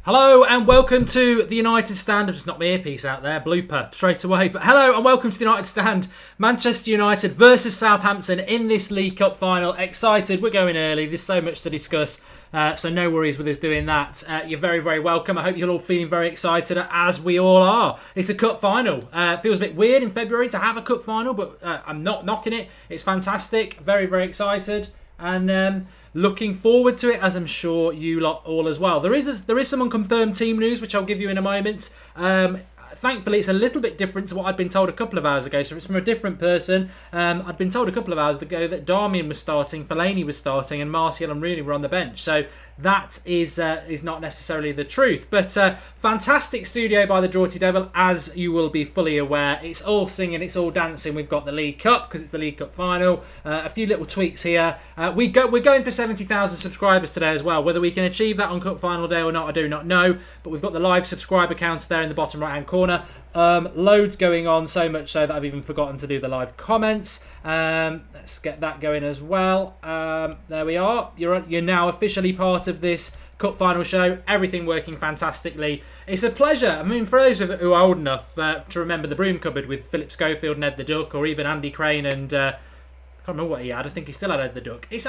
Hello and welcome to the United Stand. I've just knocked my earpiece out there, blooper straight away. But hello and welcome to the United Stand. Manchester United versus Southampton in this League Cup final. Excited, we're going early. There's so much to discuss, so no worries with us doing that. You're very, very welcome. I hope you're all feeling very excited, as we all are. It's a cup final. It feels a bit weird in February to have a cup final, but I'm not knocking it. It's fantastic. Very, very excited. And looking forward to it, as I'm sure you lot all as well. There is some unconfirmed team news, which I'll give you in a moment. Thankfully, it's a little bit different to what I'd been told a couple of hours ago. So it's from a different person. I'd been told a couple of hours ago that Darmian was starting, Fellaini was starting, and Martial and Rooney were on the bench. So that is not necessarily the truth. But fantastic studio by the Draughty Devil, as you will be fully aware. It's all singing, it's all dancing. We've got the League Cup because it's the League Cup final. A few little tweaks here. We're going for 70,000 subscribers today as well. Whether we can achieve that on Cup final day or not, I do not know. But we've got the live subscriber counts there in the bottom right hand corner. Loads going on, so much so that I've even forgotten to do the live comments. Let's get that going as well. There we are. You're now officially part of this cup final show. Everything working fantastically. It's a pleasure. I mean, for those who are old enough to remember the Broom Cupboard with Philip Schofield and Ed the Duck, or even Andy Crane and I can't remember what he had. I think he still had Ed the Duck. That's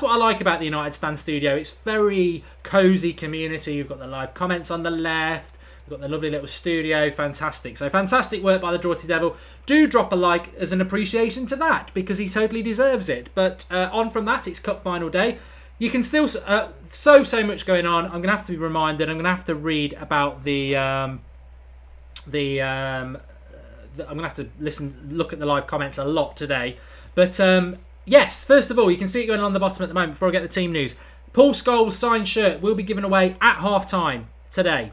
what I like about the United Stand studio. It's very cosy community. You've got the live comments on the left. We've got the lovely little studio. Fantastic. So fantastic work by the Draughty Devil. Do drop a like as an appreciation to that, because he totally deserves it. But on from that, it's cup final day. You can still so much going on. I'm going to have to be reminded. I'm going to have to read about I'm going to have to look at the live comments a lot today. But yes, first of all, you can see it going on the bottom at the moment before I get the team news. Paul Scholes' signed shirt will be given away at half-time today.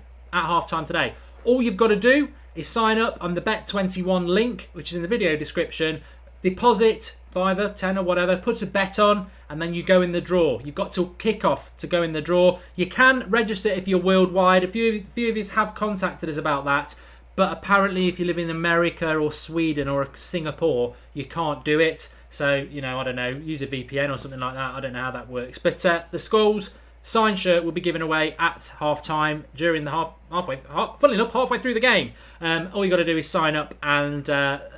All you've got to do is sign up on the Bet21 link, which is in the video description. Deposit £5, £10 or whatever, put a bet on, and then you go in the draw. You've got till kick-off to go in the draw. You can register if you're worldwide. A few of you have contacted us about that, but apparently if you live in America or Sweden or Singapore, you can't do it. So, I don't know, use a VPN or something like that. I don't know how that works. But the Scholes signed shirt will be given away at half-time during the halfway through the game. All you got to do is sign up and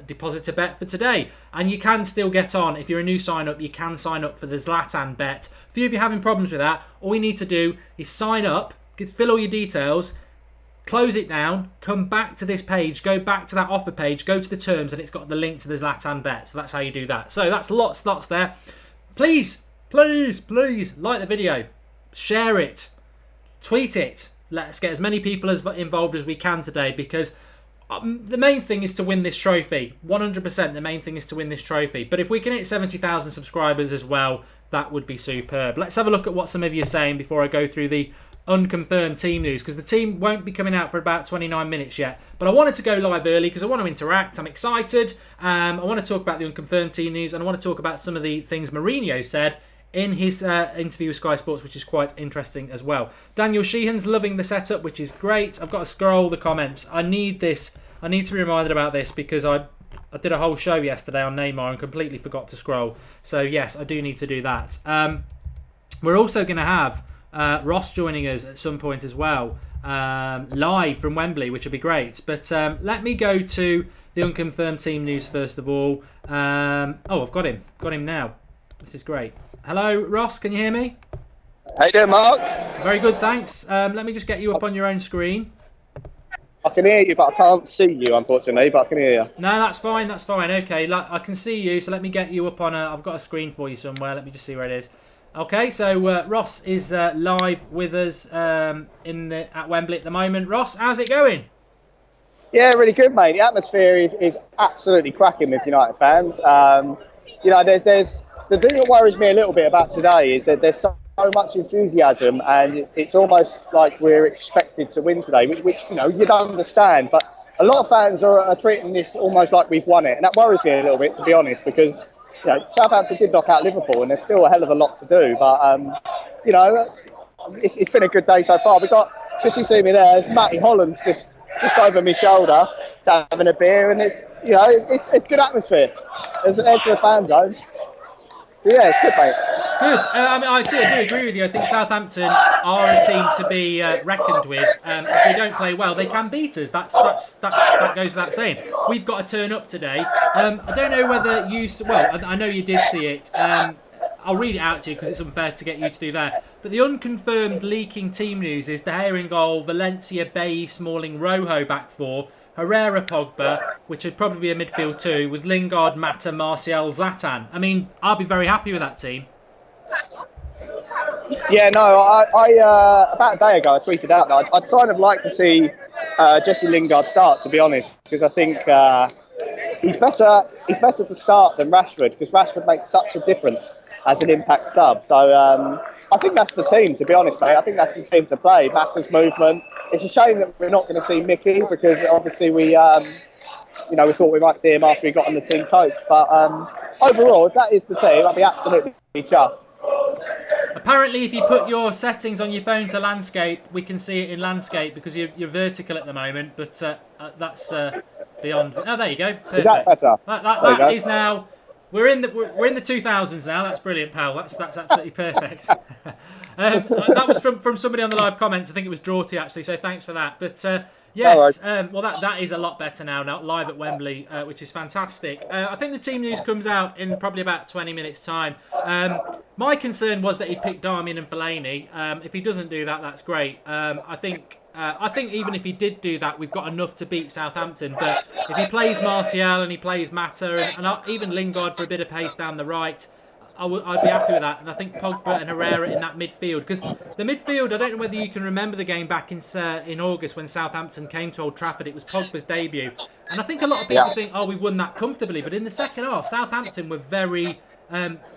deposit a bet for today. And you can still get on. If you're a new sign-up, you can sign up for the Zlatan bet. A few of you having problems with that, all you need to do is sign up, fill all your details, close it down, come back to this page, go back to that offer page, go to the terms, and it's got the link to the Zlatan bet. So that's how you do that. So that's lots there. Please like the video. Share it, tweet it. Let's get as many people involved as we can today, because the main thing is to win this trophy. 100% the main thing is to win this trophy. But if we can hit 70,000 subscribers as well, that would be superb. Let's have a look at what some of you are saying before I go through the unconfirmed team news, because the team won't be coming out for about 29 minutes yet. But I wanted to go live early because I want to interact. I'm excited. I want to talk about the unconfirmed team news, and I want to talk about some of the things Mourinho said in his interview with Sky Sports, which is quite interesting as well. Daniel Sheehan's loving the setup, which is great. I've got to scroll the comments. I need this. I need to be reminded about this, because I did a whole show yesterday on Neymar and completely forgot to scroll. So yes, I do need to do that. We're also going to have Ross joining us at some point as well, live from Wembley, which would be great. But let me go to the unconfirmed team news first of all. I've got him now. This is great. Hello, Ross, can you hear me? How you doing, Mark? Very good, thanks. Let me just get you up on your own screen. I can hear you, but I can't see you, unfortunately, but I can hear you. No, that's fine. Okay, I can see you, so let me get you up on I've got a screen for you somewhere. Let me just see where it is. Okay, so Ross is live with us at Wembley at the moment. Ross, how's it going? Yeah, really good, mate. The atmosphere is absolutely cracking with United fans. There's the thing that worries me a little bit about today is that there's so much enthusiasm, and it's almost like we're expected to win today, which you'd understand. But a lot of fans are treating this almost like we've won it, and that worries me a little bit, to be honest, because Southampton did knock out Liverpool, and there's still a hell of a lot to do. But it's been a good day so far. We got, just you see me there, Matty Holland's just over my shoulder, having a beer, and it's good atmosphere. There's an edge to the fan zone. Yeah, it's good, mate. Good. I do agree with you. I think Southampton are a team to be reckoned with. If they don't play well, they can beat us. That goes without saying. We've got to turn up today. I don't know whether you. Well, I know you did see it. I'll read it out to you because it's unfair to get you to do that. But the unconfirmed leaking team news is De Gea in goal, Valencia, Bailly, Smalling, Rojo back four, Herrera, Pogba, which would probably be a midfield two, with Lingard, Mata, Martial, Zlatan. I mean, I'll be very happy with that team. Yeah, no, I about a day ago I tweeted out that I'd kind of like to see Jesse Lingard start, to be honest, because I think he's better to start than Rashford, because Rashford makes such a difference as an impact sub. So I think that's the team, to be honest, mate. I think that's the team to play. Mata's movement. It's a shame that we're not going to see Mickey, because obviously we thought we might see him after he got on the team coach. But overall, if that is the team, I'd be absolutely chuffed. Apparently, if you put your settings on your phone to landscape, we can see it in landscape because you're vertical at the moment. But that's beyond. Oh, there you go. Perfect. Is that better? That is now. We're in the 2000s now. That's brilliant, pal. That's absolutely perfect. That was from somebody on the live comments. I think it was Drawty actually. So thanks for that. But yes, well that is a lot better now live at Wembley, which is fantastic. I think the team news comes out in probably about 20 minutes time. My concern was that he picked Darmian and Fellaini. If he doesn't do that, that's great. I think even if he did do that, we've got enough to beat Southampton. But if he plays Martial and he plays Mata and even Lingard for a bit of pace down the right, I'd be happy with that. And I think Pogba and Herrera in that midfield. Because the midfield, I don't know whether you can remember the game back in August when Southampton came to Old Trafford. It was Pogba's debut. And I think a lot of people think, we won that comfortably. But in the second half, Southampton were very...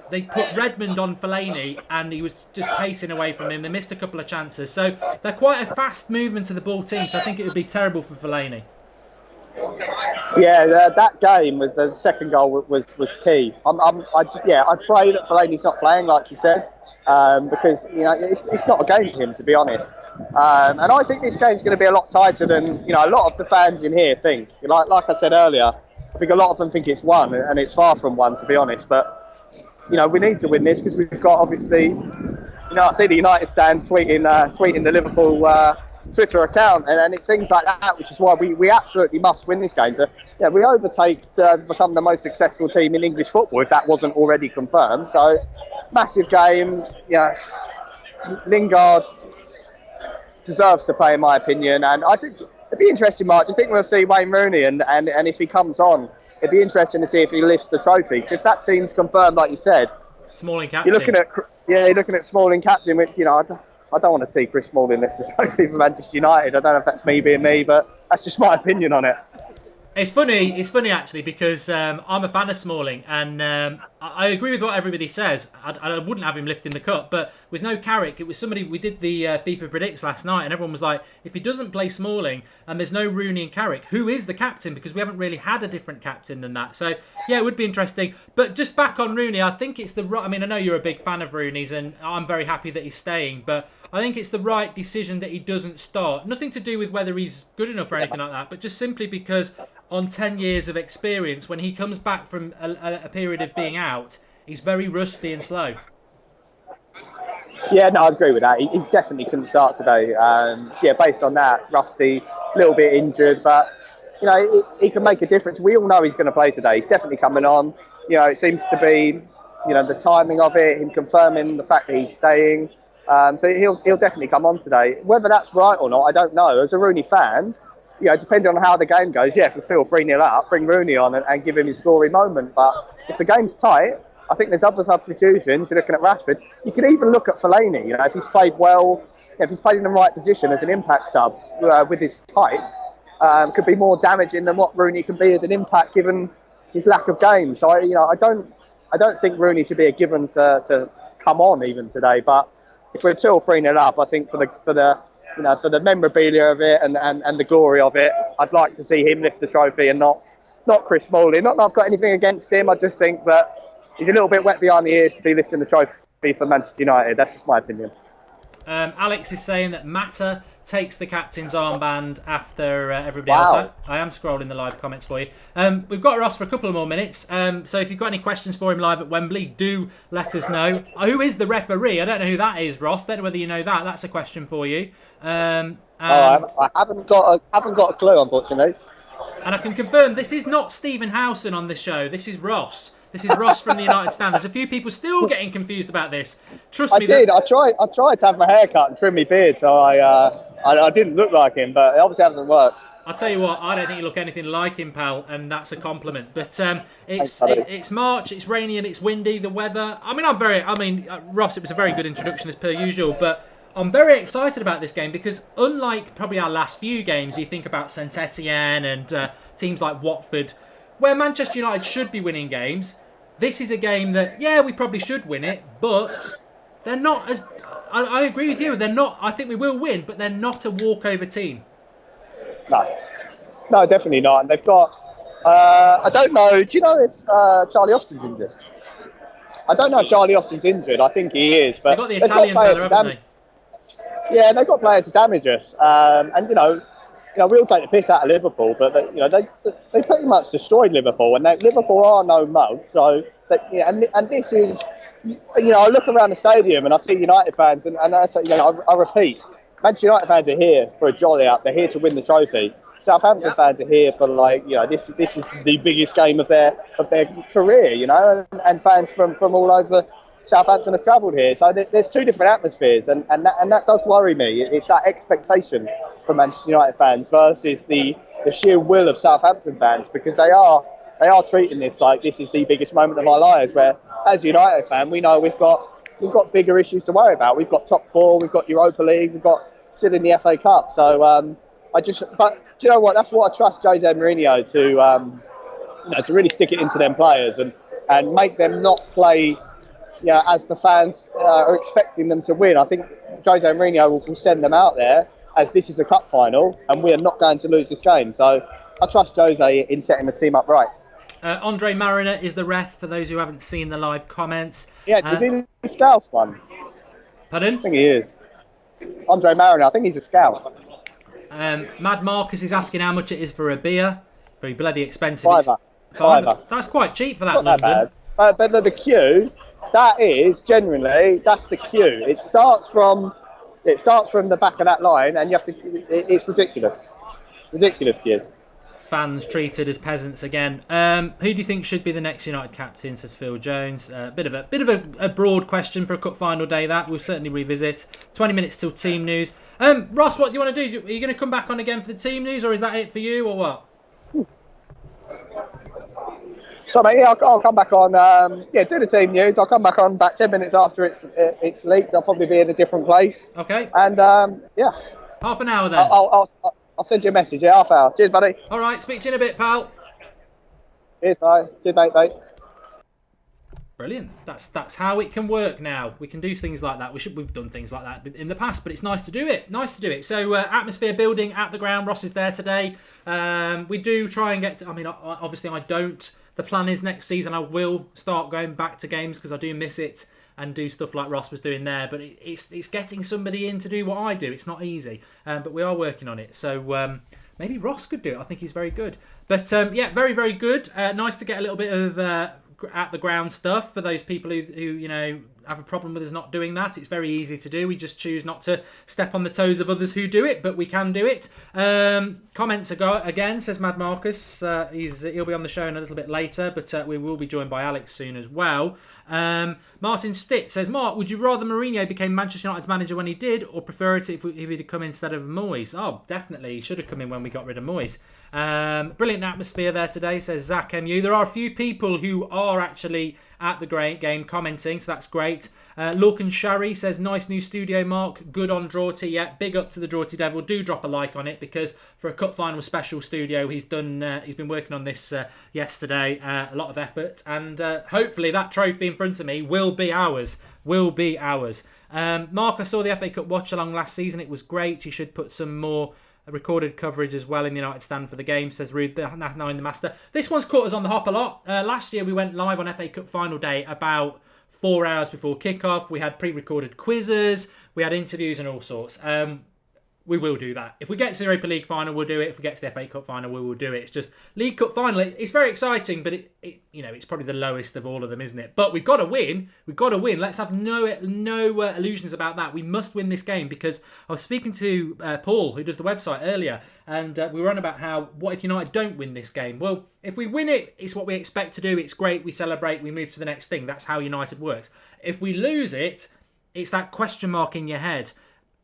they put Redmond on Fellaini and he was just pacing away from him. They missed a couple of chances. So they're quite a fast movement to the ball team. So I think it would be terrible for Fellaini. Yeah, that game with the second goal was key. I pray that Fellaini's not playing, like you said, because it's not a game for him, to be honest. And I think this game's going to be a lot tighter than a lot of the fans in here think. Like I said earlier, I think a lot of them think it's one, and it's far from one, to be honest. But we need to win this because we've got obviously, I see the United stand tweeting the Liverpool Twitter account, and it's things like that, which is why we absolutely must win this game to we overtake to become the most successful team in English football, if that wasn't already confirmed. So massive game. Lingard deserves to play, in my opinion, and I think it'd be interesting, Mark. Do you think we'll see Wayne Rooney, and if he comes on, it'd be interesting to see if he lifts the trophy. If that team's confirmed, like you said, Smalling captain. You're looking at Smalling captain, which I don't want to see Chris Smalling lift the trophy for Manchester United. I don't know if that's me being me, but that's just my opinion on it. It's funny actually, because I'm a fan of Smalling, and I agree with what everybody says. I wouldn't have him lifting the cup, but with no Carrick, it was somebody, we did the FIFA Predicts last night, and everyone was like, if he doesn't play Smalling and there's no Rooney and Carrick, who is the captain? Because we haven't really had a different captain than that. So yeah, it would be interesting. But just back on Rooney, I think it's I know you're a big fan of Rooney's, and I'm very happy that he's staying, but I think it's the right decision that he doesn't start. Nothing to do with whether he's good enough or anything like that, but just simply because on 10 years of experience, when he comes back from a period of being out, he's very rusty and slow. Yeah, no, I agree with that. He definitely couldn't start today. Based on that, rusty, a little bit injured, but he can make a difference. We all know he's going to play today. He's definitely coming on. It seems to be, the timing of it, him confirming the fact that he's staying. So he'll definitely come on today. Whether that's right or not, I don't know. As a Rooney fan, depending on how the game goes, if we feel 3-0 up, bring Rooney on and give him his glory moment. But if the game's tight, I think there's other substitutions. You're looking at Rashford. You could even look at Fellaini. If he's played well, if he's played in the right position as an impact sub with his height, could be more damaging than what Rooney can be as an impact, given his lack of game. So I don't think Rooney should be a given to come on even today. But if we're 2 or 3-0 up, I think for the memorabilia of it and the glory of it, I'd like to see him lift the trophy and not Chris Smalling. Not that I've got anything against him. I just think that he's a little bit wet behind the ears to be lifting the trophy for Manchester United. That's just my opinion. Alex is saying that Mata takes the captain's armband after everybody Wow. else. I am scrolling the live comments for you. We've got Ross for a couple of more minutes. So if you've got any questions for him live at Wembley, do let us know. Who is the referee? I don't know who that is, Ross. Don't know whether you know that. That's a question for you. I haven't got a clue, unfortunately. And I can confirm this is not Stephen Howson on this show. This is Ross. This is Ross from the United Stand. There's a few people still getting confused about this. Trust me. I tried to have my hair cut and trim my beard, so I didn't look like him, but it obviously hasn't worked. I'll tell you what, I don't think you look anything like him, pal, and that's a compliment. But it's March, it's rainy and it's windy. The weather. Ross, it was a very good introduction as per usual, but I'm very excited about this game because unlike probably our last few games, you think about Saint Etienne and teams like Watford, where Manchester United should be winning games. This is a game that, yeah, we probably should win it, but they're not as... I agree with you, they're not... I think we will win, but they're not a walkover team. No, definitely not. And they've got... I don't know... Do you know if Charlie Austin's injured? I don't know if Charlie Austin's injured. I think he is, but... They've got the Italian fella, haven't they? Yeah, and they've got players to damage us. And, we all take the piss out of Liverpool, but they pretty much destroyed Liverpool, and Liverpool are no mugs. So, and this is, I look around the stadium and I see United fans, and I say, I repeat, Manchester United fans are here for a jolly up. They're here to win the trophy. Southampton fans are here for this is the biggest game of their career, and fans from all over Southampton have travelled here, so there's two different atmospheres, and that does worry me. It's that expectation from Manchester United fans versus the sheer will of Southampton fans, because they are treating this like this is the biggest moment of our lives. Where, as a United fan, we know we've got bigger issues to worry about. We've got top four, we've got Europa League, we've got still in the FA Cup. So but do you know what? That's what I trust Jose Mourinho to really stick it into them players and make them not play. As the fans are expecting them to win. I think Jose Mourinho will send them out there as this is a cup final and we are not going to lose this game. So I trust Jose in setting the team up right. Andre Mariner is the ref, for those who haven't seen the live comments. Yeah, did he the Scouse one? Pardon? I think he is. Andre Mariner, I think he's a Scouse. Mad Marcus is asking how much it is for a beer. Very bloody expensive. Fiver. That's quite cheap for that, not London. That bad. But the queue... that's the queue. It starts from the back of that line, and you have to. It's ridiculous. Ridiculous, kid. Fans treated as peasants again. Who do you think should be the next United captain? Says Phil Jones. Bit of a broad question for a cup final day. That we'll certainly revisit. 20 minutes till team news. Ross, what do you want to do? Are you going to come back on again for the team news, or is that it for you, or what? So, mate, I'll come back on. Do the team news. I'll come back on about 10 minutes after it's leaked. I'll probably be in a different place. Okay. And half an hour then. I'll send you a message. Yeah, half hour. Cheers, buddy. All right. Speak to you in a bit, pal. Cheers, bye. Cheers, mate. Brilliant. That's how it can work now. We can do things like that. We've done things like that in the past, but it's nice to do it. So atmosphere building at the ground. Ross is there today. We do try and get. Obviously I don't. The plan is next season I will start going back to games because I do miss it and do stuff like Ross was doing there. But it's getting somebody in to do what I do. It's not easy, but we are working on it. So maybe Ross could do it. I think he's very good. But very, very good. Nice to get a little bit of at the ground stuff for those people who have a problem with us not doing that. It's very easy to do. We just choose not to step on the toes of others who do it, but we can do it. Comments again, says Mad Marcus. He'll be on the show in a little bit later, but we will be joined by Alex soon as well. Martin Stitt says, Mark, would you rather Mourinho became Manchester United's manager when he did, or prefer it if he'd have come in instead of Moyes? Oh, definitely. He should have come in when we got rid of Moyes. Brilliant atmosphere there today, says Zach MU. There are a few people who are actually at the great game commenting, so that's great. Lorcan Shari says, nice new studio, Mark. Good on Drawty. Yeah, big up to the Drawty Devil. Do drop a like on it, because for a cup final special studio, he's been working on this yesterday. A lot of effort, and hopefully that trophy in front of me will be ours. Mark, I saw the FA Cup watch along last season. It was great. You should put some more recorded coverage as well in the United Stand for the game, says Rude, the 9 the Master. This one's caught us on the hop a lot. Last year we went live on FA Cup final day about 4 hours before kickoff. We had pre-recorded quizzes, we had interviews and all sorts. We will do that. If we get to the Europa League final, we'll do it. If we get to the FA Cup final, we will do it. It's just League Cup final. It's very exciting, but it's probably the lowest of all of them, isn't it? But we've got to win. We've got to win. Let's have no illusions about that. We must win this game, because I was speaking to Paul, who does the website, earlier, and we were on about what if United don't win this game? Well, if we win it, it's what we expect to do. It's great. We celebrate. We move to the next thing. That's how United works. If we lose it, it's that question mark in your head.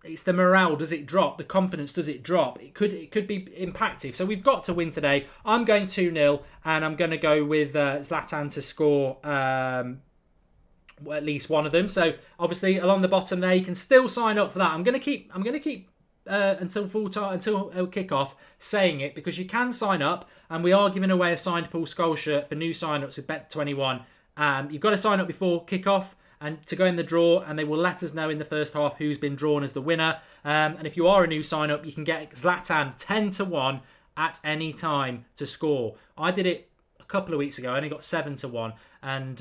It's the morale. Does it drop? The confidence, does it drop? It could be impactful. So we've got to win today. I'm going 2-0, and I'm going to go with Zlatan to score at least one of them. So obviously along the bottom there, you can still sign up for that. I'm going to keep until full time, until kick-off, saying it, because you can sign up, and we are giving away a signed Paul Scholes shirt for new sign-ups with Bet21. You've got to sign up before kick-off and to go in the draw, and they will let us know in the first half who's been drawn as the winner. And if you are a new sign-up, you can get Zlatan 10-1 at any time to score. I did it a couple of weeks ago. I only got 7-1, and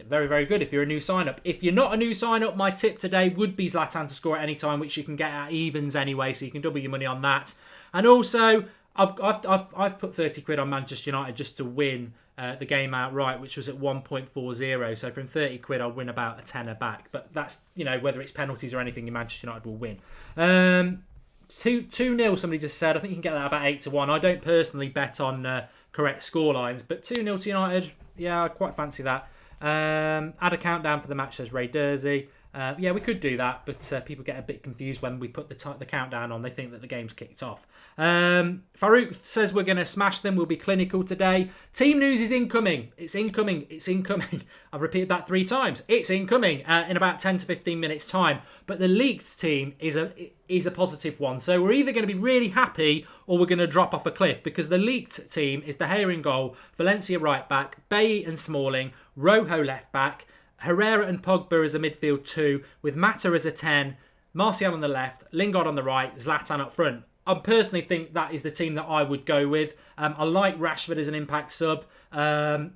very, very good if you're a new sign-up. If you're not a new sign-up, my tip today would be Zlatan to score at any time, which you can get at evens anyway, so you can double your money on that. And also, I've put 30 quid on Manchester United just to win the game outright, which was at 1.40. So from 30 quid, I'll win about a tenner back. But that's, whether it's penalties or anything, Manchester United will win. 2-0, somebody just said. I think you can get that about 8-1. I don't personally bet on correct score lines, but 2-0 to United, yeah, I quite fancy that. Add a countdown for the match, says Ray Dursey. Yeah, we could do that, but people get a bit confused when we put the countdown on. They think that the game's kicked off. Farouk says we're going to smash them. We'll be clinical today. Team news is incoming. It's incoming. It's incoming. I've repeated that 3 times. It's incoming in about 10 to 15 minutes' time. But the leaked team is a positive one. So we're either going to be really happy or we're going to drop off a cliff, because the leaked team is De Gea in goal, Valencia right back, Bailly and Smalling, Rojo left back, Herrera and Pogba as a midfield 2, with Mata as a 10, Martial on the left, Lingard on the right, Zlatan up front. I personally think that is the team that I would go with. I like Rashford as an impact sub, and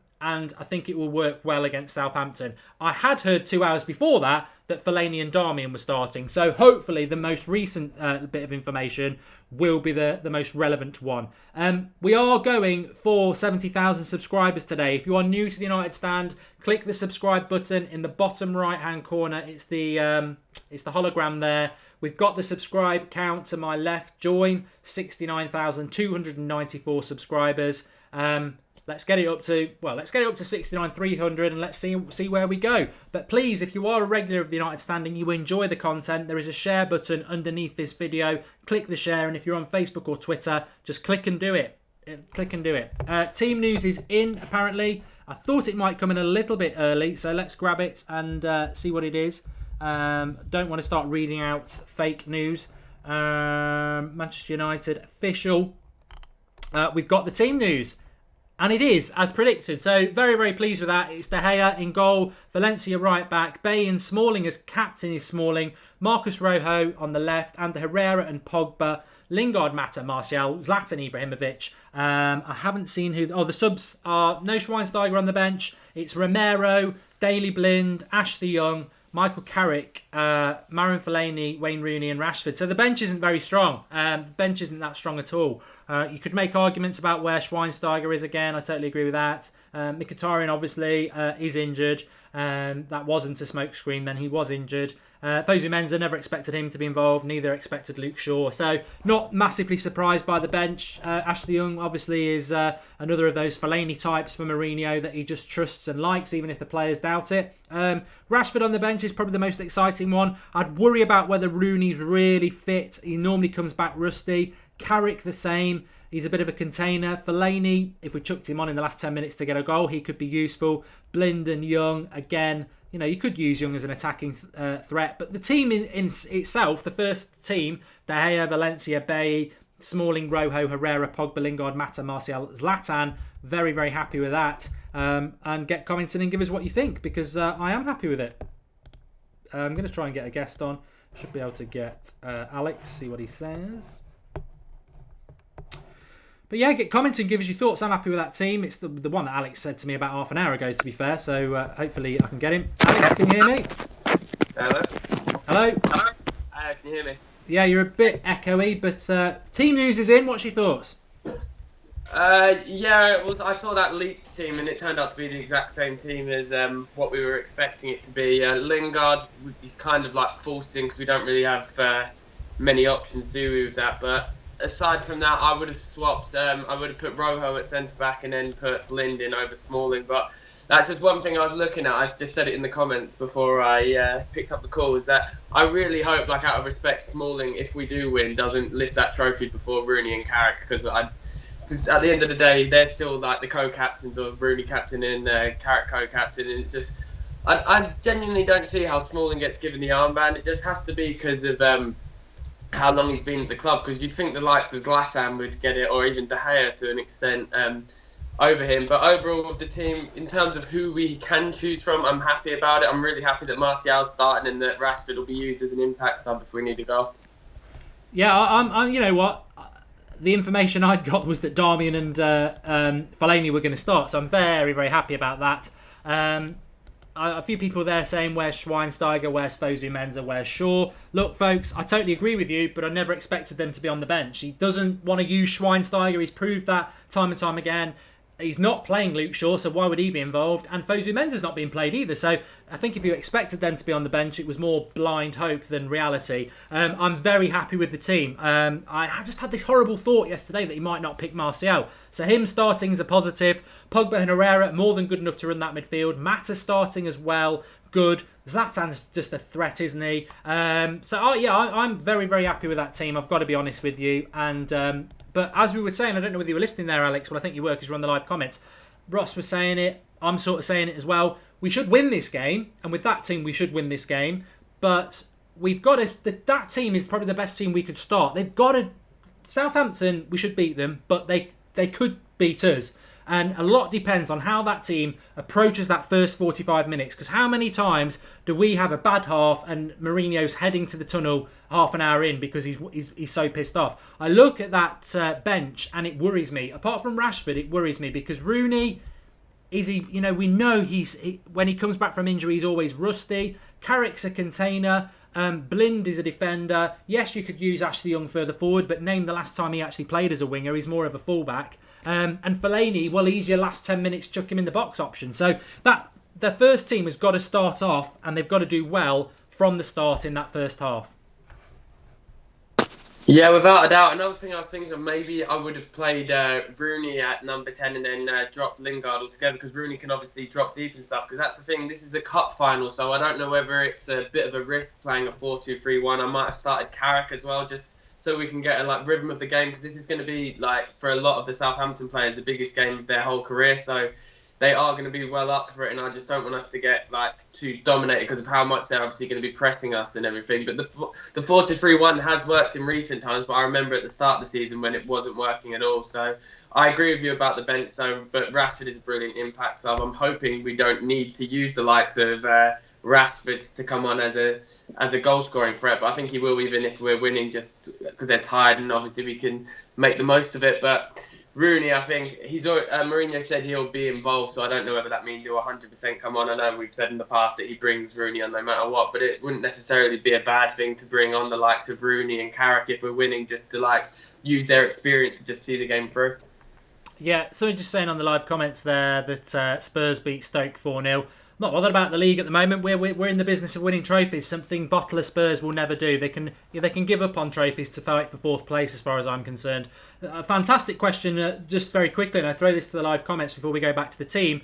I think it will work well against Southampton. I had heard 2 hours before that Fellaini and Darmian were starting, so hopefully the most recent bit of information will be the most relevant one. We are going for 70,000 subscribers today. If you are new to the United Stand, click the subscribe button in the bottom right hand corner. It's the hologram there. We've got the subscribe count to my left. Join 69,294 subscribers. Let's get it up to 69,300, and let's see where we go. But please, if you are a regular of the United Stand and you enjoy the content, there is a share button underneath this video. Click the share, and if you're on Facebook or Twitter, just click and do it. Team news is in, apparently. I thought it might come in a little bit early, so let's grab it and see what it is. Don't want to start reading out fake news. Manchester United official. We've got the team news. And it is, as predicted. So, very, very pleased with that. It's De Gea in goal, Valencia right back, Bailly and Smalling as captain is Smalling, Marcus Rojo on the left, and Herrera and Pogba, Lingard, Mata, Martial, Zlatan Ibrahimovic. I haven't seen who... the subs are no Schweinsteiger on the bench. It's Romero, Daley Blind, Ashley Young, Michael Carrick, Marouane Fellaini, Wayne Rooney and Rashford. So the bench isn't very strong. The bench isn't that strong at all. You could make arguments about where Schweinsteiger is again. I totally agree with that. Mkhitaryan obviously is injured. That wasn't a smokescreen then. He was injured. Fosu Mensah, never expected him to be involved. Neither expected Luke Shaw. So not massively surprised by the bench. Ashley Young obviously is another of those Fellaini types for Mourinho that he just trusts and likes, even if the players doubt it. Rashford on the bench is probably the most exciting one. I'd worry about whether Rooney's really fit. He normally comes back rusty. Carrick the same. He's a bit of a container. Fellaini, if we chucked him on in the last 10 minutes to get a goal, he could be useful. Blind and Young, again, you could use Young as an attacking threat. But the team in itself, the first team, De Gea, Valencia, Bailly, Smalling, Rojo, Herrera, Pogba, Lingard, Mata, Martial, Zlatan, very, very happy with that. And get commenting and give us what you think, because I am happy with it. I'm going to try and get a guest on. Should be able to get Alex, see what he says. But yeah, get commenting, give us your thoughts. I'm happy with that team. It's the one that Alex said to me about half an hour ago, to be fair. So hopefully I can get him. Alex, can you hear me? Hello? Hello? Hello? Can you hear me? Yeah, you're a bit echoey, but team news is in. What's your thoughts? I saw that leaked team, and it turned out to be the exact same team as what we were expecting it to be. Lingard is kind of like forced in because we don't really have many options, do we, with that? But aside from that, I would have swapped. I would have put Rojo at centre back and then put Blind in over Smalling. But that's just one thing I was looking at. I just said it in the comments before I picked up the call. Is that I really hope, like out of respect, Smalling, if we do win, doesn't lift that trophy before Rooney and Carrick, because at the end of the day, they're still like the co-captains, or Rooney captain and Carrick co-captain, and it's just I genuinely don't see how Smalling gets given the armband. It just has to be because of how long he's been at the club, because you'd think the likes of Zlatan would get it, or even De Gea to an extent, over him. But overall with the team, in terms of who we can choose from, I'm happy about it. I'm really happy that Martial's starting and that Rashford will be used as an impact sub if we need to go. Yeah, I'm you know what? The information I'd got was that Darmian and Fellaini were going to start, so I'm very, very happy about that. A few people there saying, where's Schweinsteiger, where's Fosu Mensah, where's Shaw? Look, folks, I totally agree with you, but I never expected them to be on the bench. He doesn't want to use Schweinsteiger. He's proved that time and time again. He's not playing Luke Shaw, so why would he be involved? And Fosu Mensah's not being played either. So I think if you expected them to be on the bench, it was more blind hope than reality. I'm very happy with the team. I just had this horrible thought yesterday that he might not pick Martial. So him starting is a positive. Pogba and Herrera, more than good enough to run that midfield. Mata starting as well, good. Zlatan's just a threat, isn't he? I'm very, very happy with that team. I've got to be honest with you. And but as we were saying, I don't know whether you were listening there, Alex. Well, I think you were because you're on the live comments. Ross was saying it. I'm sort of saying it as well. We should win this game, and with that team, we should win this game. But we've got to. That team is probably the best team we could start. They've got to. Southampton, we should beat them, but they could beat us. And a lot depends on how that team approaches that first 45 minutes. Because how many times do we have a bad half and Mourinho's heading to the tunnel half an hour in because he's so pissed off? I look at that bench and it worries me. Apart from Rashford, it worries me because Rooney, we know when he comes back from injury, he's always rusty. Carrick's a container. Blind is a defender. Yes, you could use Ashley Young further forward, but name the last time he actually played as a winger. He's more of a fullback. And Fellaini, well, he's your last 10 minutes, chuck him in the box option. So the first team has got to start off, and they've got to do well from the start in that first half. Yeah, without a doubt. Another thing I was thinking of, maybe I would have played Rooney at number 10 and then dropped Lingard altogether, because Rooney can obviously drop deep and stuff, because that's the thing, this is a cup final, so I don't know whether it's a bit of a risk playing a 4-2-3-1. I might have started Carrick as well, just so we can get a rhythm of the game, because this is going to be, for a lot of the Southampton players, the biggest game of their whole career, so they are going to be well up for it, and I just don't want us to get too dominated because of how much they're obviously going to be pressing us and everything. But the 4-2-3-1 has worked in recent times, but I remember at the start of the season when it wasn't working at all. So I agree with you about the bench. But Rashford is a brilliant impact sub. I'm hoping we don't need to use the likes of Rashford to come on as a goal scoring threat, but I think he will, even if we're winning, just because they're tired, and obviously we can make the most of it. But Rooney, I think Mourinho said he'll be involved, so I don't know whether that means he'll 100% come on. I know we've said in the past that he brings Rooney on no matter what, but it wouldn't necessarily be a bad thing to bring on the likes of Rooney and Carrick if we're winning, just to use their experience to just see the game through. Yeah, somebody just saying on the live comments there that Spurs beat Stoke 4-0. Not bothered about the league at the moment. We're in the business of winning trophies. Something Bottler Spurs will never do. They can give up on trophies to fight for fourth place, as far as I'm concerned. A fantastic question, just very quickly, and I throw this to the live comments before we go back to the team.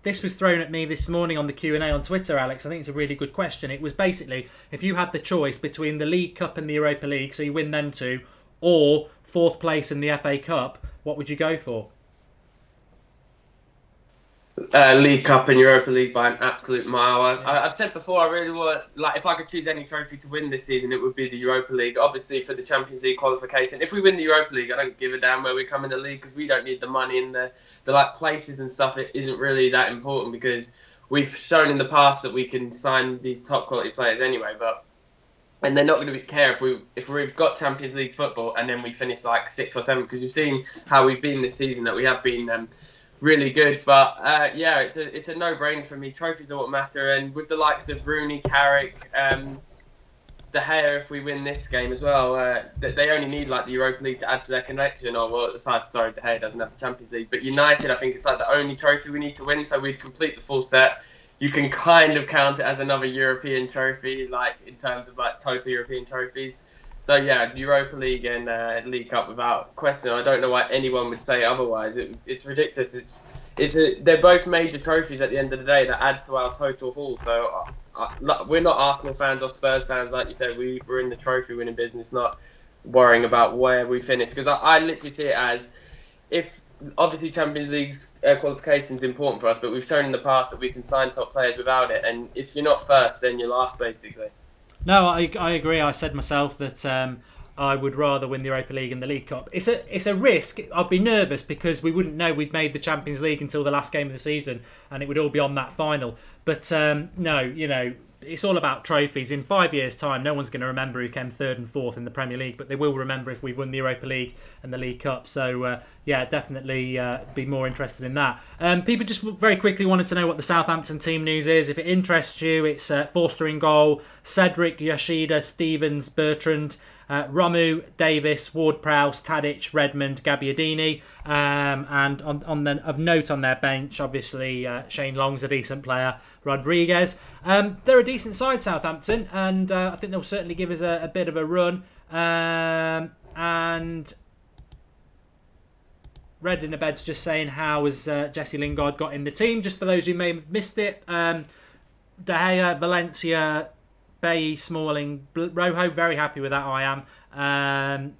This was thrown at me this morning on the Q&A on Twitter, Alex. I think it's a really good question. It was basically, if you had the choice between the League Cup and the Europa League, so you win them two, or fourth place in the FA Cup, what would you go for? League Cup and Europa League by an absolute mile. I've said before, I really want, if I could choose any trophy to win this season, it would be the Europa League. Obviously, for the Champions League qualification. If we win the Europa League, I don't give a damn where we come in the league, because we don't need the money, and the places and stuff. It isn't really that important, because we've shown in the past that we can sign these top quality players anyway. And they're not going to care if we've got Champions League football and then we finish like 6th or 7th, because you've seen how we've been this season, that we have been really good. But it's a no-brainer for me. Trophies are what matter, and with the likes of Rooney, Carrick, De Gea, if we win this game as well, they only need like the Europa League to add to their connection. De Gea doesn't have the Champions League, but United, I think it's like the only trophy we need to win, so we'd complete the full set. You can kind of count it as another European trophy, like in terms of like total European trophies. So yeah, Europa League and League Cup without question. I don't know why anyone would say otherwise. It's ridiculous. They're both major trophies at the end of the day that add to our total haul. So we're not Arsenal fans or Spurs fans, like you said. We're in the trophy winning business, not worrying about where we finish. Because I literally see it as, if obviously Champions League's qualification is important for us, but we've shown in the past that we can sign top players without it. And if you're not first, then you're last, basically. No, I agree. I said myself that I would rather win the Europa League and the League Cup. It's a risk. I'd be nervous because we wouldn't know we'd made the Champions League until the last game of the season, and it would all be on that final. But no, it's all about trophies. In 5 years' time, no one's going to remember who came 3rd and 4th in the Premier League, but they will remember if we've won the Europa League and the League Cup. So, definitely be more interested in that. People just very quickly wanted to know what the Southampton team news is. If it interests you, it's Forster in goal, Cedric, Yoshida, Stevens, Bertrand, Romu, Davis, Ward-Prowse, Tadic, Redmond, Gabbiadini, and of note on their bench, obviously Shane Long's a decent player, Rodriguez. They're a decent side, Southampton, and I think they'll certainly give us a bit of a run. And Red in the Bed's just saying, how has Jesse Lingard got in the team? Just for those who may have missed it, De Gea, Valencia, Bailly, Smalling, Rojo, very happy with that, I am.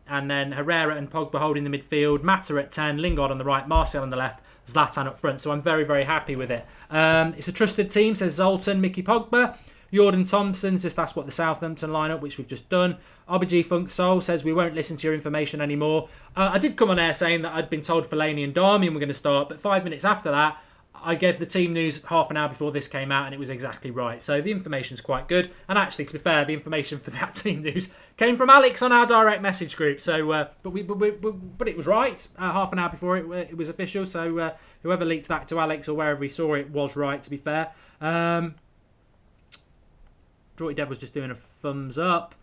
And then Herrera and Pogba holding the midfield, Mata at 10, Lingard on the right, Martial on the left, Zlatan up front. So I'm very, very happy with it. It's a trusted team, says Zoltan. Mickey Pogba. Jordan Thompson's just asked what the Southampton lineup, which we've just done. RBG Funk Soul says, we won't listen to your information anymore. I did come on air saying that I'd been told Fellaini and Darmian were going to start, but 5 minutes after that, I gave the team news half an hour before this came out, and it was exactly right. So the information's quite good. And actually, to be fair, the information for that team news came from Alex on our direct message group. So, but it was right half an hour before it was official. So whoever leaked that to Alex or wherever he saw it was right, to be fair. Draughty Dev was just doing a thumbs up.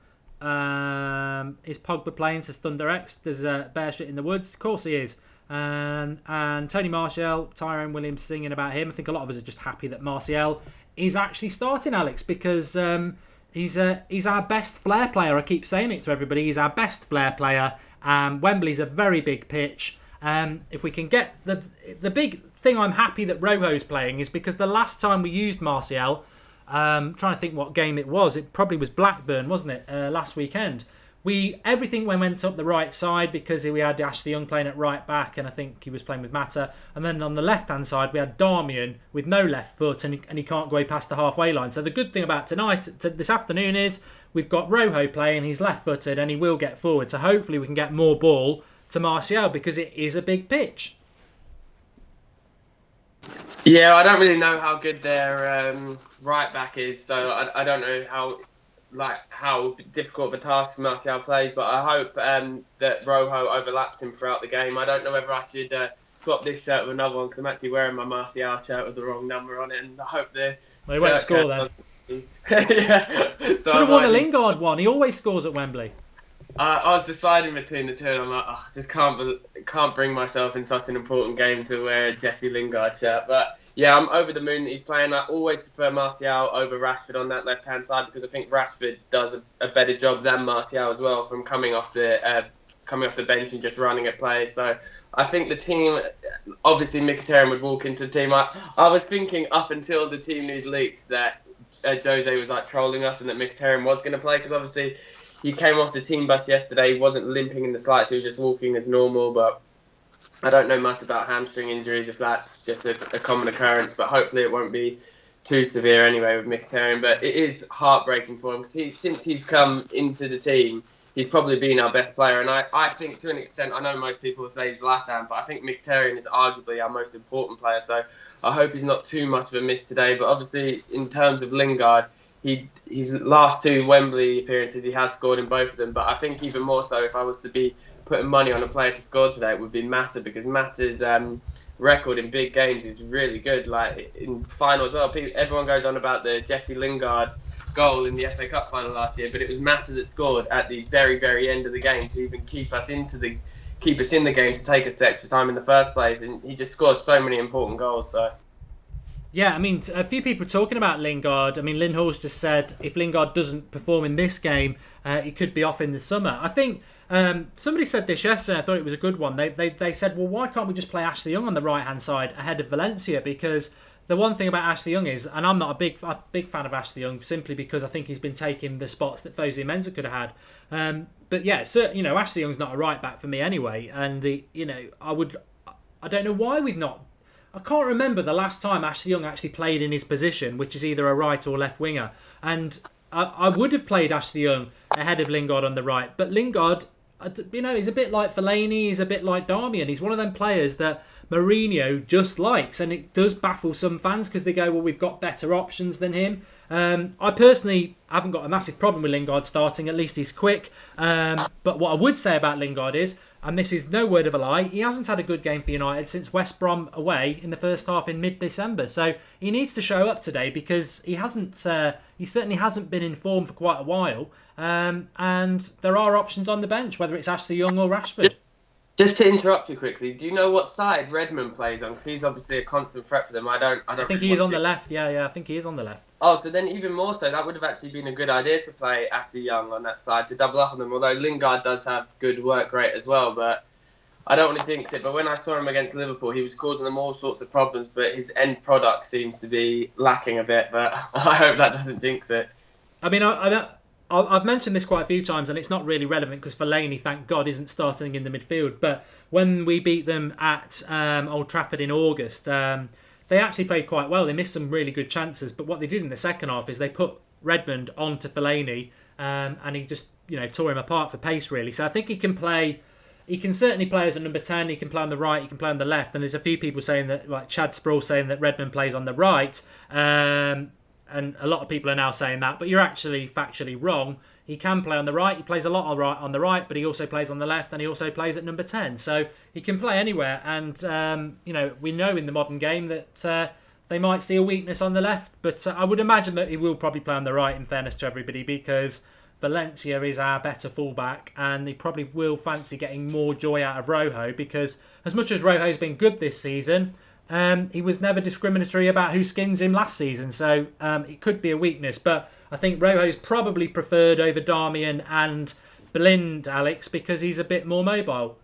Is Pogba playing, says Thunder X? Does Bear Shit in the Woods? Of course he is. And Tony Martial, Tyrone Williams singing about him. I think a lot of us are just happy that Martial is actually starting, Alex, because he's our best flair player. I keep saying it to everybody. He's our best flair player. Wembley's a very big pitch. If we can get the big thing, I'm happy that Rojo's playing, is because the last time we used Martial, trying to think what game it was. It probably was Blackburn, wasn't it? Last weekend. Everything went up the right side because we had Ashley Young playing at right back, and I think he was playing with Mata. And then on the left-hand side, we had Darmian with no left foot, and he can't go past the halfway line. So the good thing about this afternoon is we've got Rojo playing, he's left-footed, and he will get forward. So hopefully we can get more ball to Martial because it is a big pitch. Yeah, I don't really know how good their right back is, so I don't know how difficult of a task Martial plays, but I hope that Rojo overlaps him throughout the game. I don't know whether I should swap this shirt with another one, because I'm actually wearing my Martial shirt with the wrong number on it, and I hope he won't score then. Yeah. So should have worn the Lingard one. He always scores at Wembley. I was deciding between the two, and I'm like, I just can't bring myself in such an important game to wear a Jesse Lingard shirt. But yeah, I'm over the moon that he's playing. I always prefer Martial over Rashford on that left-hand side, because I think Rashford does a better job than Martial as well from coming off the bench and just running at play. So I think the team, obviously Mkhitaryan would walk into the team. I was thinking up until the team news leaked that Jose was like trolling us and that Mkhitaryan was going to play, because obviously he came off the team bus yesterday. He wasn't limping in the slightest. He was just walking as normal. But I don't know much about hamstring injuries, if that's just a common occurrence. But hopefully it won't be too severe anyway with Mkhitaryan. But it is heartbreaking for him, because since he's come into the team, he's probably been our best player. And I think to an extent, I know most people will say Zlatan, but I think Mkhitaryan is arguably our most important player. So I hope he's not too much of a miss today. But obviously, in terms of Lingard, his last 2 Wembley appearances, he has scored in both of them. But I think even more so, if I was to be putting money on a player to score today, it would be Mata, because Mata's record in big games is really good. Like in final as well, everyone goes on about the Jesse Lingard goal in the FA Cup final last year, but it was Mata that scored at the very, very end of the game to even keep us in the game, to take us to extra time in the first place, and he just scores so many important goals. So. Yeah, I mean, a few people talking about Lingard. I mean, Lynn Hall's just said if Lingard doesn't perform in this game, he could be off in the summer. I think somebody said this yesterday. I thought it was a good one. They said, well, why can't we just play Ashley Young on the right-hand side ahead of Valencia? Because the one thing about Ashley Young is, and I'm not a big fan of Ashley Young simply because I think he's been taking the spots that Fosu Mensah could have had. But yeah, Ashley Young's not a right back for me anyway. And I don't know why we've not. I can't remember the last time Ashley Young actually played in his position, which is either a right or left winger. And I would have played Ashley Young ahead of Lingard on the right. But Lingard, he's a bit like Fellaini, he's a bit like Darmian. He's one of them players that Mourinho just likes. And it does baffle some fans because they go, well, we've got better options than him. I personally haven't got a massive problem with Lingard starting. At least he's quick. But what I would say about Lingard is, and this is no word of a lie, he hasn't had a good game for United since West Brom away in the first half in mid-December. So he needs to show up today because he certainly hasn't been in form for quite a while. And there are options on the bench, whether it's Ashley Young or Rashford. Just to interrupt you quickly, do you know what side Redmond plays on? Because he's obviously a constant threat for them. I think he is on the left. Yeah, I think he is on the left. Oh, so then even more so, that would have actually been a good idea to play Ashley Young on that side to double up on them. Although Lingard does have good work rate as well, but I don't want to jinx it. But when I saw him against Liverpool, he was causing them all sorts of problems. But his end product seems to be lacking a bit. But I hope that doesn't jinx it. I mean, I've mentioned this quite a few times, and it's not really relevant because Fellaini, thank God, isn't starting in the midfield. But when we beat them at Old Trafford in August, they actually played quite well. They missed some really good chances, but what they did in the second half is they put Redmond onto Fellaini, and he just tore him apart for pace, really. So I think he can play. He can certainly play as a number 10. He can play on the right. He can play on the left. And there's a few people saying that, like Chad Sproul, saying that Redmond plays on the right. And a lot of people are now saying that, but you're actually factually wrong. He can play on the right. He plays a lot on the right, but he also plays on the left, and he also plays at number 10. So he can play anywhere. And we know in the modern game that they might see a weakness on the left, but I would imagine that he will probably play on the right. In fairness to everybody, because Valencia is our better fullback, and he probably will fancy getting more joy out of Rojo, because as much as Rojo's been good this season, he was never discriminatory about who skins him last season, so it could be a weakness. But I think Rojo's probably preferred over Darmian and Blind, Alex, because he's a bit more mobile.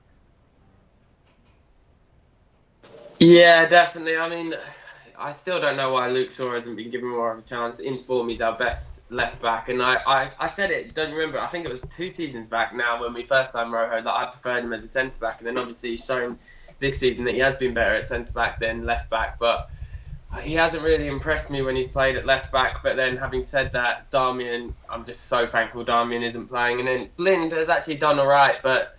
Yeah, definitely. I mean, I still don't know why Luke Shaw hasn't been given more of a chance. In form, he's our best left back, and I said it, don't remember, I think it was 2 seasons back now when we first signed Rojo, that I preferred him as a centre back, and then obviously he's shown this season that he has been better at centre back than left back, but he hasn't really impressed me when he's played at left back. But then, having said that, Darmian, I'm just so thankful Darmian isn't playing, and then Blind has actually done all right, but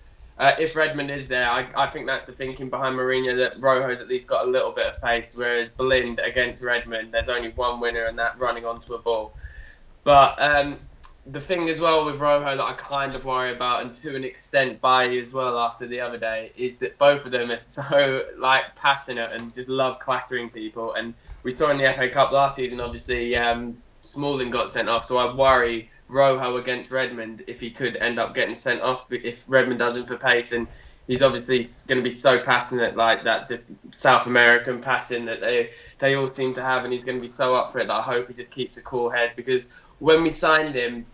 if Redmond is there, I think that's the thinking behind Mourinho, that Rojo's at least got a little bit of pace, whereas Blind against Redmond, there's only one winner, and that running onto a ball. But the thing as well with Rojo that I kind of worry about, and to an extent Bailly as well after the other day, is that both of them are so passionate and just love clattering people. And we saw in the FA Cup last season, obviously, Smalling got sent off, so I worry Rojo against Redmond if he could end up getting sent off if Redmond does him for pace. And he's obviously going to be so passionate, like that just South American passion that they all seem to have, and he's going to be so up for it that I hope he just keeps a cool head, because when we signed him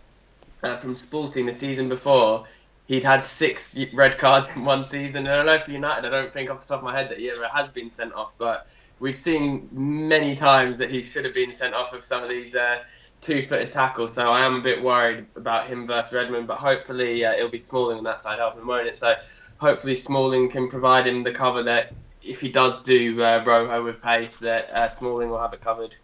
from Sporting the season before, he'd had 6 red cards in one season. And I know for United, I don't think off the top of my head that he ever has been sent off, but we've seen many times that he should have been sent off with some of these two-footed tackles. So I am a bit worried about him versus Redmond, but hopefully it'll be Smalling on that side helping, won't it? So hopefully Smalling can provide him the cover that if he does do Rojo with pace, that Smalling will have it covered.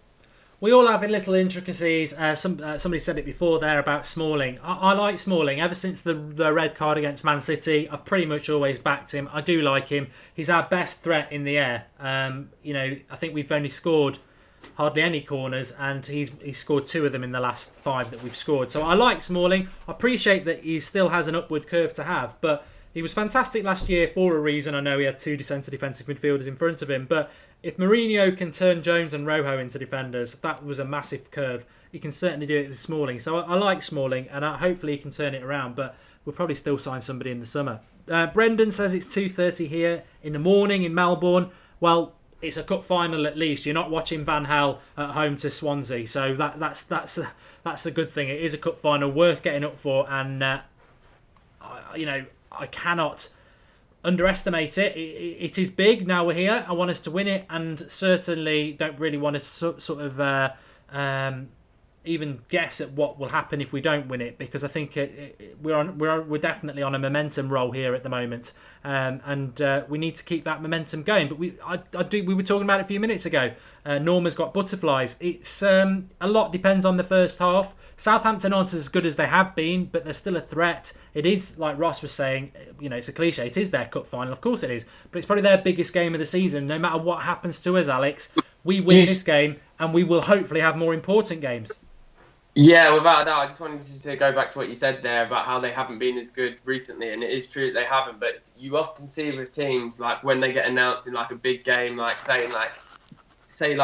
We all have little intricacies. Somebody said it before there about Smalling. I like Smalling. Ever since the red card against Man City, I've pretty much always backed him. I do like him. He's our best threat in the air. I think we've only scored hardly any corners, and he's scored 2 of them in the last 5 that we've scored. So I like Smalling. I appreciate that he still has an upward curve to have, but he was fantastic last year for a reason. I know he had 2 centre defensive midfielders in front of him, but if Mourinho can turn Jones and Rojo into defenders, that was a massive curve. He can certainly do it with Smalling. So I like Smalling, and hopefully he can turn it around, but we'll probably still sign somebody in the summer. Brendan says it's 2:30 here in the morning in Melbourne. Well, it's a cup final at least. You're not watching Van Hal at home to Swansea, so that's a good thing. It is a cup final worth getting up for, and I cannot underestimate it. It is big. Now we're here. I want us to win it, and certainly don't really want to sort of even guess at what will happen if we don't win it, because I think we're definitely on a momentum roll here at the moment, and we need to keep that momentum going. But we were talking about it a few minutes ago. Norma's got butterflies. It's a lot depends on the first half. Southampton aren't as good as they have been, but they're still a threat. It is, like Ross was saying, it's a cliche. It is their cup final, of course it is, but it's probably their biggest game of the season. No matter what happens to us, Alex, we win this game, and we will hopefully have more important games. Yeah, without a doubt. I just wanted to go back to what you said there about how they haven't been as good recently, and it is true that they haven't. But you often see with teams, like when they get announced in like a big game, like say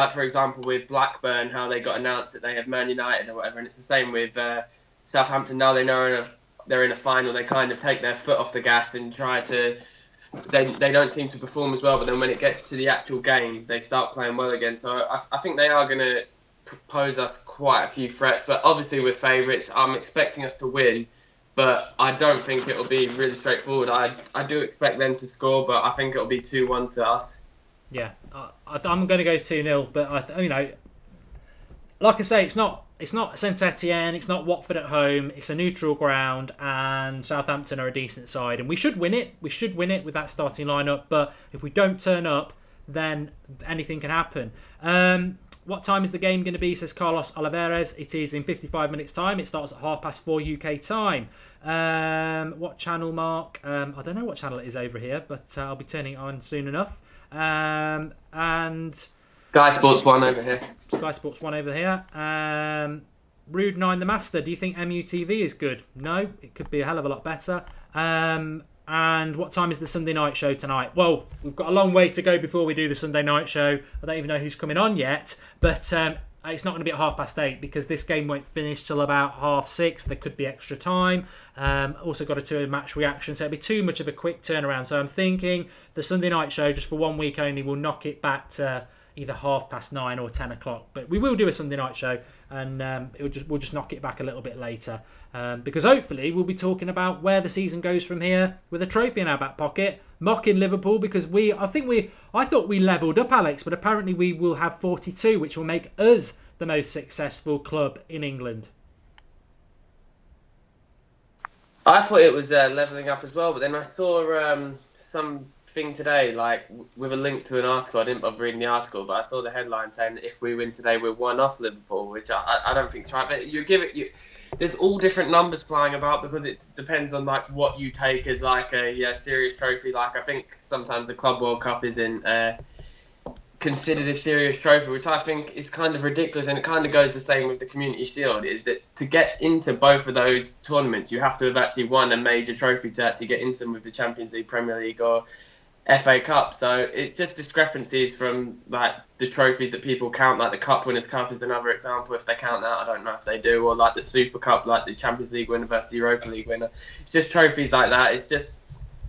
for example with Blackburn, how they got announced that they have Man United or whatever, and it's the same with Southampton. Now they know they're in a final, they kind of take their foot off the gas and try to. They don't seem to perform as well, but then when it gets to the actual game, they start playing well again. So I think they are going to pose us quite a few threats, but obviously we're favourites. I'm expecting us to win, but I don't think it'll be really straightforward. I do expect them to score, but I think it'll be 2-1 to us. Yeah, I'm going to go 2-0, but like I say, it's not Saint Etienne, it's not Watford at home, it's a neutral ground, and Southampton are a decent side, and we should win it. We should win it with that starting lineup, but if we don't turn up, then anything can happen. What time is the game going to be, says Carlos Oliveres. It is in 55 minutes time. It starts at 4:30 UK time. What channel, Mark? I don't know what channel it is over here, but I'll be turning it on soon enough. And Sky Sports 1 over here. Sky Sports 1 over here. Rude 9 the Master. Do you think MUTV is good? No, it could be a hell of a lot better. And what time is the Sunday night show tonight? Well, we've got a long way to go before we do the Sunday night show. I don't even know who's coming on yet, but it's not going to be at 8:30 because this game won't finish till about 6:30. There could be extra time. Also got a 2-match reaction, so it'll be too much of a quick turnaround. So I'm thinking the Sunday night show, just for 1 week only, will knock it back to either 9:30 or 10 o'clock. But we will do a Sunday night show, and we'll just knock it back a little bit later, because hopefully we'll be talking about where the season goes from here with a trophy in our back pocket, mocking Liverpool, because I thought we levelled up, Alex, but apparently we will have 42, which will make us the most successful club in England. I thought it was levelling up as well, but then I saw some thing today, like with a link to an article. I didn't bother reading the article, but I saw the headline saying if we win today, we're 1 off Liverpool, which I don't think is right. But there's all different numbers flying about because it depends on like what you take as like a serious trophy. Like I think sometimes the Club World Cup isn't considered a serious trophy, which I think is kind of ridiculous, and it kind of goes the same with the Community Shield, is that to get into both of those tournaments you have to have actually won a major trophy to actually get into them with the Champions League, Premier League or FA Cup. So it's just discrepancies from like the trophies that people count, like the Cup Winners' Cup is another example, if they count that. I don't know if they do, or like the Super Cup, like the Champions League winner versus the Europa League winner. It's just trophies like that. It's just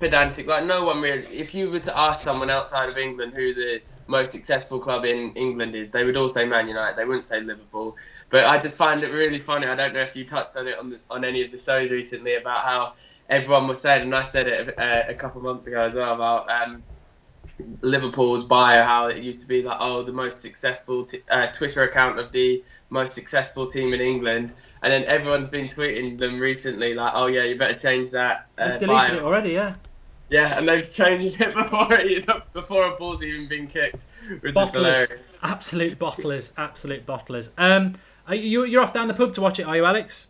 pedantic. Like no one really, if you were to ask someone outside of England who the most successful club in England is, they would all say Man United. They wouldn't say Liverpool. But I just find it really funny. I don't know if you touched on it on any of the shows recently about how everyone was saying, and I said it a couple of months ago as well, about Liverpool's bio, how it used to be like, the most successful Twitter account of the most successful team in England, and then everyone's been tweeting them recently like, oh yeah, you better change that You've deleted it already, yeah. Yeah, and they've changed it before a ball's even been kicked, which is Bottlers, hilarious. absolute bottlers. You're off down the pub to watch it, are you, Alex?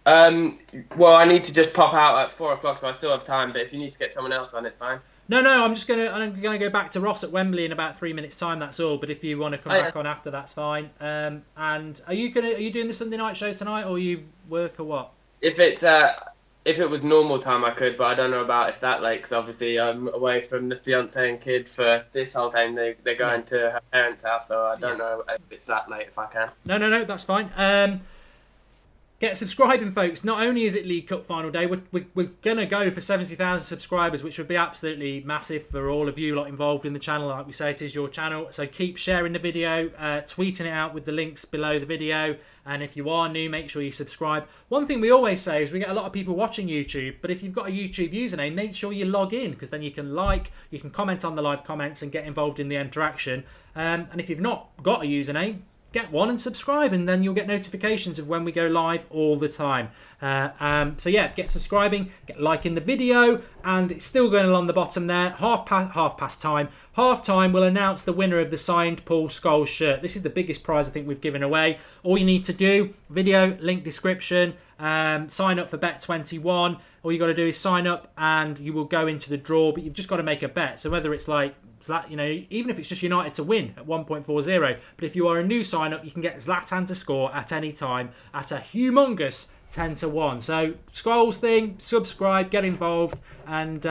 Well, I need to just pop out at 4 o'clock, so I still have time. But if you need to get someone else on, it's fine. No, I'm gonna go back to Ross at Wembley in about 3 minutes' time. That's all. But if you want to come back on after, that's fine. And are you doing the Sunday night show tonight, or you work or what? If it was normal time, I could, but I don't know about if that late, because obviously I'm away from the fiance and kid for this whole time. They're going to her parents' house, so I don't know if it's that late if I can. No, that's fine. Get subscribing, folks. Not only is it League Cup final day, we're going to go for 70,000 subscribers, which would be absolutely massive for all of you lot involved in the channel. Like we say, it is your channel. So keep sharing the video, tweeting it out with the links below the video. And if you are new, make sure you subscribe. One thing we always say is we get a lot of people watching YouTube, but if you've got a YouTube username, make sure you log in, because then you can you can comment on the live comments and get involved in the interaction. And if you've not got a username, get one and subscribe, and then you'll get notifications of when we go live all the time. So yeah, get subscribing, get liking the video, and it's still going along the bottom there. Half past time. Half time, we'll announce the winner of the signed Paul Scholes shirt. This is the biggest prize I think we've given away. All you need to do, video, link description, sign up for Bet21. All you got to do is sign up and you will go into the draw, but you've just got to make a bet. So whether it's like, even if it's just United to win at 1.40, but if you are a new sign up, you can get Zlatan to score at any time at a humongous 10-1. So Scholes thing, subscribe, get involved, and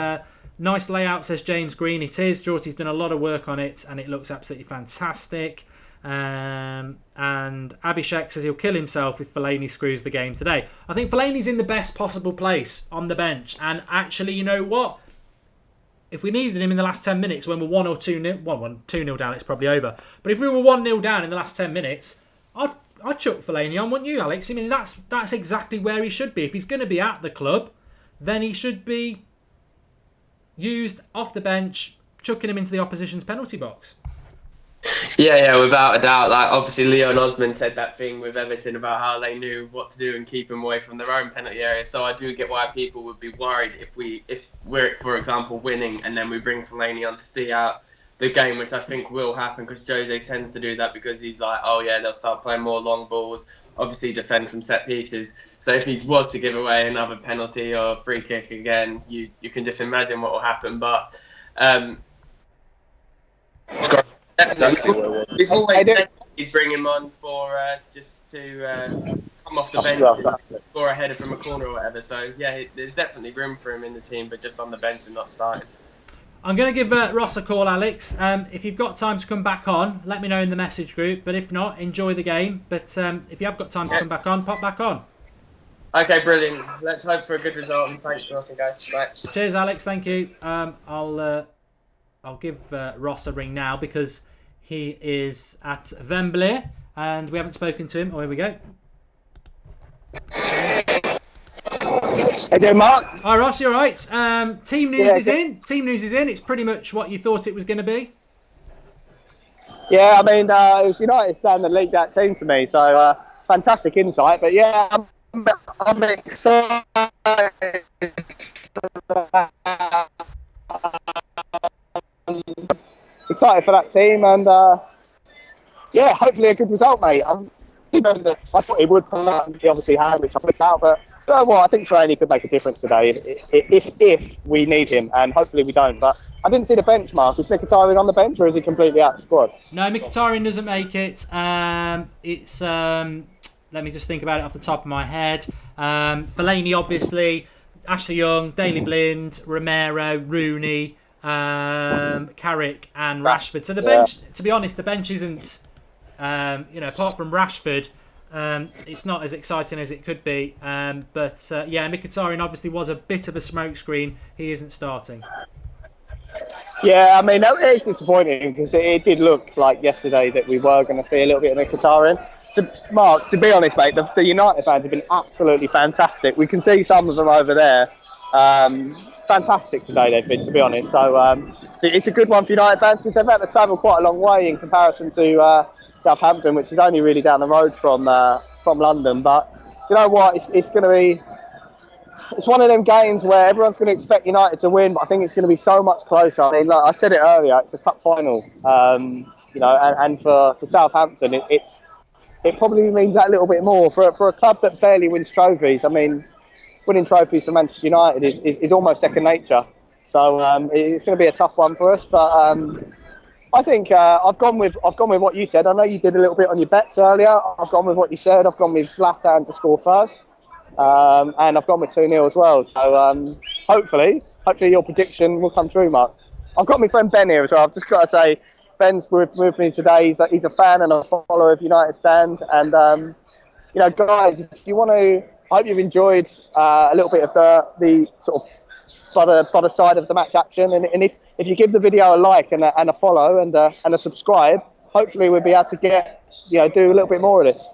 nice layout, says James Green. It is. Jorty's done a lot of work on it, and it looks absolutely fantastic. And Abhishek says he'll kill himself if Fellaini screws the game today. I think Fellaini's in the best possible place on the bench, and actually, you know what? If we needed him in the last 10 minutes when we're 1 or 2-0 down, it's probably over. But if we were 1-0 down in the last 10 minutes, I'd chuck Fellaini on, wouldn't you, Alex? I mean, that's exactly where he should be. If he's going to be at the club, then he should be used off the bench, chucking him into the opposition's penalty box. Yeah, without a doubt. Like, obviously, Leon Osman said that thing with Everton about how they knew what to do and keep him away from their own penalty area. So I do get why people would be worried if we're, for example, winning and then we bring Fellaini on to see out the game, which I think will happen because Jose tends to do that because he's like, oh yeah, they'll start playing more long balls, obviously defend from set pieces. So if he was to give away another penalty or free kick again, you can just imagine what will happen. But we've always bring him on for just to come off the bench and score a header from a corner or whatever. So yeah, there's definitely room for him in the team, but just on the bench and not starting. I'm going to give Ross a call, Alex. If you've got time to come back on, let me know in the message group. But if not, enjoy the game. But if you have got time to come back on, pop back on. Okay, brilliant. Let's hope for a good result, and thanks for watching, guys. Bye. Cheers, Alex. Thank you. I'll give Ross a ring now because he is at Wembley and we haven't spoken to him. Oh, here we go. Hey there, Mark. Hi, Ross. You all right? Team news is in. Team news is in. It's pretty much what you thought it was going to be. Yeah, I mean, it was United stand and leaked that team to me, so fantastic insight. But yeah, I'm excited. Excited for that team, and yeah, hopefully a good result, mate. I thought he would pull out, and he obviously had, which I missed out, but you know what, I think Fellaini could make a difference today if we need him, and hopefully we don't. But I didn't see the benchmark. Is Mkhitaryan on the bench, or is he completely out of the squad? No, Mkhitaryan doesn't make it. It's let me just think about it off the top of my head. Fellaini, obviously, Ashley Young, Daley Blind, Romero, Rooney, Carrick and Rashford. So the bench, to be honest, the bench isn't, apart from Rashford, it's not as exciting as it could be. But Mkhitaryan obviously was a bit of a smokescreen. He isn't starting. Yeah, I mean, it is disappointing because it did look like yesterday that we were going to see a little bit of Mkhitaryan. Mark, to be honest, mate, the United fans have been absolutely fantastic. We can see some of them over there. Fantastic today they've been, to be honest. So it's a good one for United fans because they've had to travel quite a long way in comparison to Southampton, which is only really down the road from London. But you know what? It's going to be it's one of them games where everyone's going to expect United to win, but I think it's going to be so much closer. I mean, like I said it earlier, it's a cup final, and for Southampton, it probably means that little bit more for a club that barely wins trophies. I mean, winning trophies for Manchester United is almost second nature. So it's going to be a tough one for us, but I think I've gone with what you said. I know you did a little bit on your bets earlier. I've gone with what you said. I've gone with Zlatan to score first, and I've gone with 2-0 as well. So hopefully your prediction will come true, Mark. I've got my friend Ben here as well. I've just got to say, Ben's with me today. He's a fan and a follower of United Stand. And guys, if you want to, I hope you've enjoyed a little bit of the sort of butter side of the match action. And if you give the video a like and a follow and a subscribe, hopefully we'll be able to do a little bit more of this.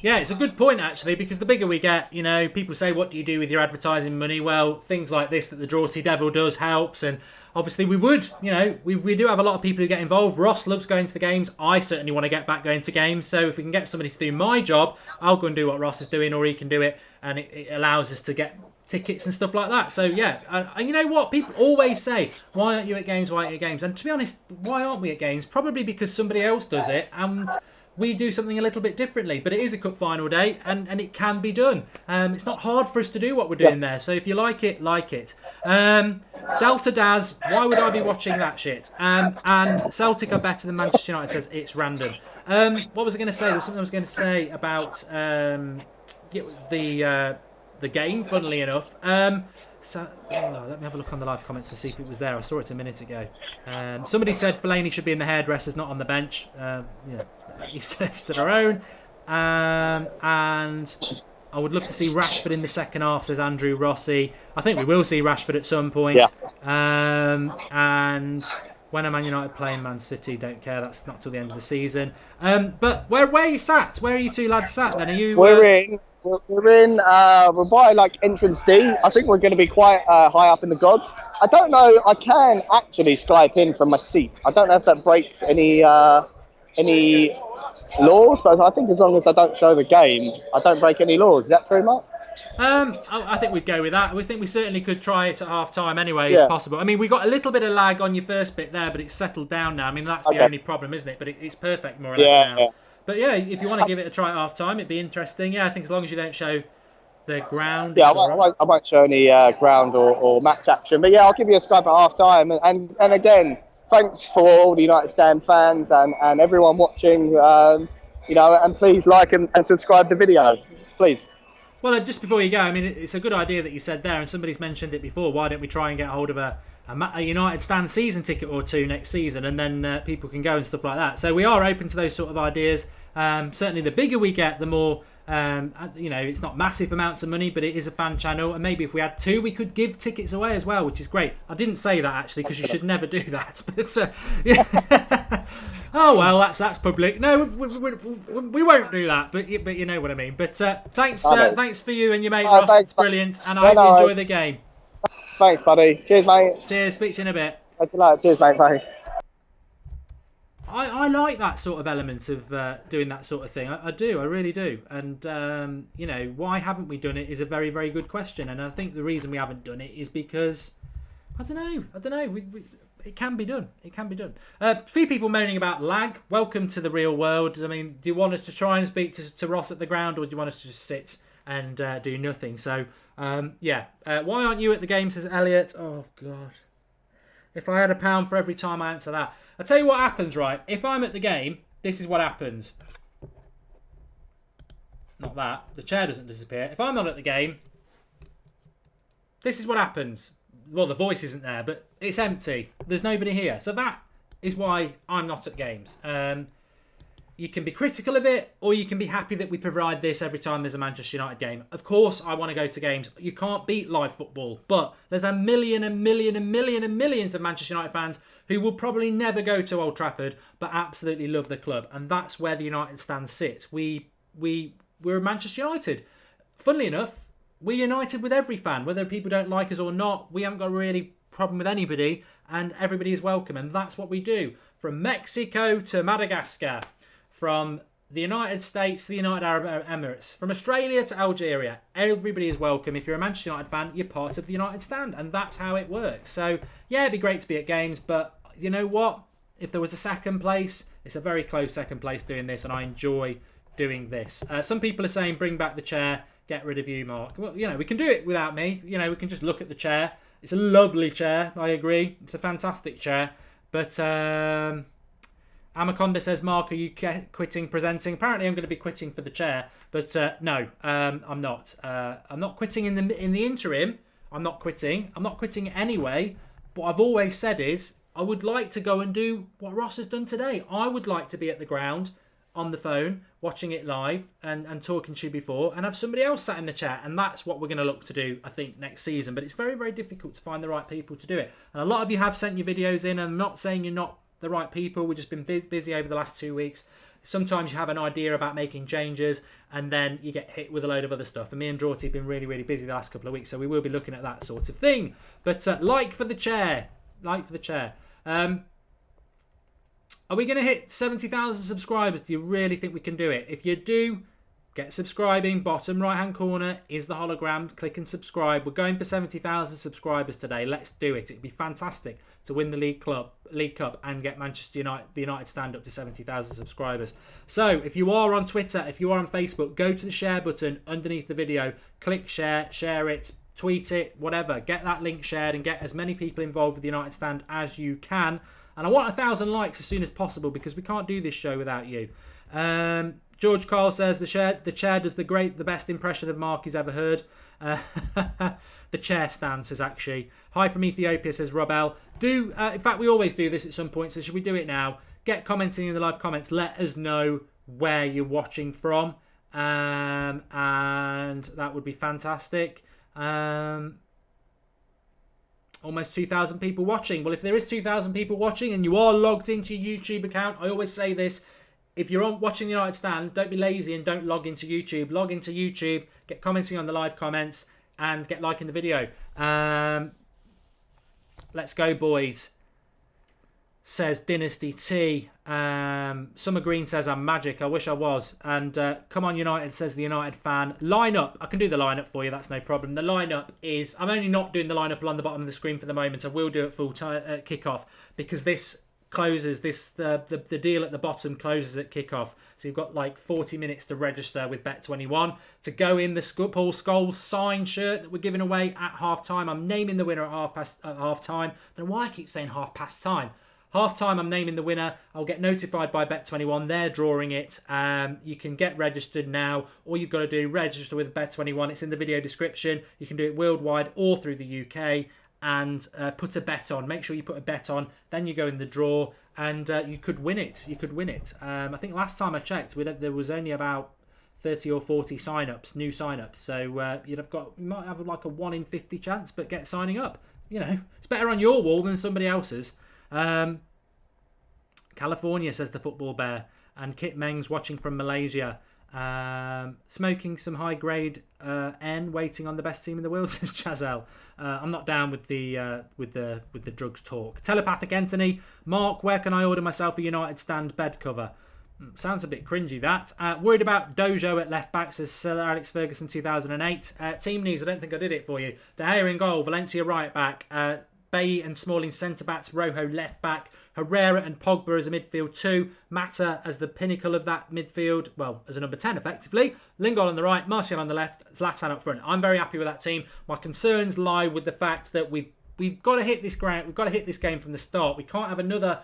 Yeah, it's a good point, actually, because the bigger we get, people say, what do you do with your advertising money? Well, things like this that the Draughty Devil does helps. And obviously we would, we do have a lot of people who get involved. Ross loves going to the games. I certainly want to get back going to games. So if we can get somebody to do my job, I'll go and do what Ross is doing, or he can do it. And it allows us to get tickets and stuff like that. So yeah, and you know what? People always say, why aren't you at games? Why aren't you at games? And to be honest, why aren't we at games? Probably because somebody else does it. And we do something a little bit differently, but it is a cup final day, and it can be done. It's not hard for us to do what we're doing there. So if you like it, like it. Delta Daz, why would I be watching that shit? And Celtic are better than Manchester United, says it's random. What was I going to say? There was something I was going to say about the game, funnily enough. Let me have a look on the live comments to see if it was there. I saw it a minute ago. Somebody said Fellaini should be in the hairdressers, not on the bench. Each to their own. And I would love to see Rashford in the second half, says Andrew Rossi. I think we will see Rashford at some point. Yeah. And when are Man United playing Man City? Don't care. That's not till the end of the season. But where are you sat? Where are you two lads sat then? Are you? We're by like entrance D. I think we're going to be quite high up in the gods. I don't know. I can actually Skype in from my seat. I don't know if that breaks any laws, but I think as long as I don't show the game, I don't break any laws. Is that true, Mark? I think we'd go with that. We think we certainly could try it at half time anyway, if possible. I mean, we got a little bit of lag on your first bit there, but it's settled down now. I mean, that's the only problem, isn't it? But it's perfect more or less now. Yeah. But yeah, if you want to give it a try at half time, it'd be interesting. Yeah, I think as long as you don't show the ground. Yeah, I won't show any ground or match action. But yeah, I'll give you a Skype at half time. And again, thanks for all the United Stand fans and everyone watching. And please like and subscribe the video, please. Well, just before you go, I mean, it's a good idea that you said there, and somebody's mentioned it before. Why don't we try and get hold of a United Stand season ticket or two next season, and then people can go and stuff like that. So we are open to those sort of ideas. Certainly, the bigger we get, the more, it's not massive amounts of money, but it is a fan channel. And maybe if we had two, we could give tickets away as well, which is great. I didn't say that, actually, because you should never do that. But yeah. Oh, well, that's public. No, we won't do that, but you know what I mean. But thanks for you and your mate, Ross. Thanks, it's brilliant, and I hope you enjoy the game. Thanks, buddy. Cheers, mate. Cheers. Speak to you in a bit. Cheers, mate. Bye. I like that sort of element of doing that sort of thing. I do. I really do. And, why haven't we done it is a very, very good question. And I think the reason we haven't done it is because, I don't know. It can be done. It can be done. A few people moaning about lag. Welcome to the real world. I mean, do you want us to try and speak to Ross at the ground, or do you want us to just sit and do nothing? So, why aren't you at the game, says Elliot. Oh, God. If I had £1 for every time I answer that. I'll tell you what happens, right? If I'm at the game, this is what happens. Not that. The chair doesn't disappear. If I'm not at the game, this is what happens. Well, the voice isn't there, but it's empty. There's nobody here. So that is why I'm not at games. You can be critical of it, or you can be happy that we provide this every time there's a Manchester United game. Of course, I want to go to games. You can't beat live football, but there's a millions of Manchester United fans who will probably never go to Old Trafford, but absolutely love the club, and that's where the United stand sits. We're Manchester United. Funnily enough, we're united with every fan, whether people don't like us or not. We haven't got a really problem with anybody, and everybody is welcome, and that's what we do. From Mexico to Madagascar, from the United States, the United Arab Emirates, from Australia to Algeria, everybody is welcome. If you're a Manchester United fan, you're part of the United Stand, and that's how it works. So, yeah, it'd be great to be at games, but you know what? If there was a second place, it's a very close second place doing this, and I enjoy doing this. Some people are saying, bring back the chair, get rid of you, Mark. Well, we can do it without me. We can just look at the chair. It's a lovely chair, I agree. It's a fantastic chair, but... Amaconda says, Mark, are you quitting presenting? Apparently I'm going to be quitting for the chair, but no, I'm not. I'm not quitting in the interim. I'm not quitting. I'm not quitting anyway. What I've always said is I would like to go and do what Ross has done today. I would like to be at the ground on the phone, watching it live and talking to you before, and have somebody else sat in the chat. And that's what we're going to look to do, I think, next season. But it's very, very difficult to find the right people to do it. And a lot of you have sent your videos in, and I'm not saying you're not the right people. We've just been busy over the last 2 weeks. Sometimes you have an idea about making changes and then you get hit with a load of other stuff. And me and Drawty have been really, really busy the last couple of weeks, so we will be looking at that sort of thing. But like for the chair. Are we going to hit 70,000 subscribers? Do you really think we can do it? If you do, get subscribing. Bottom right hand corner is the hologram. Click and subscribe. We're going for 70,000 subscribers today. Let's do it. It'd be fantastic to win the League Cup and get Manchester United, the United Stand, up to 70,000 subscribers. So if you are on Twitter, if you are on Facebook, go to the share button underneath the video. Click share it, tweet it, whatever. Get that link shared and get as many people involved with the United Stand as you can. And I want 1,000 likes as soon as possible because we can't do this show without you. George Carl says the chair does the best impression of Mark he's ever heard. The chair stand says actually. Hi from Ethiopia says Rob L. In fact, we always do this at some point, so should we do it now? Get commenting in the live comments. Let us know where you're watching from, and that would be fantastic. Almost 2,000 people watching. Well, if there is 2,000 people watching and you are logged into your YouTube account, I always say this. If you're watching the United Stand, don't be lazy and don't log into YouTube. Log into YouTube, get commenting on the live comments, and get liking the video. Let's go, boys, says Dynasty T. Summer Green says, I'm magic. I wish I was. And Come On United says the United fan. Lineup. I can do the lineup for you. That's no problem. The lineup is... I'm only not doing the lineup along the bottom of the screen for the moment. I will do it full time at kickoff because this... closes the deal at the bottom closes at kickoff, so you've got like 40 minutes to register with Bet21 to go in the Paul Scholes signed shirt that we're giving away at half time. I'm naming the winner at half time. I don't know why I keep saying half past time. Half time, I'm naming the winner. I'll get notified by Bet21. They're drawing it. You can get registered now. All you've got to do, register with Bet21. It's in the video description. You can do it worldwide or through the UK. And put a bet on. Make sure you put a bet on. Then you go in the draw, and you could win it. I think last time I checked, there was only about 30 or 40 new sign-ups. So you might have like a 1 in 50 chance, but get signing up. It's better on your wall than somebody else's. California says the Football Bear, and Kit Meng's watching from Malaysia. Smoking some high grade N, waiting on the best team in the world, says Chazelle. I'm not down with the drugs talk. Telepathic Anthony, Mark, where can I order myself a United Stand bed cover? Sounds a bit cringy, that. Worried about Dojo at left back, says Sir Alex Ferguson 2008. Team news, I don't think I did it for you. De Gea in goal, Valencia right back. Bailly and Smalling centre backs, Rojo left back, Herrera and Pogba as a midfield 2, Mata as the pinnacle of that midfield, well, as a number 10 effectively, Lingard on the right, Martial on the left, Zlatan up front. I'm very happy with that team. My concerns lie with the fact that we've got to hit this ground, we've got to hit this game from the start. We can't have another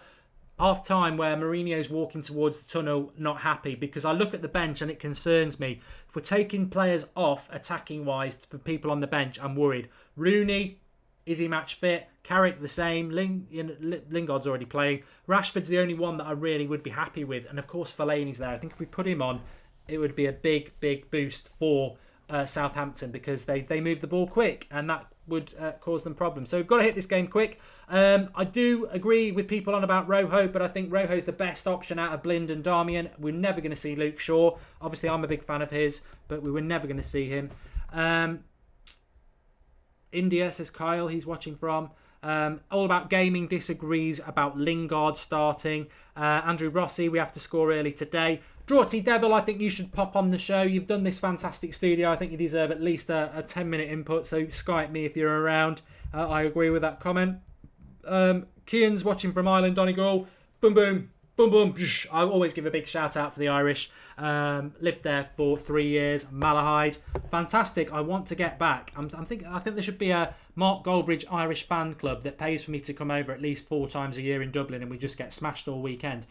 half time where Mourinho's walking towards the tunnel not happy, because I look at the bench and it concerns me. If we're taking players off attacking wise for people on the bench, I'm worried. Rooney, is he match fit? Carrick the same. Lingard's already playing. Rashford's the only one that I really would be happy with. And of course Fellaini's there. I think if we put him on, it would be a big boost for Southampton, because they move the ball quick and that would cause them problems. So we've got to hit this game quick. I do agree with people on about Rojo, but I think Rojo's the best option out of Blind and Darmian. We're never going to see Luke Shaw. Obviously I'm a big fan of his, but we were never going to see him. India, says Kyle, he's watching from. All About Gaming disagrees about Lingard starting. Andrew Rossi, we have to score early today. Draughty Devil, I think you should pop on the show. You've done this fantastic studio. I think you deserve at least a 10-minute input, so Skype me if you're around. I agree with that comment. Kian's watching from Ireland, Donegal. Boom, boom. Boom, boom. I always give a big shout out for the Irish. Lived there for 3 years. Malahide. Fantastic. I want to get back. I think there should be a Mark Goldbridge Irish fan club that pays for me to come over at least 4 times a year in Dublin, and we just get smashed all weekend.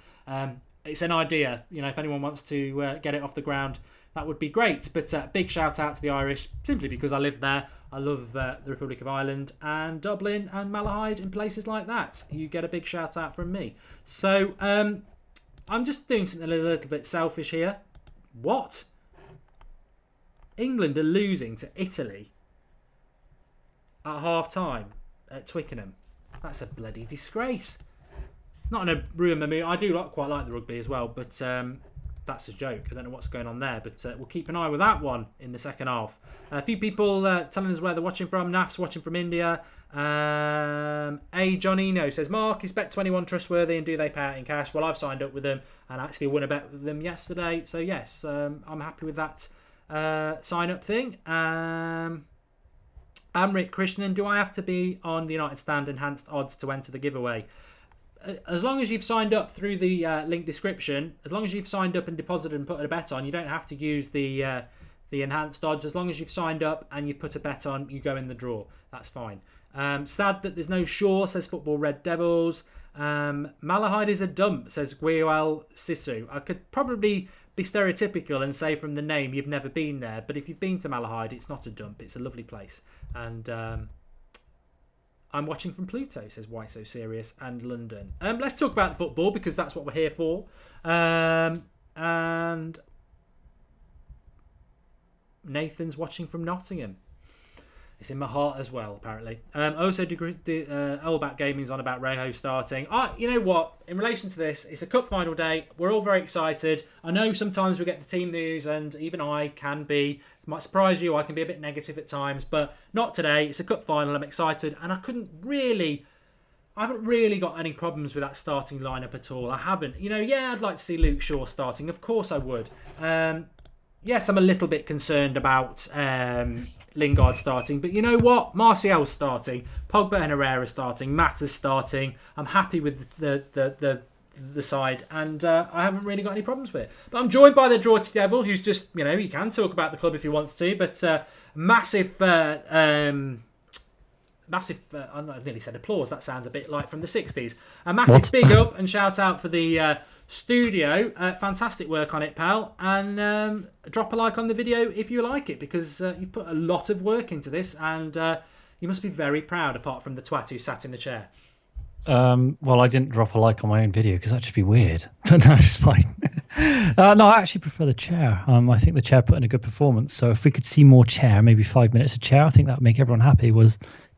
It's an idea. If anyone wants to get it off the ground, that would be great. But big shout out to the Irish, simply because I live there. I love the Republic of Ireland and Dublin and Malahide and places like that. You get a big shout out from me. So I'm just doing something a little bit selfish here. What? England are losing to Italy at half time at Twickenham. That's a bloody disgrace. Not in a ruin my mood. I do quite like the rugby as well, but that's a joke. I don't know what's going on there, but we'll keep an eye with that one in the second half. A few people telling us where they're watching from. Naf's watching from India. A Johnino says, Mark, is Bet21 trustworthy and do they pay out in cash? Well, I've signed up with them and actually won a bet with them yesterday. So yes, I'm happy with that sign up thing. Amrit Krishnan, do I have to be on the United Stand enhanced odds to enter the giveaway? As long as you've signed up through the link description, as long as you've signed up and deposited and put a bet on, you don't have to use the enhanced odds. As long as you've signed up and you've put a bet on, you go in the draw. That's fine. Sad that there's no Shaw, says Football Red Devils. Malahide is a dump, says Guiel Sisu. I could probably be stereotypical and say from the name you've never been there, but if you've been to Malahide, it's not a dump. It's a lovely place. And I'm watching from Pluto, says Why So Serious, and London. Let's talk about the football because that's what we're here for. And Nathan's watching from Nottingham. It's in my heart as well, apparently. Also, Olback Gaming's on about Reho starting. You know what? In relation to this, it's a cup final day. We're all very excited. I know sometimes we get the team news, and even I can be. It might surprise you. I can be a bit negative at times, but not today. It's a cup final. I'm excited, and I haven't really got any problems with that starting lineup at all. I haven't. I'd like to see Luke Shaw starting. Of course, I would. Yes, I'm a little bit concerned about Lingard starting, but you know what? Martial's starting, Pogba and Herrera starting, Mata's starting. I'm happy with the side, and I haven't really got any problems with it. But I'm joined by the Draughty Devil, who's just, he can talk about the club if he wants to, but massive, I nearly said applause. That sounds a bit like from the 60s. A massive big up and shout out for the studio. Fantastic work on it, pal. And drop a like on the video if you like it, because you've put a lot of work into this, and you must be very proud, apart from the twat who sat in the chair. Well, I didn't drop a like on my own video because that'd just be weird. But no, it's fine. No, I actually prefer the chair. I think the chair put in a good performance. So if we could see more chair, maybe 5 minutes of chair, I think that would make everyone happy.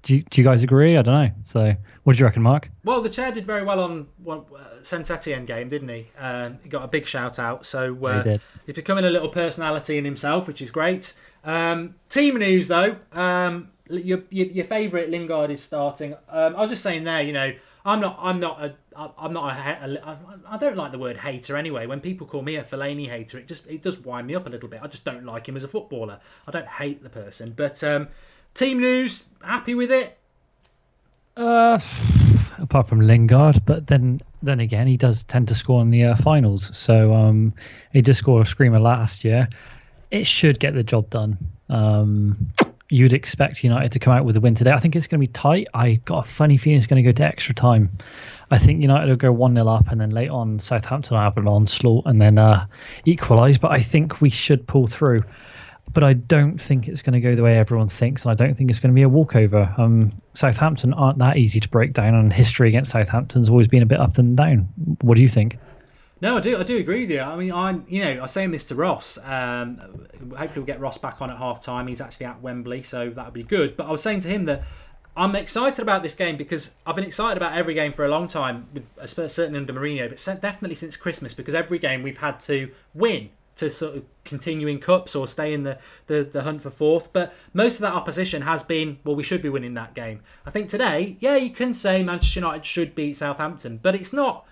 Do you guys agree? I don't know. So, what do you reckon, Mark? Well, the chair did very well on Saint Etienne game, didn't he? He got a big shout out. So he did. He's becoming a little personality in himself, which is great. Team news, though. Your favourite Lingard is starting. I was just saying there. I don't like the word hater anyway. When people call me a Fellaini hater, it does wind me up a little bit. I just don't like him as a footballer. I don't hate the person, but. Team news, happy with it? Apart from Lingard, but then again, he does tend to score in the finals. So he did score a screamer last year. It should get the job done. You'd expect United to come out with a win today. I think it's going to be tight. I got a funny feeling it's going to go to extra time. I think United will go 1-0 up, and then later on Southampton will have an onslaught and then equalise. But I think we should pull through. But I don't think it's going to go the way everyone thinks, and I don't think it's going to be a walkover. Southampton aren't that easy to break down, and history against Southampton's always been a bit up and down. What do you think? No, I do agree with you. I mean, I was saying this to Ross. Hopefully we'll get Ross back on at half time. He's actually at Wembley, so that'll be good. But I was saying to him that I'm excited about this game because I've been excited about every game for a long time, certainly under Mourinho, but definitely since Christmas, because every game we've had to win to sort of continue in cups or stay in the hunt for fourth. But most of that opposition has been, well, we should be winning that game. I think today, yeah, you can say Manchester United should beat Southampton, but it's not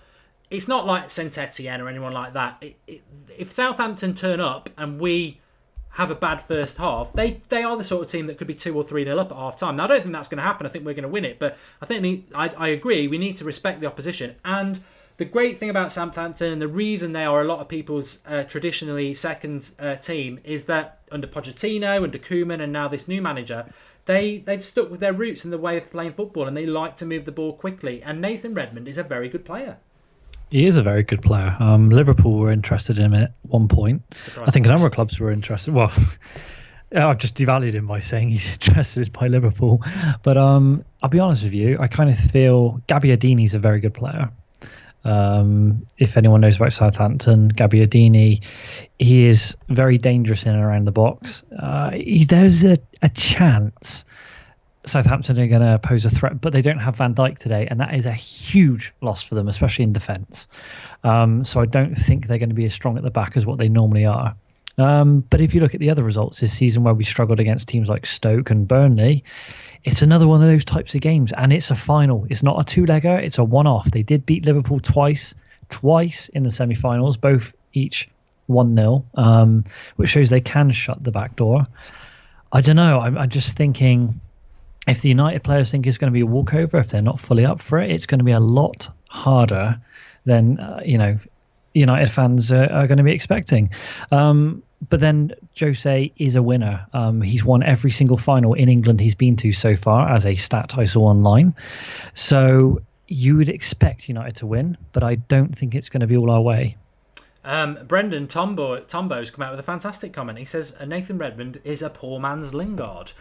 it's not like Saint Etienne or anyone like that. If Southampton turn up and we have a bad first half, they are the sort of team that could be 2 or 3-0 up at half time. Now, I don't think that's going to happen. I think we're going to win it, but I agree. We need to respect the opposition. And the great thing about Southampton, and the reason they are a lot of people's traditionally second team, is that under Pochettino, under Koeman, and now this new manager, they've stuck with their roots in the way of playing football, and they like to move the ball quickly. And Nathan Redmond is a very good player. He is a very good player. Liverpool were interested in him at one point. I think a number of clubs were interested. Well, I've just devalued him by saying he's interested by Liverpool. But I'll be honest with you, I kind of feel Gabbiadini's a very good player. If anyone knows about Southampton, Gabbiadini, he is very dangerous in and around the box. There's a chance Southampton are going to pose a threat, but they don't have Van Dijk today, and that is a huge loss for them, especially in defence. So I don't think they're going to be as strong at the back as what they normally are. But if you look at the other results this season where we struggled against teams like Stoke and Burnley, it's another one of those types of games, and it's a final. It's not a two-legger, it's a one-off. They did beat Liverpool twice in the semi-finals, both each 1-0, which shows they can shut the back door. I don't know, I'm just thinking, if the United players think it's going to be a walkover, if they're not fully up for it, it's going to be a lot harder than United fans are going to be expecting. But then Jose is a winner. He's won every single final in England he's been to so far, as a stat I saw online. So you would expect United to win, but I don't think it's going to be all our way. Brendan Tombo's come out with a fantastic comment. He says Nathan Redmond is a poor man's Lingard.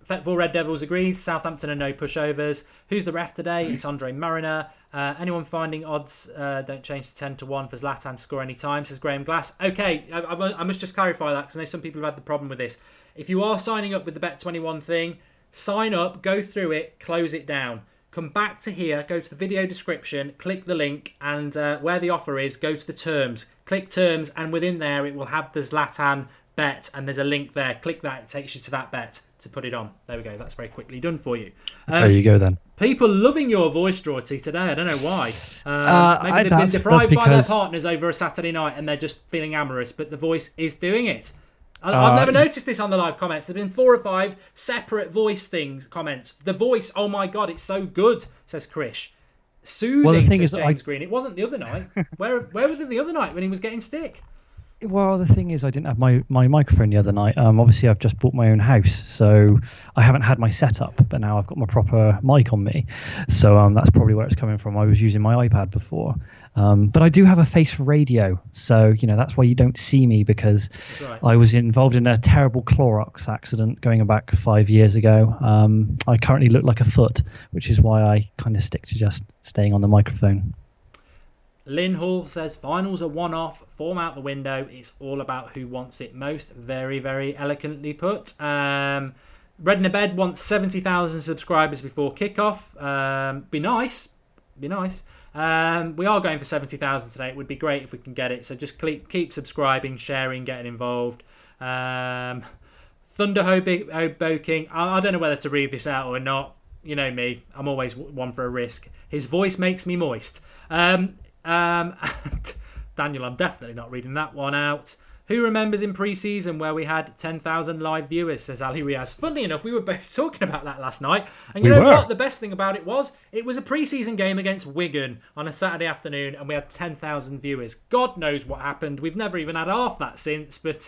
Fetful Red Devils agrees. Southampton are no pushovers. Who's the ref today? It's Andre Mariner. Anyone finding odds don't change to 10 to 1 for Zlatan to score any time, says Graham Glass. Okay, I must just clarify that, because I know some people have had the problem with this. If you are signing up with the Bet21 thing, sign up, go through it, close it down. Come back to here, go to the video description, click the link, and where the offer is, go to the terms. Click terms, and within there it will have the Zlatan bet, and there's a link there. Click that, it takes you to that bet to put it on. There we go, that's very quickly done for you. There you go then. People loving your voice, Draughty, today. I don't know why. Maybe they've been deprived by their partners over a Saturday night and they're just feeling amorous, but the voice is doing it. I've never noticed this on the live comments. There's been 4 or 5 separate voice comments. The voice, oh my God, it's so good, says Krish. Soothing, says James Green. It wasn't the other night. Where was it the other night when he was getting stick? Well, the thing is, I didn't have my microphone the other night. Obviously, I've just bought my own house, so I haven't had my setup, but now I've got my proper mic on me. So that's probably where it's coming from. I was using my iPad before. But I do have a face for radio, so that's why you don't see me, because right. I was involved in a terrible Clorox accident going back 5 years ago. I currently look like a foot, which is why I kind of stick to just staying on the microphone. Lynn Hall says finals are one-off, form out the window. It's all about who wants it most. Very, very elegantly put. Red in the Bed wants 70,000 subscribers before kickoff. Be nice. We are going for 70,000 today. It would be great if we can get it. So just keep subscribing, sharing, getting involved. Thunder Hoboking. I don't know whether to read this out or not. You know me. I'm always one for a risk. His voice makes me moist. Daniel, I'm definitely not reading that one out. Who remembers in pre-season where we had 10,000 live viewers, says Ali Riaz. Funnily enough, we were both talking about that last night. And you know what? The best thing about it was a pre-season game against Wigan on a Saturday afternoon, and we had 10,000 viewers. God knows what happened. We've never even had half that since, but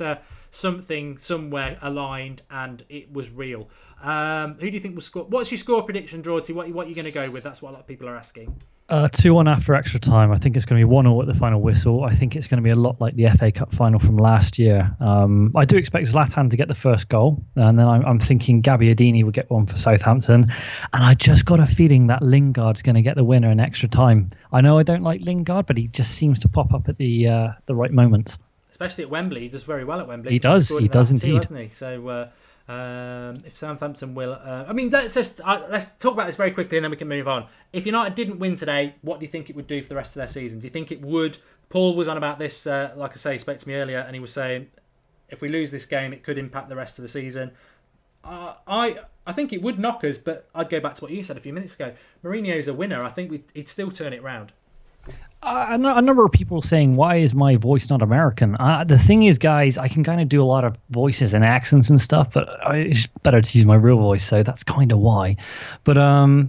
something somewhere aligned, and it was real. Who do you think will score? What's your score prediction, Draughty? What are you going to go with? That's what a lot of people are asking. 2-1 after extra time. I think it's going to be 1-1 at the final whistle. I think it's going to be a lot like the FA Cup final from last year. I do expect Zlatan to get the first goal, and then I'm thinking Gabbiadini will get one for Southampton, and I just got a feeling that Lingard's going to get the winner in extra time. I know I don't like Lingard, but he just seems to pop up at the right moments. Especially at Wembley, he does very well at Wembley. He does indeed, hasn't he? So if Southampton will, let's talk about this very quickly and then we can move on. If United didn't win today, what do you think it would do for the rest of their season? Do you think it would? Paul was on about this, like I say, he spoke to me earlier, and he was saying if we lose this game, it could impact the rest of the season. I think it would knock us, but I'd go back to what you said a few minutes ago. Mourinho's a winner. I think he'd still turn it round. A number of people saying, why is my voice not American? The thing is, guys, I can kind of do a lot of voices and accents and stuff, but it's better to use my real voice, so that's kind of why. But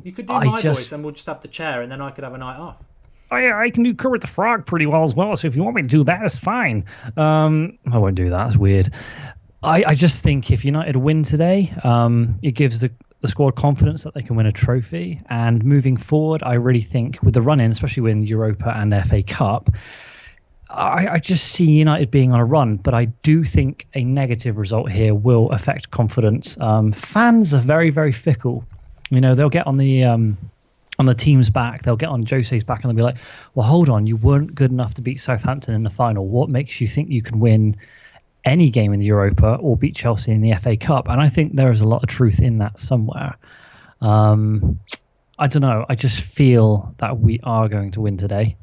you could do my voice, and we'll just have the chair, and then I could have a night off. I can do Kermit the Frog pretty well as well, so if you want me to do that, it's fine. I won't do that. It's weird. I just think if United win today, it gives the squad confidence that they can win a trophy. And moving forward, I really think with the run-in, especially with Europa and FA Cup, I just see United being on a run. But I do think a negative result here will affect confidence. Fans are very, very fickle. They'll get on the team's back, they'll get on Jose's back, and they'll be like, well, hold on, you weren't good enough to beat Southampton in the final. What makes you think you can win any game in the Europa or beat Chelsea in the FA Cup? And I think there is a lot of truth in that somewhere. I don't know. I just feel that we are going to win today.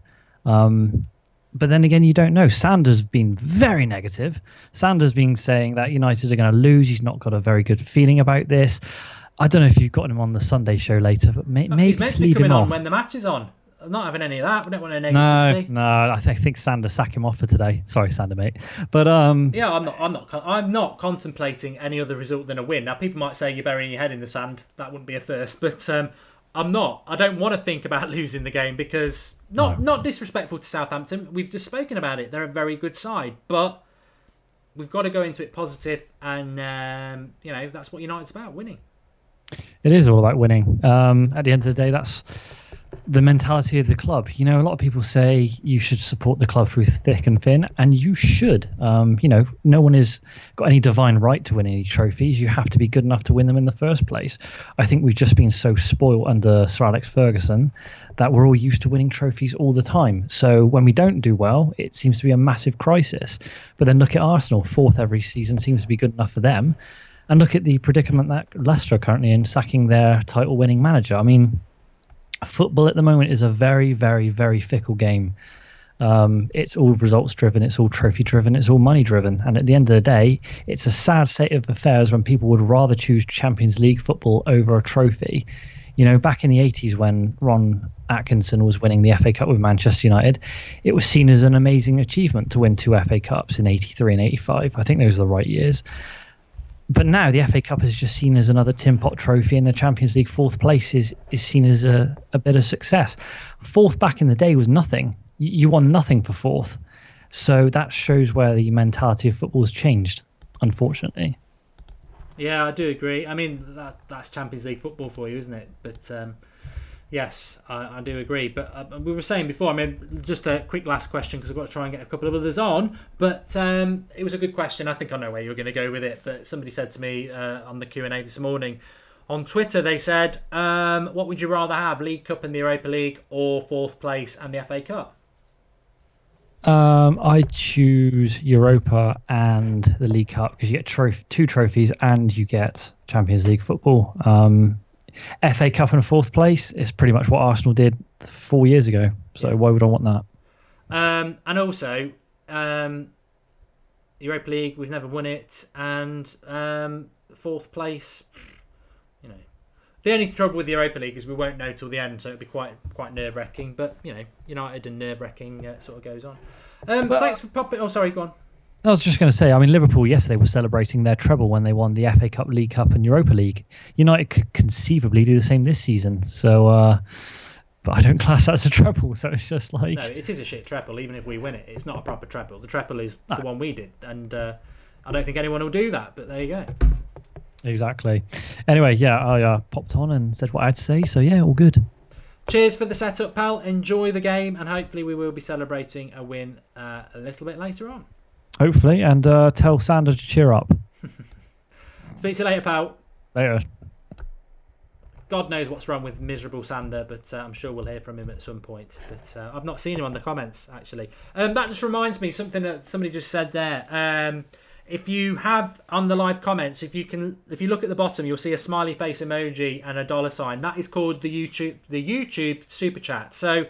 But then again, you don't know. Sanders been very negative. Sanders been saying that United are going to lose. He's not got a very good feeling about this. I don't know if you've got him on the Sunday show later, but maybe he's meant to be coming on off when the match is on. I'm not having any of that. We don't want a negativity. No, I think Sander sack him off for today. Sorry, Sander, mate. But yeah, I'm not contemplating any other result than a win. Now, people might say you're burying your head in the sand. That wouldn't be a first, but I'm not. I don't want to think about losing the game because not disrespectful to Southampton. We've just spoken about it. They're a very good side, but we've got to go into it positive, and that's what United's about: winning. It is all about winning. At the end of the day, that's the mentality of the club. A lot of people say you should support the club through thick and thin, and you should. No one has got any divine right to win any trophies. You have to be good enough to win them in the first place. I think we've just been so spoiled under Sir Alex Ferguson that we're all used to winning trophies all the time. So when we don't do well, it seems to be a massive crisis. But then look at Arsenal, fourth every season seems to be good enough for them. And look at the predicament that Leicester are currently in, sacking their title-winning manager. I mean, football at the moment is a very, very, very fickle game. It's all results-driven, it's all trophy-driven, it's all money-driven. And at the end of the day, it's a sad state of affairs when people would rather choose Champions League football over a trophy. Back in the 80s when Ron Atkinson was winning the FA Cup with Manchester United, it was seen as an amazing achievement to win 2 FA Cups in 83 and 85. I think those are the right years. But now the FA Cup is just seen as another tin pot trophy, and the Champions League fourth place is seen as a bit of success. Fourth back in the day was nothing. You won nothing for fourth. So that shows where the mentality of football has changed, unfortunately. Yeah, I do agree. I mean, that's Champions League football for you, isn't it? But yes, I do agree. But we were saying before, I mean, just a quick last question because I've got to try and get a couple of others on. But it was a good question. I think I know where you're going to go with it. But somebody said to me on the Q&A this morning on Twitter, they said, what would you rather have, League Cup and the Europa League or fourth place and the FA Cup? I choose Europa and the League Cup because you get 2 trophies and you get Champions League football. FA Cup in fourth place is pretty much what Arsenal did 4 years ago. So why would I want that? And also, Europa League, we've never won it. And fourth place, the only trouble with the Europa League is we won't know till the end, so it'll be quite nerve-wracking. But, United and nerve-wracking sort of goes on. Thanks for popping. Oh, sorry, go on. I was just going to say, I mean, Liverpool yesterday was celebrating their treble when they won the FA Cup, League Cup and Europa League. United could conceivably do the same this season. So, but I don't class that as a treble. So it's just like... No, it is a shit treble, even if we win it. It's not a proper treble. The treble is the one we did. And I don't think anyone will do that, but there you go. Exactly. Anyway, yeah, I popped on and said what I had to say. So, yeah, all good. Cheers for the setup, pal. Enjoy the game. And hopefully we will be celebrating a win a little bit later on. Hopefully, and tell Sander to cheer up. Speak to you later, pal. Later. God knows what's wrong with miserable Sander, but I'm sure we'll hear from him at some point. But I've not seen him on the comments, actually. That just reminds me, something that somebody just said there. If you have on the live comments, if you look at the bottom, you'll see a smiley face emoji and a $sign. That is called the YouTube super chat. So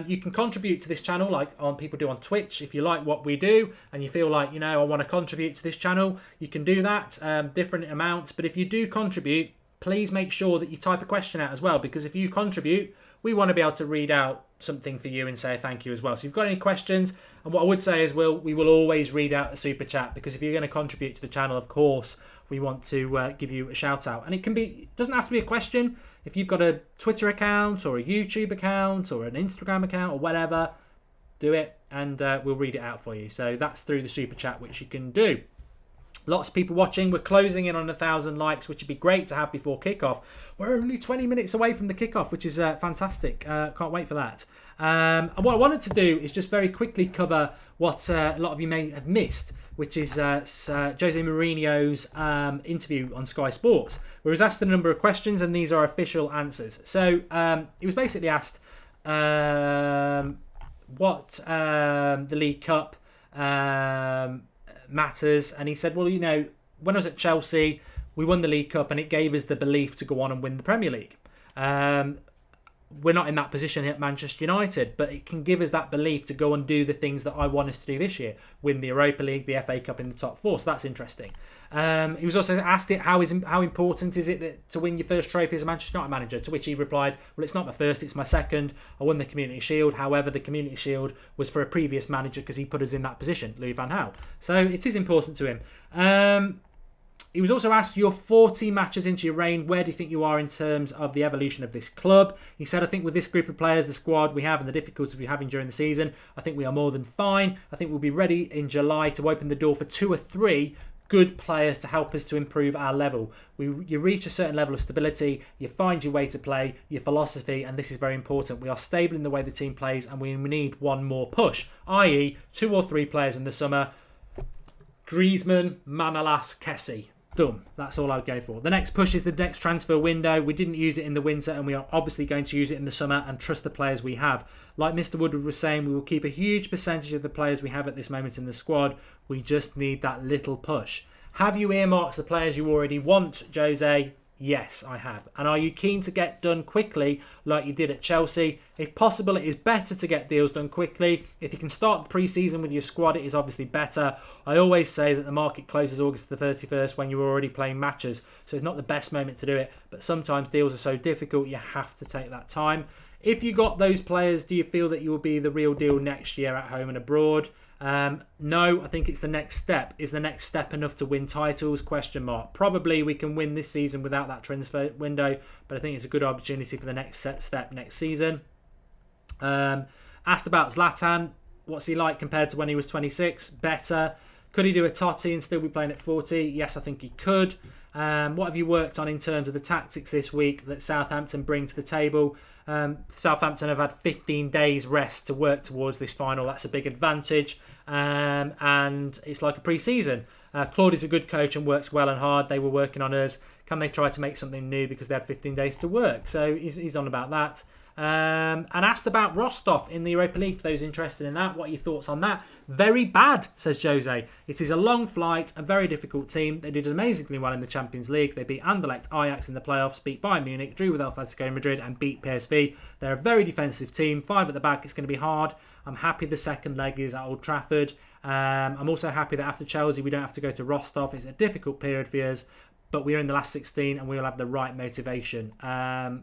You can contribute to this channel like people do on Twitch. If you like what we do and you feel like, I want to contribute to this channel, you can do that, different amounts. But if you do contribute, please make sure that you type a question out as well, because if you contribute, we want to be able to read out something for you and say thank you as well. So if you've got any questions, and what I would say is we will always read out a super chat, because if you're going to contribute to the channel, of course, we want to give you a shout out. And it doesn't have to be a question. If you've got a Twitter account or a YouTube account or an Instagram account or whatever, do it and we'll read it out for you. So that's through the super chat, which you can do. Lots of people watching. We're closing in on 1,000 likes, which would be great to have before kickoff. We're only 20 minutes away from the kickoff, which is fantastic. Can't wait for that. And what I wanted to do is just very quickly cover what a lot of you may have missed, which is Jose Mourinho's interview on Sky Sports, where he was asked a number of questions, and these are official answers. So he was basically asked what the League Cup matters, and he said, well, when I was at Chelsea, we won the League Cup and it gave us the belief to go on and win the Premier League. We're not in that position at Manchester United, but it can give us that belief to go and do the things that I want us to do this year, win the Europa League, the FA Cup in the top four. So that's interesting. He was also asked how important is it to win your first trophy as a Manchester United manager, to which he replied, well, it's not my first, it's my second. I won the Community Shield. However, the Community Shield was for a previous manager because he put us in that position, Louis van Gaal. So it is important to him. He was also asked, you're 40 matches into your reign, where do you think you are in terms of the evolution of this club? He said, I think with this group of players, the squad we have and the difficulties we're having during the season, I think we are more than fine. I think we'll be ready in July to open the door for 2 or 3 good players to help us to improve our level. You reach a certain level of stability, you find your way to play, your philosophy, and this is very important. We are stable in the way the team plays, and we need one more push, i.e. 2 or 3 players in the summer. Griezmann, Manolas, Kessie. Done. That's all I'd go for. The next push is the next transfer window. We didn't use it in the winter, and we are obviously going to use it in the summer and trust the players we have. Like Mr. Woodward was saying, we will keep a huge percentage of the players we have at this moment in the squad. We just need that little push. Have you earmarked the players you already want, Jose? Yes, I have. And are you keen to get done quickly like you did at Chelsea? If possible, it is better to get deals done quickly. If you can start the pre-season with your squad, it is obviously better. I always say that the market closes August the 31st when you're already playing matches, so it's not the best moment to do it, but sometimes deals are so difficult you have to take that time. If you got those players, do you feel that you will be the real deal next year at home and abroad? No, I think it's the next step. Is the next step enough to win titles? Question mark. Probably we can win this season without that transfer window, but I think it's a good opportunity for the next step next season. Asked about Zlatan. What's he like compared to when he was 26? Better. Could he do a Totti and still be playing at 40? Yes, I think he could. What have you worked on in terms of the tactics this week that Southampton bring to the table? Southampton have had 15 days rest to work towards this final. That's a big advantage. And it's like a pre-season. Claude is a good coach and works well and hard. They were working on us. Can they try to make something new because they had 15 days to work? So he's on about that. And asked about Rostov in the Europa League, for those interested in that. What are your thoughts on that? Very bad, says Jose. It is a long flight, a very difficult team. They did amazingly well in the Champions League. They beat Anderlecht Ajax in the playoffs, beat Bayern Munich, drew with Atletico Madrid and beat PSV. They're a very defensive team, 5 at the back. It's going to be hard. I'm happy the second leg is at Old Trafford. I'm also happy that after Chelsea we don't have to go to Rostov. It's a difficult period for us, but we're in the last 16 and we'll have the right motivation. And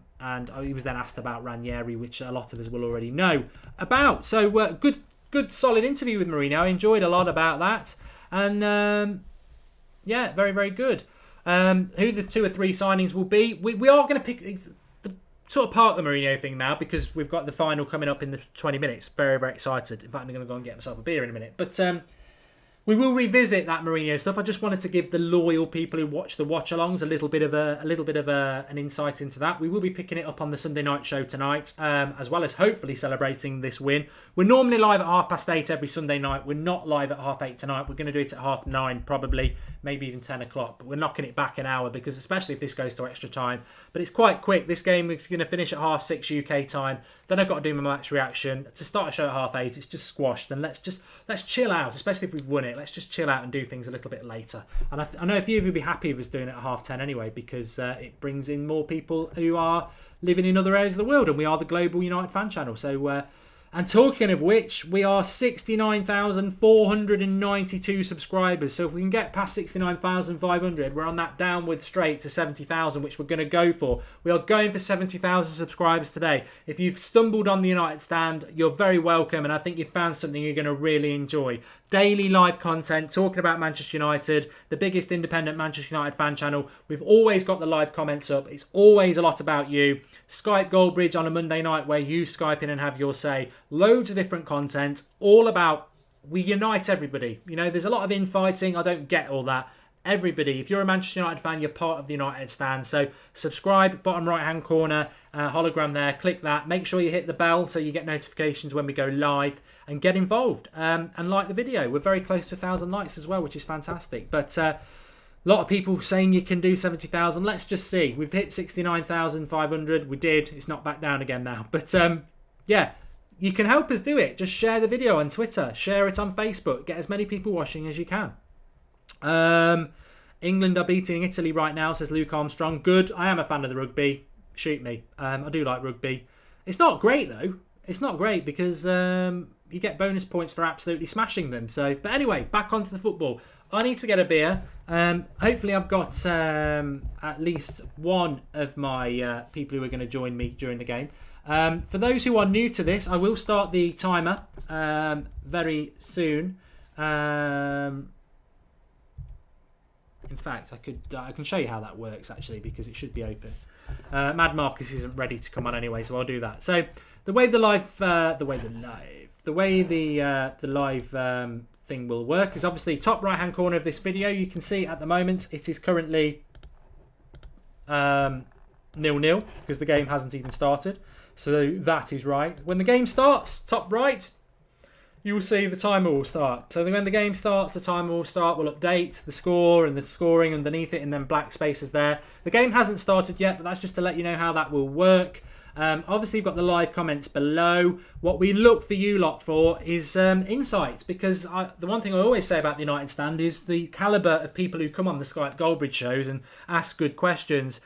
he was then asked about Ranieri, which a lot of us will already know about. So good solid interview with Mourinho. I enjoyed a lot about that. And yeah, very, very good. Who the 2 or 3 signings will be. We are going to pick the sort of park the Mourinho thing now, because we've got the final coming up in the 20 minutes. Very, very excited. In fact, I'm going to go and get myself a beer in a minute. But we will revisit that Mourinho stuff. I just wanted to give the loyal people who watch the watch-alongs a little bit of an insight into that. We will be picking it up on the Sunday night show tonight, as well as hopefully celebrating this win. We're normally live at 8:30 every Sunday night. We're not live at 8:30 tonight. We're going to do it at 9:30 probably, maybe even 10 o'clock. But we're knocking it back an hour, because especially if this goes to extra time. But it's quite quick. This game is going to finish at 6:30 UK time. Then I've got to do my match reaction. To start a show at 8:30, it's just squashed. And let's chill out, especially if we've won it. Let's just chill out and do things a little bit later. And I know a few of you would be happy with us doing it at 10:30 anyway, because it brings in more people who are living in other areas of the world, and we are the Global United Fan Channel. So And talking of which, we are 69,492 subscribers. So if we can get past 69,500, we're on that downward straight to 70,000, which we're going to go for. We are going for 70,000 subscribers today. If you've stumbled on the United Stand, you're very welcome. And I think you've found something you're going to really enjoy. Daily live content, talking about Manchester United, the biggest independent Manchester United fan channel. We've always got the live comments up. It's always a lot about you. Skype Goldbridge on a Monday night where you Skype in and have your say. Loads of different content, all about we unite everybody. You know, there's a lot of infighting. I don't get all that. Everybody, if you're a Manchester United fan, you're part of the United Stand. So subscribe, bottom right hand corner, hologram there. Click that. Make sure you hit the bell so you get notifications when we go live, and get involved and like the video. We're very close to 1,000 likes as well, which is fantastic. But a lot of people saying you can do 70,000. Let's just see. We've hit 69,500. We did. It's not back down again now. But yeah. You can help us do it. Just share the video on Twitter. Share it on Facebook. Get as many people watching as you can. England are beating Italy right now, says Luke Armstrong. Good. I am a fan of the rugby. Shoot me. I do like rugby. It's not great, though. It's not great because you get bonus points for absolutely smashing them. So, but anyway, back onto the football. I need to get a beer. Hopefully I've got at least one of my people who are going to join me during the game. For those who are new to this, I will start the timer very soon. In fact, I can show you how that works actually, because it should be open. Mad Marcus isn't ready to come on anyway, so I'll do that. So the way the live thing will work is obviously top right hand corner of this video. You can see at the moment it is currently 0-0 because the game hasn't even started. So that is right. When the game starts, top right, you will see the timer will start. So when the game starts, the timer will start. We'll update the score and the scoring underneath it, and then black spaces there. The game hasn't started yet, but that's just to let you know how that will work. Obviously, you've got the live comments below. What we look for you lot for is insights, because the one thing I always say about the United Stand is the calibre of people who come on the Skype Goldbridge shows and ask good questions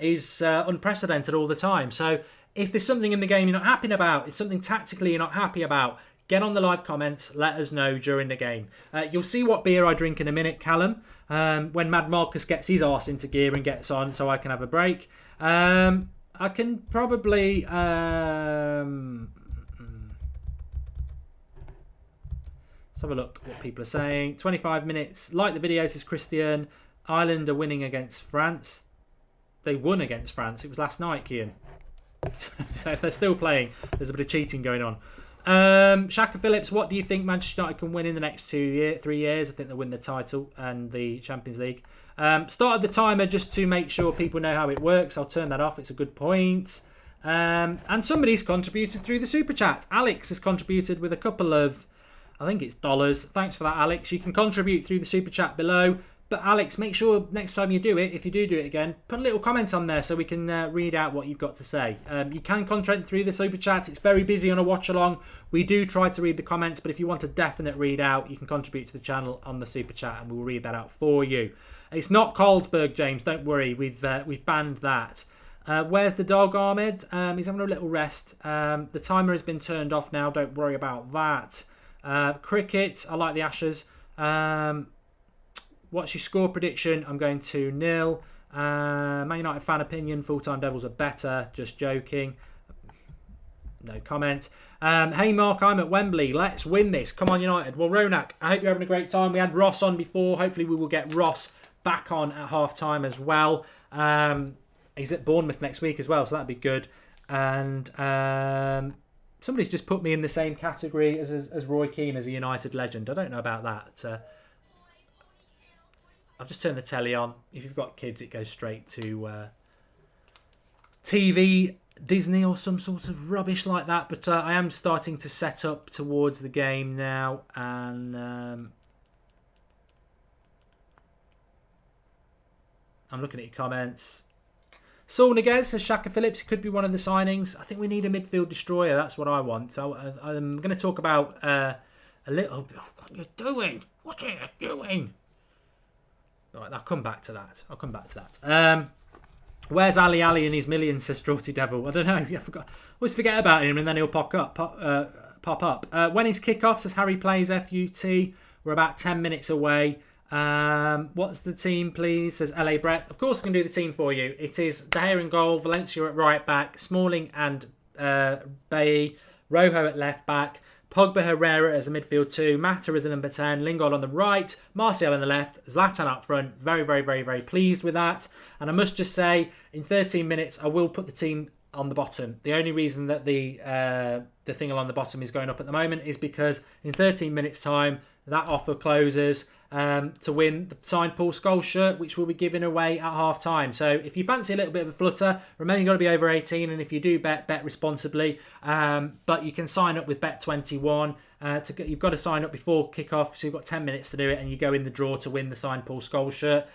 is unprecedented all the time. So if there's something in the game you're not happy about, it's something tactically you're not happy about, get on the live comments, let us know during the game. You'll see what beer I drink in a minute, Callum, when Mad Marcus gets his arse into gear and gets on, so I can have a break. I can probably let's have a look what people are saying. 25 minutes. Like the video, says Christian. Ireland are winning against France. They won against France. It was last night, Kian. So if they're still playing, there's a bit of cheating going on. Shaka Phillips, what do you think Manchester United can win in the next 3 years? I think they'll win the title and the Champions League. Started the timer just to make sure people know how it works. I'll turn that off. It's a good point. And somebody's contributed through the Super Chat. Alex has contributed with a couple of, I think it's dollars. Thanks for that, Alex. You can contribute through the Super Chat below. But Alex, make sure next time you do it, if you do it again, put a little comment on there so we can read out what you've got to say. You can contribute through the Super Chat. It's very busy on a watch-along. We do try to read the comments, but if you want a definite read out, you can contribute to the channel on the Super Chat and we'll read that out for you. It's not Carlsberg, James. Don't worry. We've banned that. Where's the dog, Ahmed? He's having a little rest. The timer has been turned off now. Don't worry about that. Cricket. I like the Ashes. What's your score prediction? I'm going 2-0. Man United fan opinion, full-time Devils are better. Just joking. No comment. Hey Mark, I'm at Wembley. Let's win this. Come on United. Well, Ronak, I hope you're having a great time. We had Ross on before. Hopefully we will get Ross back on at half-time as well. He's at Bournemouth next week as well, so that'd be good. And somebody's just put me in the same category as Roy Keane as a United legend. I don't know about that. I've just turned the telly on. If you've got kids, it goes straight to TV, Disney or some sort of rubbish like that. But I am starting to set up towards the game now. And I'm looking at your comments. Saul Niguez says Shaka Phillips could be one of the signings. I think we need a midfield destroyer. That's what I want. So I'm going to talk about a little... What are you doing? What are you doing? Right, I'll come back to that. Where's Ali Ali and his millions, says Draughty Devil. I don't know. I always forget about him and then he'll pop up. When is kickoff, says Harry Plays FUT. We're about 10 minutes away. What's the team, please, says LA Brett. Of course I can do the team for you. It is De Gea in goal, Valencia at right back, Smalling and Bailly, Rojo at left back, Pogba, Herrera as a midfield 2, Mata as a number 10, Lingard on the right, Martial on the left, Zlatan up front. Very, very, very, very pleased with that. And I must just say, in 13 minutes, I will put the team on the bottom. The only reason that the thing along the bottom is going up at the moment is because in 13 minutes' time, that offer closes to win the signed Paul Scholes shirt, which will be given away at half time. So if you fancy a little bit of a flutter, remember you've got to be over 18, and if you do bet responsibly. But you can sign up with Bet21. You've got to sign up before kickoff, so you've got 10 minutes to do it, and you go in the draw to win the signed Paul Scholes shirt.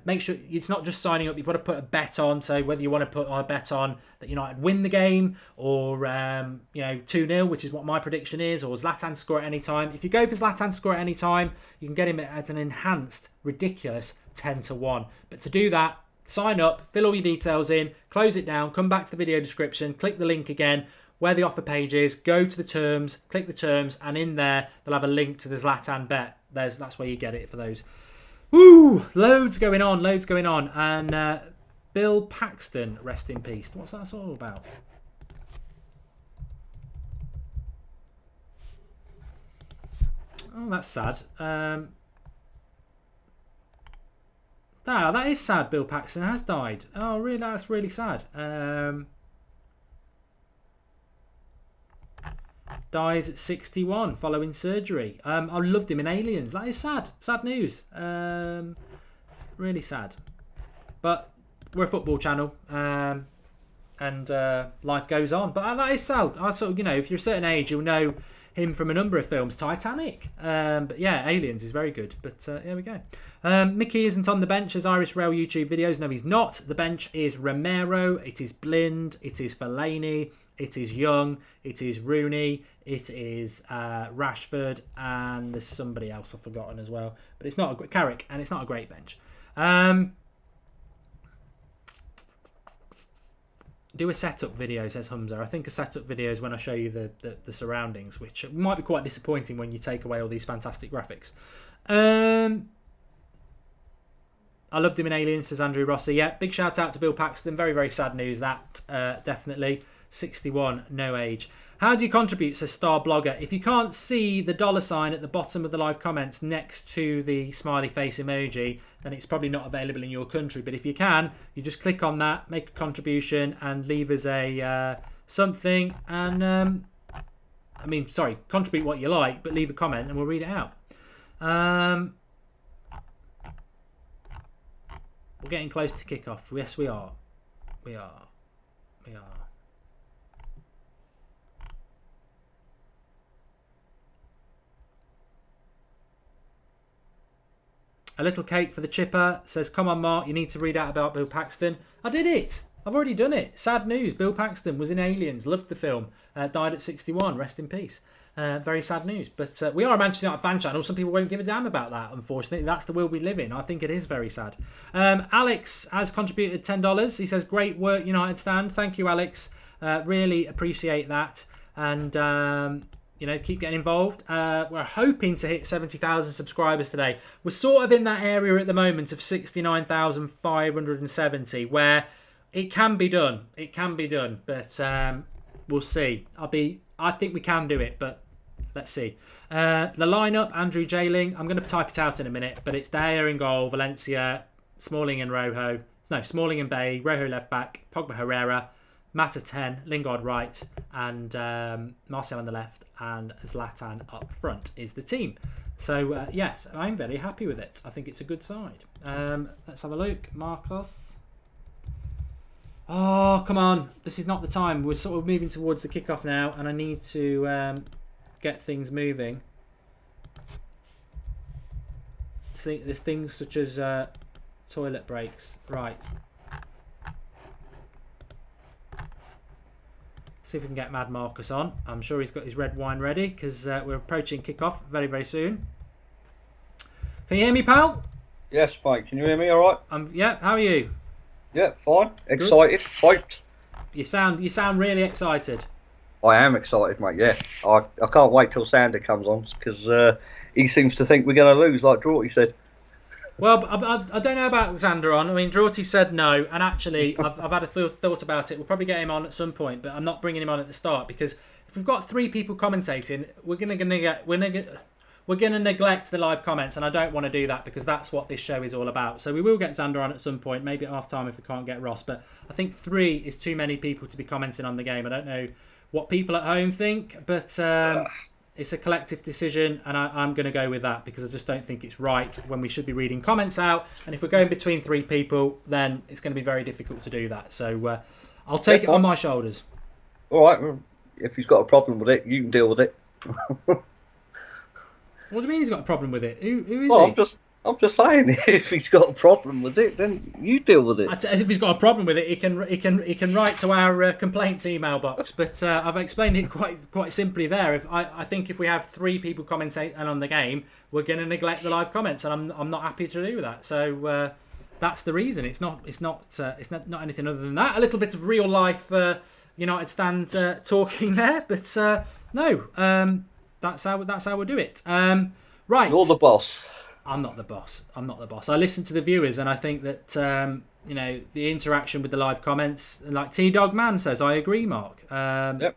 Make sure it's not just signing up, you've got to put a bet on. So whether you want to put a bet on that United win the game, or 2-0, which is what my prediction is, or Zlatan to score at any time. If you go for Zlatan to score at any time, you can get him at an enhanced, ridiculous 10-1. But to do that, sign up, fill all your details in, close it down, come back to the video description, click the link again where the offer page is, go to the terms, click the terms, and in there they'll have a link to the Zlatan bet. That's where you get it for those. Woo! Loads going on. And Bill Paxton, rest in peace. What's that all about? Oh, that's sad. That is sad. Bill Paxton has died. Oh, really? That's really sad. Dies at 61 following surgery. I loved him in Aliens. That is sad. Sad news. Really sad. But we're a football channel. And life goes on. But that is sad. If you're a certain age, you'll know him from a number of films. Titanic. But yeah, Aliens is very good. But here we go. Mickey isn't on the bench as Irish Rail YouTube videos. No, he's not. The bench is Romero. It is Blind. It is Fellaini. It is Young. It is Rooney. It is Rashford. And there's somebody else I've forgotten as well. But it's not Carrick. And it's not a great bench. Do a setup video, says Humza. I think a setup video is when I show you the surroundings, which might be quite disappointing when you take away all these fantastic graphics. I loved him in Aliens, says Andrew Rossi. Yeah, big shout out to Bill Paxton. Very, very sad news, that. Definitely. 61, no age. How do you contribute, says Star Blogger? If you can't see the $sign at the bottom of the live comments next to the smiley face emoji, then it's probably not available in your country. But if you can, you just click on that, make a contribution, and leave us a something. And contribute what you like, but leave a comment and we'll read it out. We're getting close to kickoff. Yes, we are. We are. A little cake for the chipper, says, come on, Mark, you need to read out about Bill Paxton. I did it. I've already done it. Sad news. Bill Paxton was in Aliens. Loved the film. Died at 61. Rest in peace. Very sad news. But we are a Manchester United fan channel. Some people won't give a damn about that, unfortunately. That's the world we live in. I think it is very sad. Alex has contributed $10. He says, great work, United Stand. Thank you, Alex. Really appreciate that. And... keep getting involved. We're hoping to hit 70,000 subscribers today. We're sort of in that area at the moment of 69,570, where it can be done. It can be done, but we'll see. I think we can do it, but let's see. The lineup: Andrew Jailing. I'm going to type it out in a minute, but it's De Gea in goal, Valencia, Smalling and Rojo. No, Smalling and Bailly, Rojo left back, Pogba, Herrera. Mata 10, Lingard right, and Martial on the left, and Zlatan up front is the team. So, yes, I'm very happy with it. I think it's a good side. Let's have a look. Marcos. Oh, come on. This is not the time. We're sort of moving towards the kickoff now, and I need to get things moving. See, there's things such as toilet breaks. Right. See if we can get Mad Marcus on. I'm sure he's got his red wine ready because we're approaching kickoff very, very soon. Can you hear me, pal? Yes, Mike. Can you hear me all right? Yeah, how are you? Yeah, fine. Excited, hyped. You sound really excited. I am excited, mate. Yeah, I can't wait till Sander comes on because he seems to think we're going to lose, like Draughty said. Well, I don't know about Xander on. I mean, Draughty said no, and actually, I've had a thought about it. We'll probably get him on at some point, but I'm not bringing him on at the start because if we've got 3 people commentating, we're gonna neglect the live comments, and I don't want to do that because that's what this show is all about. So we will get Xander on at some point, maybe at half time if we can't get Ross. But I think 3 is too many people to be commenting on the game. I don't know what people at home think, but it's a collective decision, and I'm going to go with that because I just don't think it's right when we should be reading comments out. And if we're going between 3 people, then it's going to be very difficult to do that. So I'll take it on my shoulders. All right. Well, if he's got a problem with it, you can deal with it. What do you mean he's got a problem with it? Who is he? I'm just saying, if he's got a problem with it, then you deal with it. If he's got a problem with it, he can write to our complaints email box. But I've explained it quite simply there. I think if we have 3 people commenting on the game, we're going to neglect the live comments, and I'm not happy to do that. So that's the reason. It's not anything other than that. A little bit of real life United stand talking there, but no, that's how we'll do it. Right, you're the boss. I'm not the boss. I listen to the viewers, and I think that the interaction with the live comments, like T Dog Man says, I agree, Mark. Yep.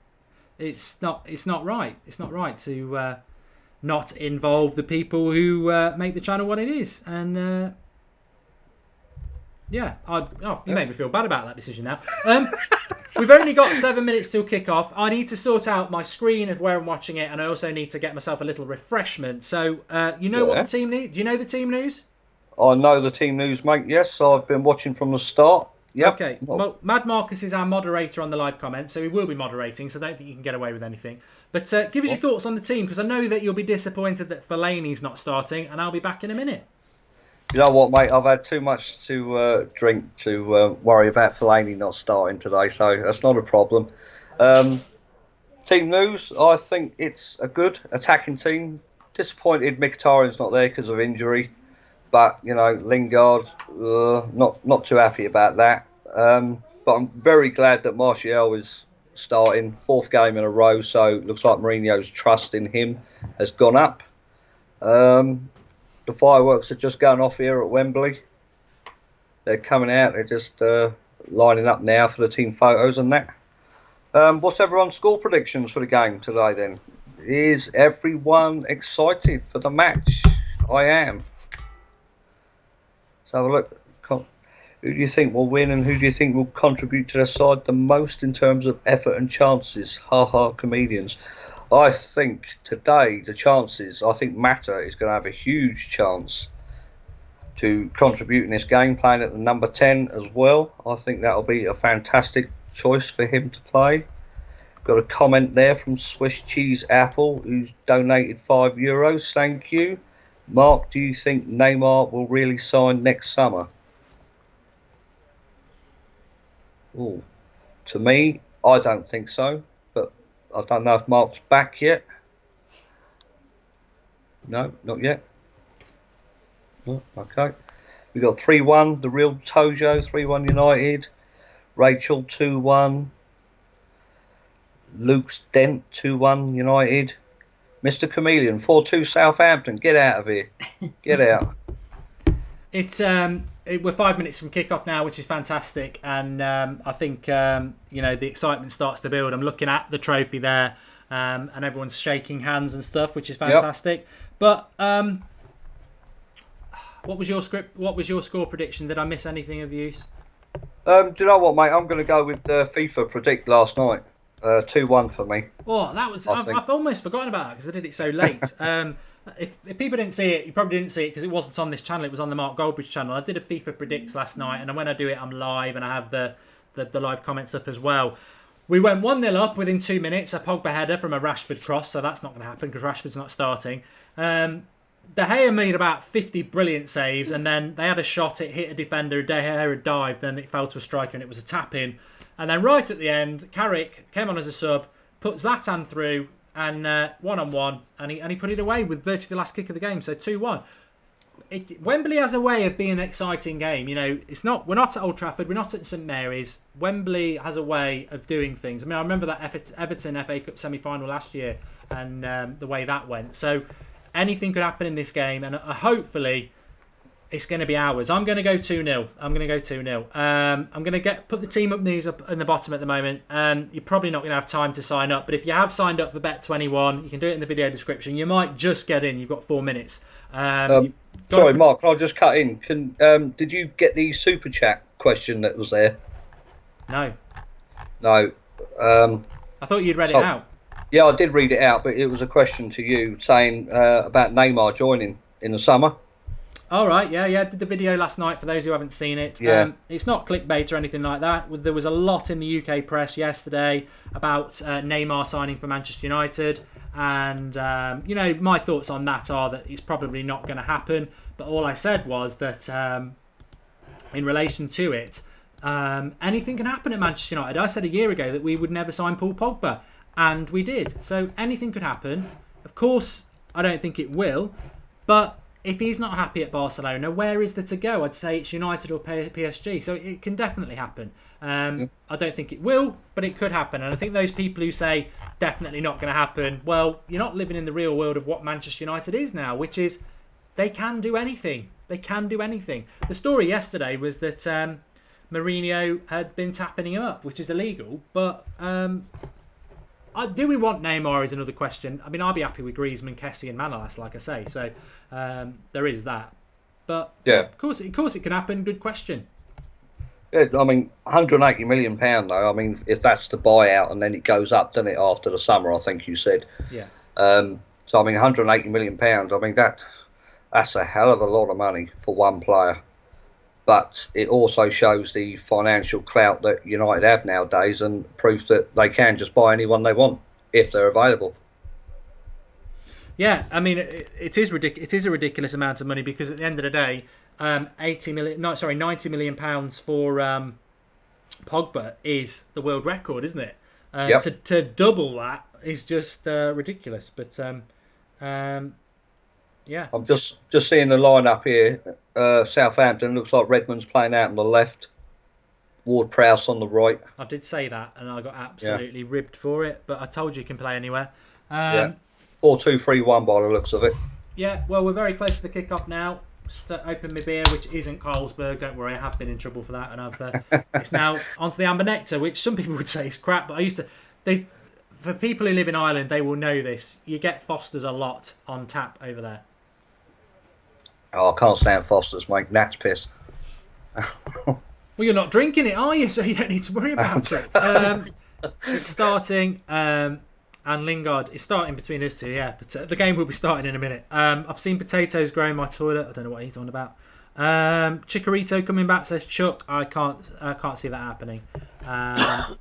It's not right. It's not right to not involve the people who make the channel what it is. And you made me feel bad about that decision now. We've only got 7 minutes till kick-off. I need to sort out my screen of where I'm watching it, and I also need to get myself a little refreshment. So, what the team needs? Do you know the team news? I know the team news, mate. Yes, I've been watching from the start. Yep. Okay. Well, Mad Marcus is our moderator on the live comments, so he will be moderating, so I don't think you can get away with anything. But give us your thoughts on the team, because I know that you'll be disappointed that Fellaini's not starting, and I'll be back in a minute. You know what, mate? I've had too much to drink to worry about Fellaini not starting today, so that's not a problem. Team news, I think it's a good attacking team. Disappointed Mkhitaryan's not there because of injury, but Lingard, not too happy about that. But I'm very glad that Martial is starting, 4th game in a row, so it looks like Mourinho's trust in him has gone up. The fireworks are just going off here at Wembley. They're coming out. They're just lining up now for the team photos and that. What's everyone's score predictions for the game today then? Is everyone excited for the match? I am. Let's have a look. Who do you think will win and who do you think will contribute to their side the most in terms of effort and chances? Ha ha, comedians. I think today the chances, I think Mata is going to have a huge chance to contribute in this game, playing at the number 10 as well. I think that'll be a fantastic choice for him to play. Got a comment there from Swiss Cheese Apple, who's donated €5. Thank you. Mark, do you think Neymar will really sign next summer? Ooh, to me, I don't think so. I don't know if Mark's back yet. No, not yet. Oh, okay. We got 3-1, the real Tojo, 3-1 United. Rachel 2-1. Luke's Dent 2-1 United. Mr. Chameleon 4-2 Southampton. Get out of here. Get out. We're 5 minutes from kickoff now, which is fantastic, and I think the excitement starts to build. I'm looking at the trophy there, and everyone's shaking hands and stuff, which is fantastic. Yep. But what was your script? What was your score prediction? Did I miss anything of use? Do you know what, mate? I'm going to go with FIFA predict last night. 2-1 for me. Oh, that was. I've almost forgotten about that because I did it so late. If people didn't see it, you probably didn't see it because it wasn't on this channel. It was on the Mark Goldbridge channel. I did a FIFA predicts last night, and when I do it, I'm live, and I have the live comments up as well. We went 1-0 up within 2 minutes. A Pogba header from a Rashford cross, so that's not going to happen because Rashford's not starting. De Gea made about 50 brilliant saves, and then they had a shot. It hit a defender. De Gea had dived, then it fell to a striker, and it was a tap in. And then right at the end, Carrick came on as a sub, put Zlatan through, and 1-on-1, and he put it away with virtually the last kick of the game, so 2-1. Wembley has a way of being an exciting game. You know, we're not at Old Trafford, we're not at St Mary's. Wembley has a way of doing things. I mean, I remember that Everton FA Cup semi-final last year and the way that went. So anything could happen in this game, and hopefully it's going to be ours. I'm going to go 2-0. I'm going to go 2-0. I'm going to put the team up news up in the bottom at the moment. You're probably not going to have time to sign up, but if you have signed up for Bet21, you can do it in the video description. You might just get in. You've got 4 minutes. Sorry, Mark, I'll just cut in. Did you get the super chat question that was there? No. No. I thought you'd read it out. Yeah, I did read it out, but it was a question to you saying about Neymar joining in the summer. All right, yeah. Did the video last night for those who haven't seen it. Yeah. It's not clickbait or anything like that. There was a lot in the UK press yesterday about Neymar signing for Manchester United. And, my thoughts on that are that it's probably not going to happen. But all I said was that in relation to it, anything can happen at Manchester United. I said a year ago that we would never sign Paul Pogba. And we did. So anything could happen. Of course, I don't think it will. But if he's not happy at Barcelona, where is there to go? I'd say it's United or PSG. So it can definitely happen. I don't think it will, but it could happen. And I think those people who say definitely not going to happen, well, you're not living in the real world of what Manchester United is now, which is they can do anything. They can do anything. The story yesterday was that Mourinho had been tapping him up, which is illegal. But do we want Neymar is another question. I mean, I'll be happy with Griezmann, Kessie and Manolas, like I say. So there is that. But yeah, of course it can happen. Good question. Yeah, I mean, £180 million though. I mean, if that's the buyout and then it goes up, doesn't it, after the summer? I think you said. Yeah. So I mean, £180 million. I mean that's a hell of a lot of money for one player. But it also shows the financial clout that United have nowadays and proof that they can just buy anyone they want if they're available. Yeah, I mean, it is ridiculous. It is a ridiculous amount of money because at the end of the day, £90 million for Pogba is the world record, isn't it? Yep. To double that is just ridiculous. But yeah, I'm just seeing the lineup here. Southampton looks like Redmond's playing out on the left. Ward-Prowse on the right. I did say that, and I got absolutely ribbed for it. But I told you can play anywhere. 4-2-3-1 by the looks of it. Yeah, well, we're very close to the kick-off now. Just open my beer, which isn't Carlsberg. Don't worry, I have been in trouble for that, and it's now onto the Amber Nectar, which some people would say is crap. But for people who live in Ireland, they will know this. You get Foster's a lot on tap over there. Oh, I can't stand Foster's, mate. That's piss. Well, you're not drinking it, are you? So you don't need to worry about it. It's starting, and Lingard is starting between us two, yeah. But the game will be starting in a minute. I've seen potatoes grow in my toilet. I don't know what he's on about. Chikorito coming back, says Chuck. I can't see that happening. I've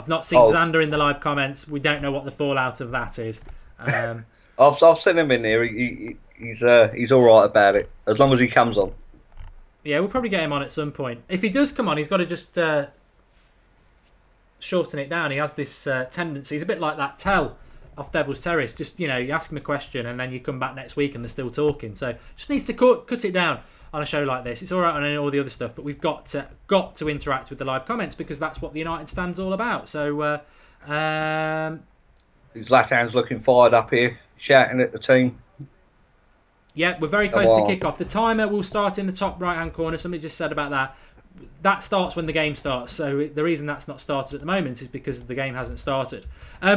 not seen Xander in the live comments. We don't know what the fallout of that is. I've seen him in there. He's all right about it as long as he comes on. Yeah, we'll probably get him on at some point. If he does come on, he's got to just shorten it down. He has this tendency. He's a bit like that Tell off Devil's Terrace. Just, you ask him a question and then you come back next week and they're still talking. So just needs to cut it down on a show like this. It's all right on all the other stuff, but we've got to interact with the live comments because that's what the United Stand's all about. So his last hand's looking fired up here, shouting at the team. Yeah, we're very close to kick-off. The timer will start in the top right-hand corner. Somebody just said about that. That starts when the game starts. So the reason that's not started at the moment is because the game hasn't started.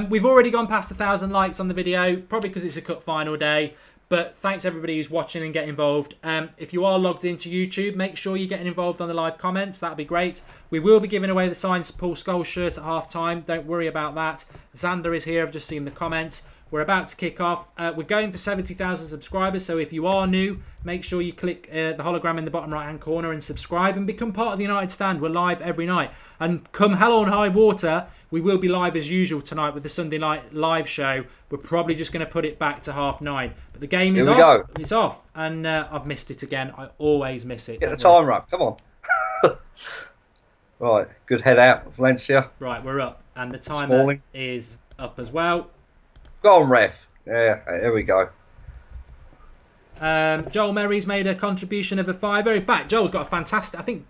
We've already gone past 1,000 likes on the video, probably because it's a cup final day. But thanks everybody who's watching and getting involved. If you are logged into YouTube, make sure you're getting involved on the live comments. That'd be great. We will be giving away the signed Paul Scholes shirt at half-time. Don't worry about that. Xander is here. I've just seen the comments. We're about to kick off. We're going for 70,000 subscribers. So if you are new, make sure you click the hologram in the bottom right-hand corner and subscribe and become part of the United Stand. We're live every night. And come hell or high water, we will be live as usual tonight with the Sunday night live show. We're probably just going to put it back to 9:30. But the game is off. It's off. And I've missed it again. I always miss it. Get the timer up. Come on. Right. Good head out, Valencia. Right, we're up. And the timer is up as well. Go on, ref. Yeah, there we go. Joel Merry's made a contribution of a £5. In fact, Joel's got a fantastic... I think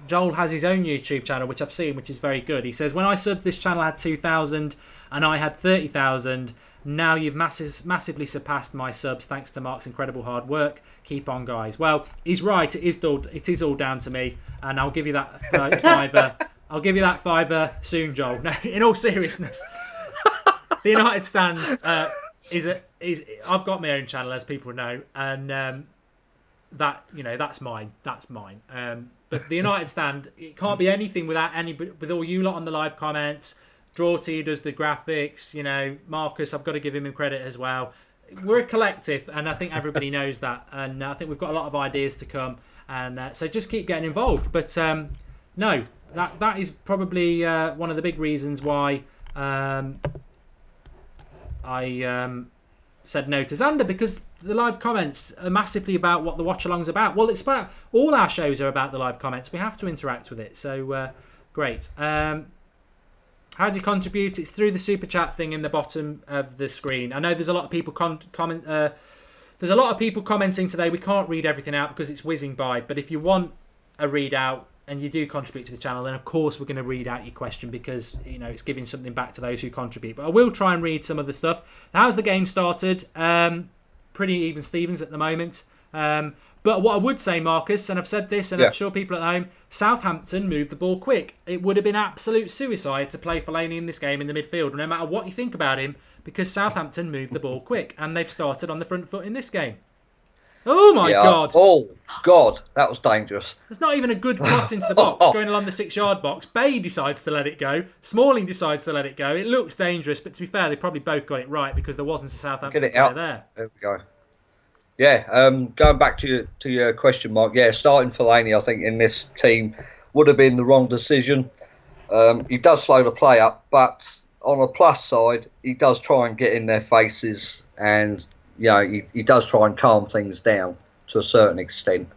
Joel has his own YouTube channel, which I've seen, which is very good. He says, when I subbed, this channel had 2,000 and I had 30,000. Now you've massively surpassed my subs thanks to Mark's incredible hard work. Keep on, guys. Well, he's right. It is all down to me, and I'll give you that fiver. I'll give you that fiver soon, Joel. No, in all seriousness, the United Stand is I've got my own channel, as people know, and that's mine. That's mine. But the United Stand, it can't be anything with all you lot on the live comments. Drawty does the graphics, Marcus, I've got to give him credit as well. We're a collective, and I think everybody knows that. And I think we've got a lot of ideas to come. And so just keep getting involved. But no, that is probably one of the big reasons why I said no to Xander, because the live comments are massively about what the Watchalong's about. Well, it's about... all our shows are about the live comments. We have to interact with it. So, great. How do you contribute? It's through the super chat thing in the bottom of the screen. I know there's a lot of people there's a lot of people commenting today. We can't read everything out because it's whizzing by. But if you want a readout and you do contribute to the channel, then of course we're going to read out your question, because it's giving something back to those who contribute. But I will try and read some of the stuff. How's the game started? Pretty even Stevens at the moment. But what I would say, Marcus, and I've said this, and I'm sure people at home, Southampton moved the ball quick. It would have been absolute suicide to play Fellaini in this game in the midfield, no matter what you think about him, because Southampton moved the ball quick, and they've started on the front foot in this game. Oh my God! Oh God, that was dangerous. There's not even a good cross into the box going along the 6-yard box. Bay decides to let it go. Smalling decides to let it go. It looks dangerous, but to be fair, they probably both got it right, because there wasn't a Southampton player there. There we go. Yeah, going back to your question, Mark. Yeah, starting Fellaini, I think, in this team would have been the wrong decision. He does slow the play up, but on a plus side, he does try and get in their faces, and he does try and calm things down to a certain extent.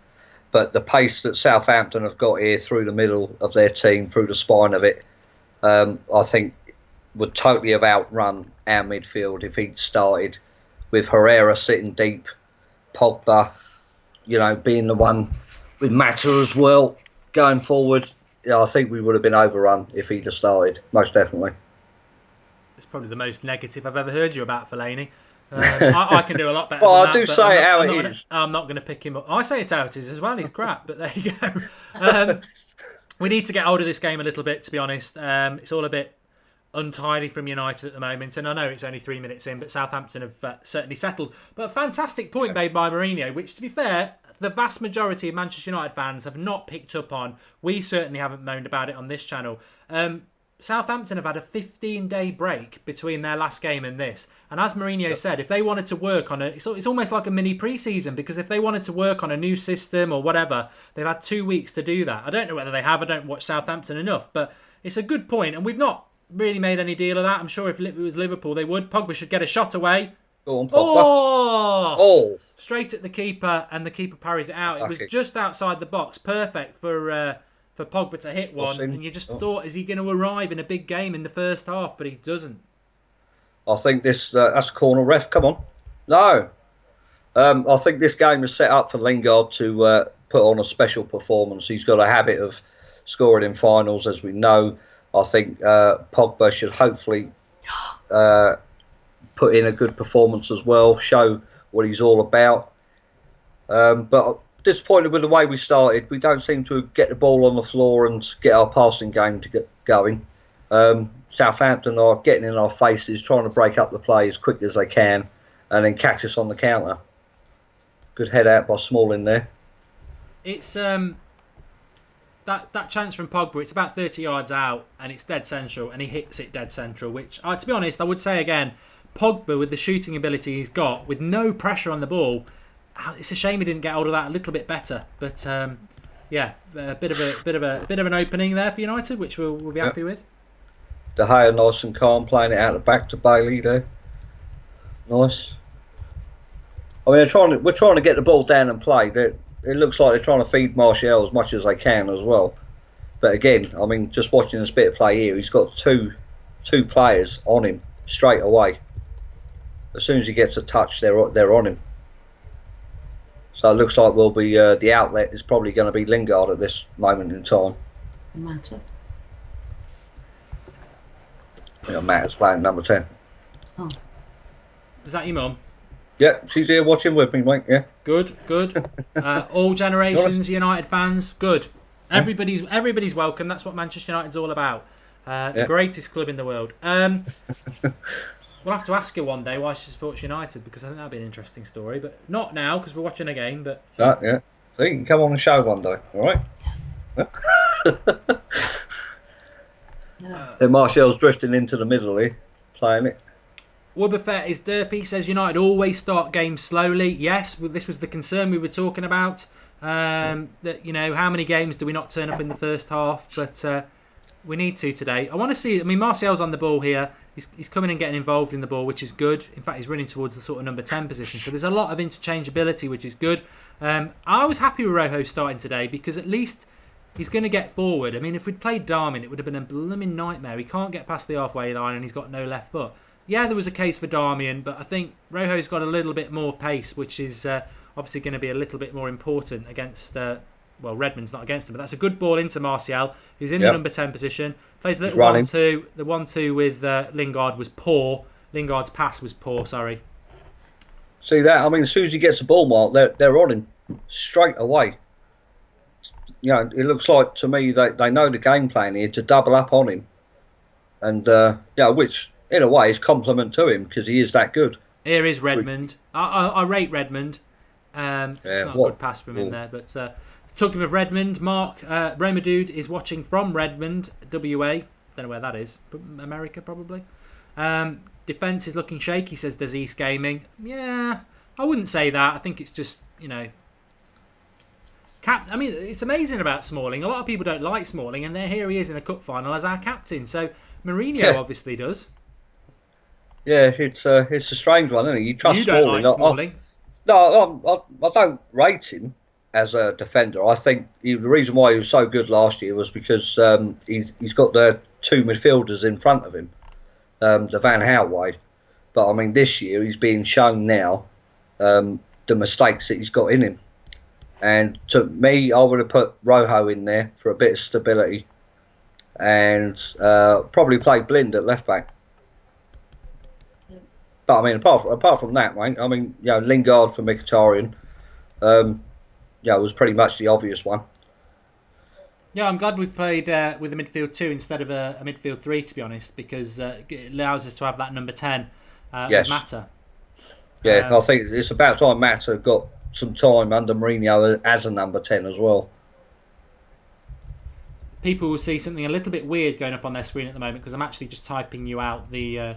But the pace that Southampton have got here through the middle of their team, through the spine of it, I think would totally have outrun our midfield if he'd started with Herrera sitting deep, Pogba, being the one with Mata as well going forward. I think we would have been overrun if he'd have started, most definitely. It's probably the most negative I've ever heard you about Fellaini. I can do a lot better. Well, than I that, do say it how it is. I'm not going to pick him up. I say it how it is as well. He's crap, but there you go. We need to get hold of this game a little bit, to be honest. It's all a bit untidy from United at the moment, and I know it's only 3 minutes in, but Southampton have certainly settled. But a fantastic point made by Mourinho, which, to be fair, the vast majority of Manchester United fans have not picked up on. We certainly haven't moaned about it on this channel. Southampton have had a 15-day break between their last game and this. And as Mourinho said, if they wanted to work on it, it's almost like a mini pre-season, because if they wanted to work on a new system or whatever, they've had 2 weeks to do that. I don't know whether they have. I don't watch Southampton enough, but it's a good point. And we've not really made any deal of that. I'm sure if it was Liverpool, they would. Pogba should get a shot away. Go on, Pogba. Oh! Straight at the keeper, and the keeper parries it out. It was just outside the box. Perfect for Pogba to hit one, and you just thought, is he going to arrive in a big game in the first half? But he doesn't. I think that's corner ref. Come on, no. I think this game is set up for Lingard to put on a special performance. He's got a habit of scoring in finals, as we know. I think Pogba should hopefully put in a good performance as well, show what he's all about. But disappointed with the way we started. We don't seem to get the ball on the floor and get our passing game to get going. Southampton are getting in our faces, trying to break up the play as quick as they can, and then catch us on the counter. Good head out by Smalling there. It's that chance from Pogba. It's about 30 yards out, and it's dead central, and he hits it dead central. Which, to be honest, I would say again, Pogba, with the shooting ability he's got, with no pressure on the ball, it's a shame he didn't get hold of that a little bit better. But yeah, a bit of an opening there for United, which we'll be happy with. De Gea nice and calm, playing it out the back to Bailey there. Nice. I mean, we're trying to get the ball down and play. It looks like they're trying to feed Martial as much as they can as well. But again, I mean, just watching this bit of play here, he's got two players on him straight away. As soon as he gets a touch, they're on him. So it looks like we'll be the outlet is probably going to be Lingard at this moment in time. Matter. Matt is playing number 10. Oh. Is that your mum? Yeah, she's here watching with me, mate. Yeah. Good. All generations United fans, good. Everybody's welcome. That's what Manchester United's all about. The greatest club in the world. We'll have to ask her one day why she supports United, because I think that'd be an interesting story. But not now, because we're watching a game. But yeah. So you can come on the show one day, all right? Then Martial's drifting into the middle here, playing it. Woodbuffett is derpy, says United always start games slowly. Yes, this was the concern we were talking about. That how many games do we not turn up in the first half? But we need to today. I want to see. I mean, Martial's on the ball here. He's coming and getting involved in the ball, which is good. In fact, he's running towards the sort of number 10 position. So there's a lot of interchangeability, which is good. I was happy with Rojo starting today because at least he's going to get forward. I mean, if we'd played Darwin, it would have been a blooming nightmare. He can't get past the halfway line and he's got no left foot. Yeah, there was a case for Darmian, but I think Rojo's got a little bit more pace, which is obviously going to be a little bit more important against... Redmond's not against him, but that's a good ball into Martial, who's in the number 10 position. Plays a little 1-2. The 1-2 with Lingard was poor. Lingard's pass was poor, sorry. See that? I mean, as soon as he gets the ball, Mark, they're on him straight away. It looks like to me they know the game plan here to double up on him. And, which, in a way, is compliment to him because he is that good. Here is Redmond. I rate Redmond. It's not a good pass from him there, but... talking of Redmond, Mark, Roma Dude is watching from Redmond, WA. Don't know where that is. America, probably. Defence is looking shaky, says Disease Gaming. Yeah, I wouldn't say that. I think it's just, I mean, it's amazing about Smalling. A lot of people don't like Smalling, and here he is in a cup final as our captain. So Mourinho obviously does. Yeah, it's a strange one, isn't it? You trust Smalling. Like Smalling. I don't rate him as a defender. I think the reason why he was so good last year was because he's got the two midfielders in front of him, the Van Hout way. But I mean, this year he's being shown now the mistakes that he's got in him. And to me, I would have put Rojo in there for a bit of stability, and probably played Blind at left back. But I mean, apart from that, mate, I mean, Lingard for Mkhitaryan. Was pretty much the obvious one. Yeah, I'm glad we've played with a midfield 2 instead of a midfield 3, to be honest, because it allows us to have that number 10 with Mata. Yeah, I think it's about time Mata got some time under Mourinho as a number 10 as well. People will see something a little bit weird going up on their screen at the moment because I'm actually just typing you out the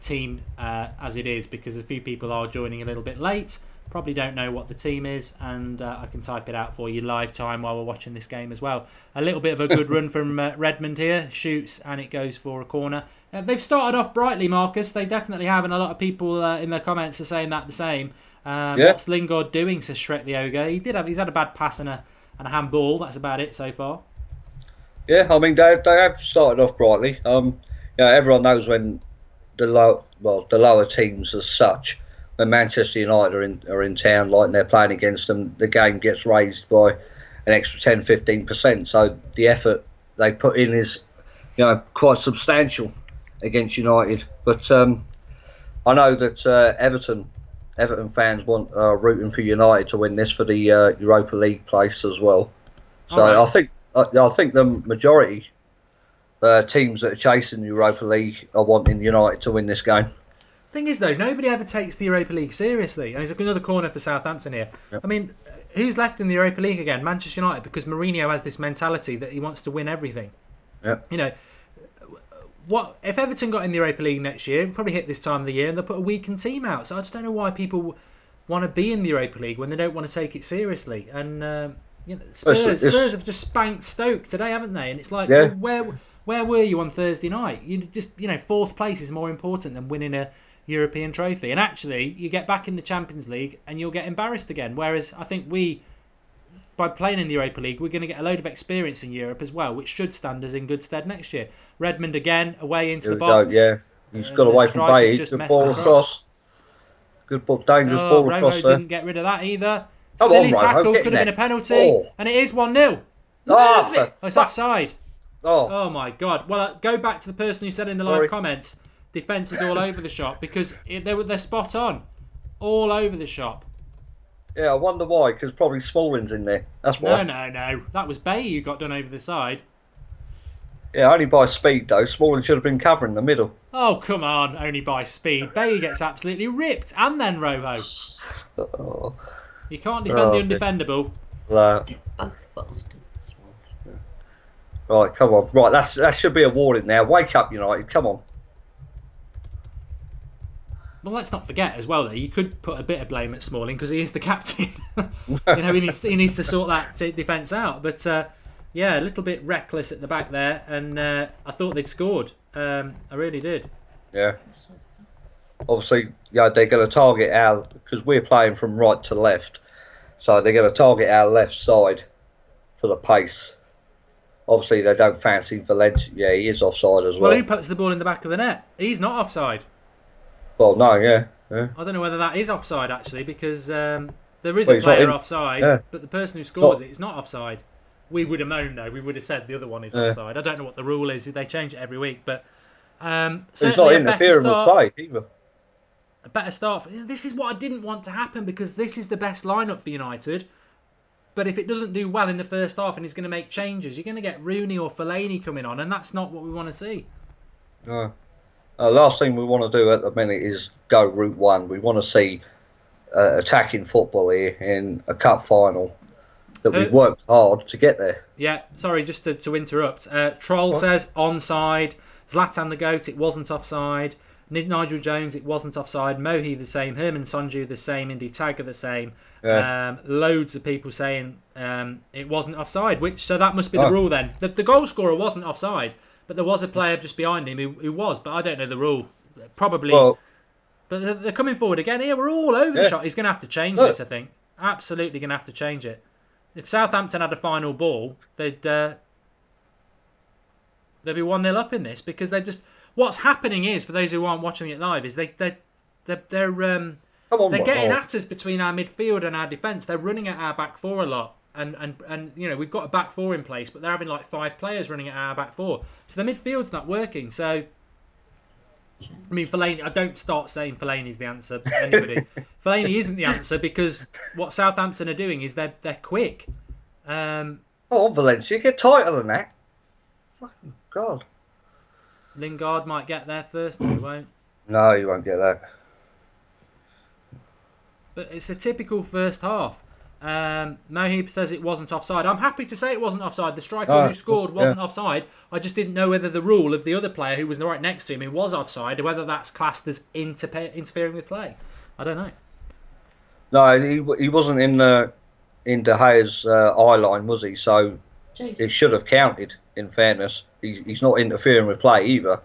team as it is, because a few people are joining a little bit late. Probably don't know what the team is, and I can type it out for you live time while we're watching this game as well. A little bit of a good run from Redmond here. Shoots, and it goes for a corner. They've started off brightly, Marcus. They definitely have, and a lot of people in their comments are saying that the same. What's Lingard doing, says Shrek the Ogre. He's had a bad pass and a handball. That's about it so far. Yeah, I mean, they have started off brightly. Everyone knows when the lower teams as such, when Manchester United are in town, like, and they're playing against them, the game gets raised by an extra 10-15%. So the effort they put in is, quite substantial against United. But I know that Everton fans are rooting for United to win this for the Europa League place as well. So right. I think the majority teams that are chasing the Europa League are wanting United to win this game. Thing is, though, nobody ever takes the Europa League seriously. And it's another corner for Southampton here. Yep. I mean, who's left in the Europa League again? Manchester United, because Mourinho has this mentality that he wants to win everything. Yep. What if Everton got in the Europa League next year? Probably hit this time of the year, and they'll put a weakened team out. So I just don't know why people want to be in the Europa League when they don't want to take it seriously. And Spurs have just spanked Stoke today, haven't they? And it's like, well, where were you on Thursday night? Fourth place is more important than winning a European trophy. And actually, you get back in the Champions League and you'll get embarrassed again. Whereas I think by playing in the Europa League, we're going to get a load of experience in Europe as well, which should stand us in good stead next year. Redmond again, away into the box. He's got away from Bailly. Good ball across. Good ball, dangerous ball across there. Didn't get rid of that either. Come Silly on, Rojo, tackle, get could in have been a there. penalty, Oh. and it is 1-0. Oh, for Oh, it's fuck. offside. Oh, Oh my God. Well, go back to the person who said in the live Sorry. comments, defence is all over the shop, because they're spot on. All over the shop. yeah, I wonder why, because probably Smalling's in there. That's No, why. no. That was Bay who got done over the side. Yeah, only by speed, though. Smalling should have been covering the middle. Oh, come on. Only by speed. Bay gets absolutely ripped. And then Rojo. Oh, You can't defend the Oh, undefendable. no. Right, come on. Right, that should be a warning now. Wake up, United. Come on. Well, let's not forget as well, though, you could put a bit of blame at Smalling because he is the captain. He needs to sort that defence out. But, yeah, a little bit reckless at the back there. And I thought they'd scored. I really did. Yeah. Obviously, yeah, they're going to target our, because we're playing from right to left, so they're going to target our left side for the pace. Obviously, they don't fancy Valencia. Yeah, he is offside as well. Well, who puts the ball in the back of the net? He's not offside. Well, no, yeah. I don't know whether that is offside, actually, because there is Well, a he's not player in- offside, yeah. but the person who scores it's not offside. We would have known, though. We would have said the other one is offside. I don't know what the rule is. They change it every week, but He's not certainly interfering with play either. a better start. This is what I didn't want to happen, because this is the best lineup for United. But if it doesn't do well in the first half and he's going to make changes, you're going to get Rooney or Fellaini coming on, and that's not what we want to see. No. Last thing we want to do at the minute is go route one. We want to see attacking football here in a cup final that we've worked hard to get there. Yeah, sorry, just to interrupt. Troll says onside. Zlatan the GOAT, it wasn't offside. Nigel Jones, it wasn't offside. Mohi the same. Herman Sonju the same. Indy Tagger the same. Yeah. Loads of people saying it wasn't offside. So that must be the rule then. The goal scorer wasn't offside, but there was a player just behind him who was. But I don't know the rule. Probably. Well, but they're coming forward again here. We're all over the shot. He's going to have to change this, I think. Absolutely going to have to change it. If Southampton had a final ball, they'd be 1-0 up in this, because they're just. What's happening is, for those who aren't watching it live, is they're getting at us between our midfield and our defence. They're running at our back four a lot, and we've got a back four in place, but they're having like 5 players running at our back four, so the midfield's not working. So, I mean, Fellaini. I don't start saying Fellaini's the answer. Anybody, Fellaini isn't the answer, because what Southampton are doing is they're quick. Valencia, get tighter than that. Fucking God. Lingard might get there first, and he won't. No, you won't get that. But it's a typical first half. Mohib says it wasn't offside. I'm happy to say it wasn't offside. The striker who scored wasn't offside. I just didn't know whether the rule of the other player who was right next to him who was offside, whether that's classed as interfering with play. I don't know. No, he wasn't in De Gea's eye line, was he? So it should have counted, in fairness. He's not interfering with play either.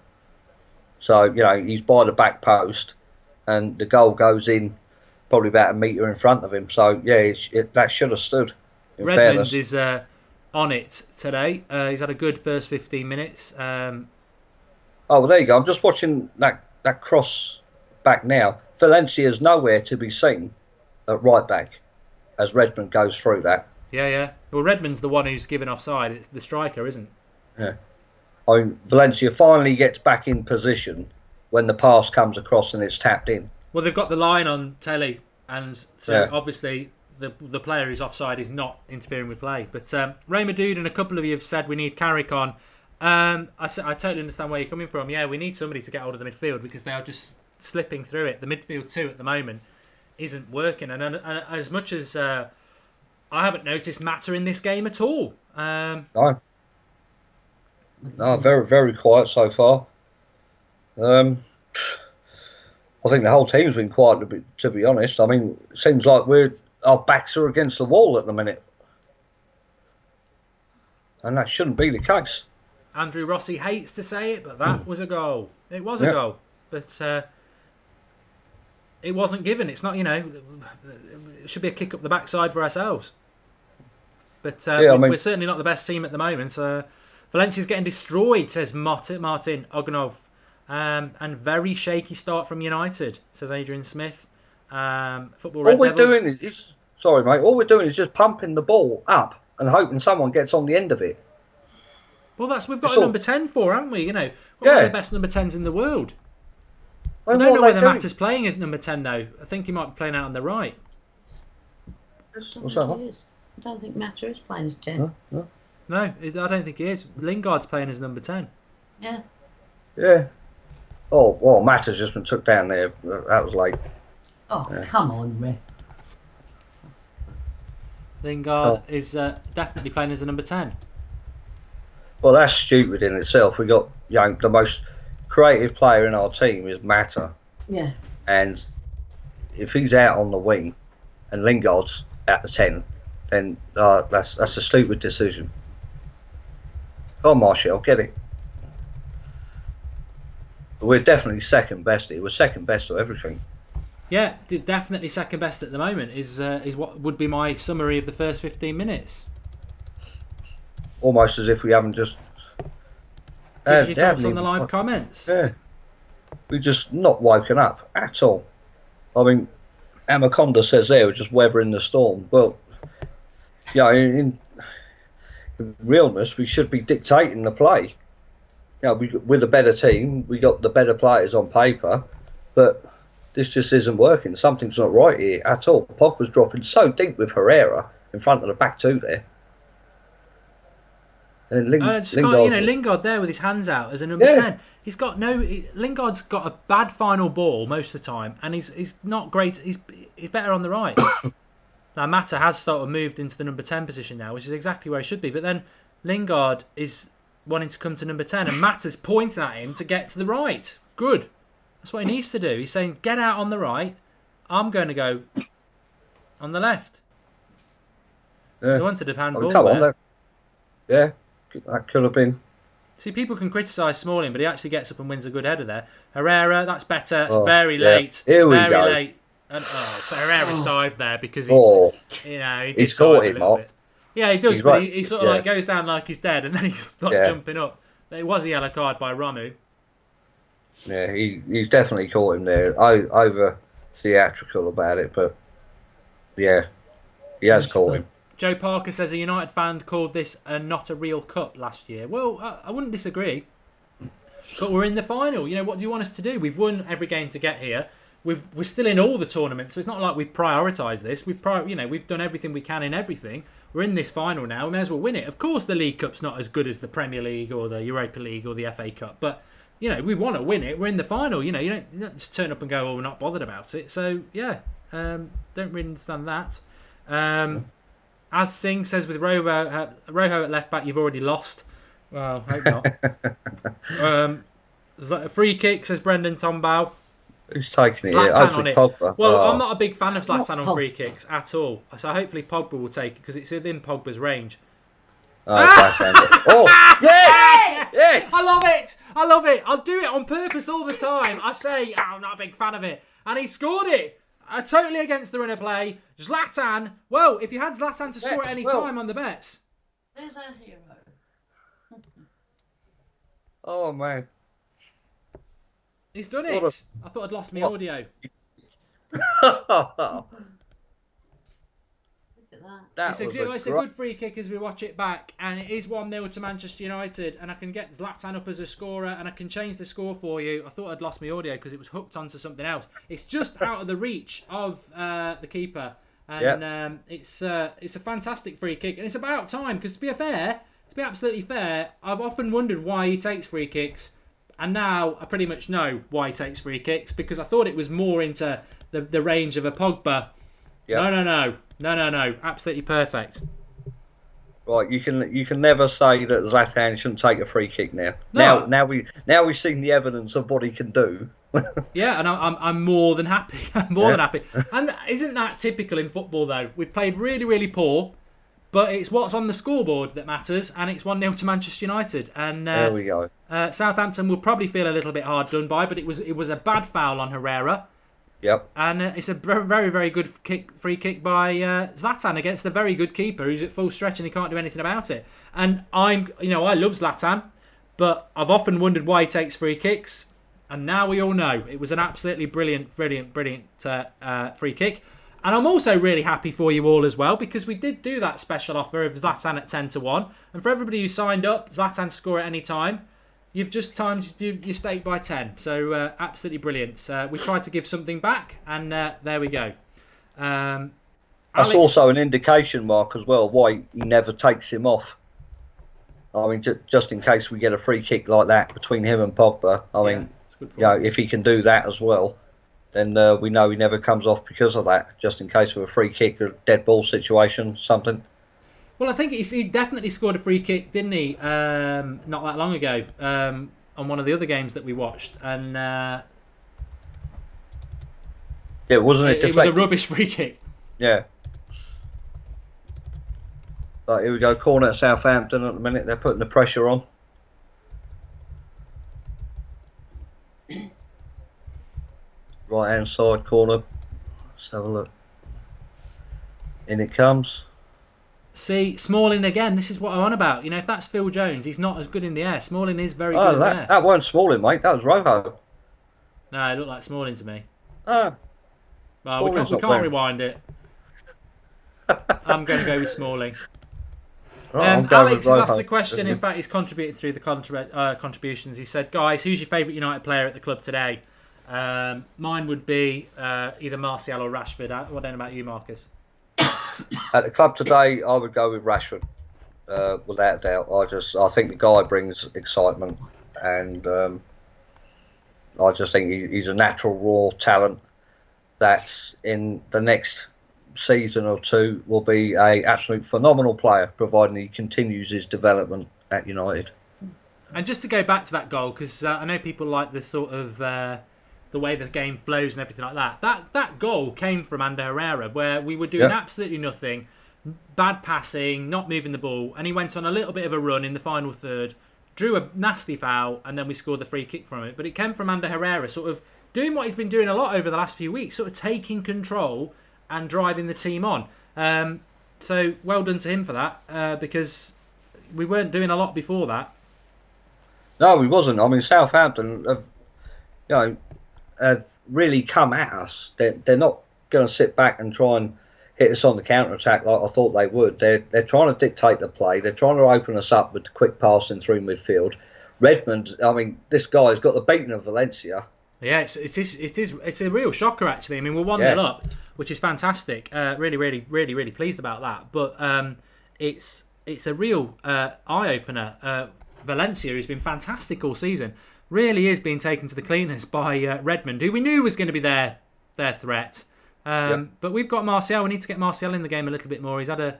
So, he's by the back post, and the goal goes in probably about a metre in front of him. So, yeah, that should have stood, in Redmond fairness. is on it today. He's had a good first 15 minutes. Well, there you go. I'm just watching that cross back now. Valencia's nowhere to be seen at right back as Redmond goes through that. Yeah. Well, Redmond's the one who's given offside. It's the striker, isn't it? Yeah. Valencia finally gets back in position when the pass comes across and it's tapped in. Well, they've got the line on telly, and so obviously the player who's offside is not interfering with play. But Ray Madood and a couple of you have said we need Carrick on. I totally understand where you're coming from. Yeah, we need somebody to get hold of the midfield, because they are just slipping through it. The midfield too at the moment isn't working, and as much as I haven't noticed Mata in this game at all. No, very, very quiet so far. I think the whole team's been quiet, to be honest. I mean, it seems like our backs are against the wall at the minute. And that shouldn't be the case. Andrew Rossi hates to say it, but that was a goal. It was a goal. But it wasn't given. It's not, it should be a kick up the backside for ourselves. But we're certainly not the best team at the moment. Valencia's getting destroyed, says Martin Ognov. And very shaky start from United, says Adrian Smith. Football Red All we're Devils. doing is Sorry, mate. All we're doing is just pumping the ball up and hoping someone gets on the end of it. Well, we've got a number 10 for, haven't we? We're one of the best number 10s in the world. I don't know whether Matt is playing as number 10 though. I think he might be playing out on the right. What's that? I don't think Matter is playing as 10. No, I don't think he is. Lingard's playing as number 10. Yeah. Yeah. Oh, well, Matter's just been took down there. That was late. Oh, come on, Rick. Lingard is definitely playing as a number 10. Well, that's stupid in itself. We got the most creative player in our team is Matter. Yeah. And if he's out on the wing and Lingard's at the 10, then that's a stupid decision. Come on, Martial, get it. We're definitely second best. We're second best of everything. Yeah, definitely second best at the moment is what would be my summary of the first 15 minutes. Almost as if we haven't just... Give your thoughts on the live comments. Yeah. We've just not woken up at all. I mean, Amaconda says there, we're just weathering the storm. Well, in realness, we should be dictating the play. We're the better team. We got the better players on paper, but this just isn't working. Something's not right here at all. Pogba's dropping so deep with Herrera in front of the back two there. And Lingard there with his hands out as a number 10. He's got Lingard's got a bad final ball most of the time, and he's not great. He's better on the right. Now Mata has sort of moved into the number 10 position now, which is exactly where he should be. But then Lingard is wanting to come to number 10, and Mata's pointing at him to get to the right. Good. That's what he needs to do. He's saying, get out on the right. I'm going to go on the left. Yeah. He wanted a handball come there. on, yeah, that could have been. See, people can criticise Smalling, but he actually gets up and wins a good header there. Herrera, that's better. It's very late. Here we very go. late. And, Herrera's dived there because he's caught him up. Yeah, he does, He's but right. he sort of goes down like he's dead, and then he's jumping up. It was a yellow card by Ramu. Yeah, he's definitely caught him there. Over theatrical about it, but yeah, he has caught him. Joe Parker says a United fan called this not a real cup last year. Well, I wouldn't disagree, but we're in the final. What do you want us to do? We've won every game to get here. We're still in all the tournaments, so it's not like we've prioritised this. We've done everything we can in everything. We're in this final now. We may as well win it. Of course, the League Cup's not as good as the Premier League or the Europa League or the FA Cup, but we want to win it. We're in the final. You don't just turn up and go, "Oh, we're not bothered about it." So don't really understand that. As Singh says with Rojo at left back, you've already lost. Well, hope not. A free kick, says Brendan Tombow. Who's taking it? Zlatan on it. Pogba. Well, I'm not a big fan of Zlatan on free kicks at all. So hopefully Pogba will take it because it's within Pogba's range. Yes! I love it! I'll do it on purpose all the time. I say, I'm not a big fan of it. And he scored it. Totally against the run of play. Zlatan. Well, if you had Zlatan to score at any time on the bets. There's our hero. Oh, man. He's done it. I thought I'd lost my audio. It's a good free kick as we watch it back, and it is 1-0 to Manchester United, and I can get Zlatan up as a scorer, and I can change the score for you. I thought I'd lost my audio because it was hooked onto something else. It's just out of the reach of the keeper, and it's a fantastic free kick, and it's about time because to be absolutely fair, I've often wondered why he takes free kicks. And now I pretty much know why he takes free kicks because I thought it was more into the range of a Pogba. Yep. No. Absolutely perfect. Right, you can never say that Zlatan shouldn't take a free kick now. No. Now we've seen the evidence of what he can do. Yeah, and I'm more than happy. Than happy. And isn't that typical in football though? We've played really, really poor. But it's what's on the scoreboard that matters, and it's 1-0 to Manchester United. And there we go. Southampton will probably feel a little bit hard done by, but it was a bad foul on Herrera. Yep. And it's a very, very, very good free kick by Zlatan against the very good keeper who's at full stretch and he can't do anything about it. And I love Zlatan, but I've often wondered why he takes free kicks, and now we all know it was an absolutely brilliant free kick. And I'm also really happy for you all as well, because we did do that special offer of Zlatan at 10-1. And for everybody who signed up, Zlatan score at any time, you've just times your stake by 10. So absolutely brilliant. We tried to give something back, and there we go. That's Alex, also an indication, Mark, as well, of why he never takes him off. I mean, just in case we get a free kick like that between him and Pogba. I mean, that's a good point. you know, if he can do that as well, then we know he never comes off because of that, just in case of a free kick or a dead ball situation, something. Well, I think he definitely scored a free kick, didn't he? Not that long ago, on one of the other games that we watched, and Yeah, wasn't it? It was a rubbish free kick. Yeah. But here we go, corner at Southampton at the minute. They're putting the pressure on. Right hand side corner. Let's have a look. In it comes. See, Smalling again. This is what I'm on about. You know, if that's Phil Jones, he's not as good in the air. Smalling is very good in the air. That weren't Smalling, mate. That was Rojo. No, it looked like Smalling to me. Ah. Well, we can't rewind it. I'm going to go with Smalling. Right, Alex has asked the question. In fact, he's contributed through the contributions. He said, guys, who's your favourite United player at the club today? Mine would be either Martial or Rashford. What about you, Marcus? At the club today, I would go with Rashford, without a doubt. I think the guy brings excitement, and I just think he's a natural raw talent that's in the next season or two will be a absolute phenomenal player, providing he continues his development at United. And just to go back to that goal, because I know people like the sort of the way the game flows and everything like that. That goal came from Ander Herrera, where we were doing absolutely nothing, bad passing, not moving the ball, and he went on a little bit of a run in the final third, drew a nasty foul, and then we scored the free kick from it. But it came from Ander Herrera, sort of doing what he's been doing a lot over the last few weeks, sort of taking control and driving the team on. So well done to him for that, because we weren't doing a lot before that. No, we wasn't. I mean, Southampton have really come at us. They're not going to sit back and try and hit us on the counter-attack like I thought they would. They're trying to dictate the play. They're trying to open us up with quick passing through midfield. Redmond, I mean, this guy's got the beating of Valencia. Yeah, it's a real shocker, actually. I mean, we're 1-0 up, which is fantastic. Really pleased about that. But it's a real eye-opener. Valencia, who's been fantastic all season, really is being taken to the cleaners by Redmond, who we knew was going to be their threat. But we've got Martial. We need to get Martial in the game a little bit more. He's had a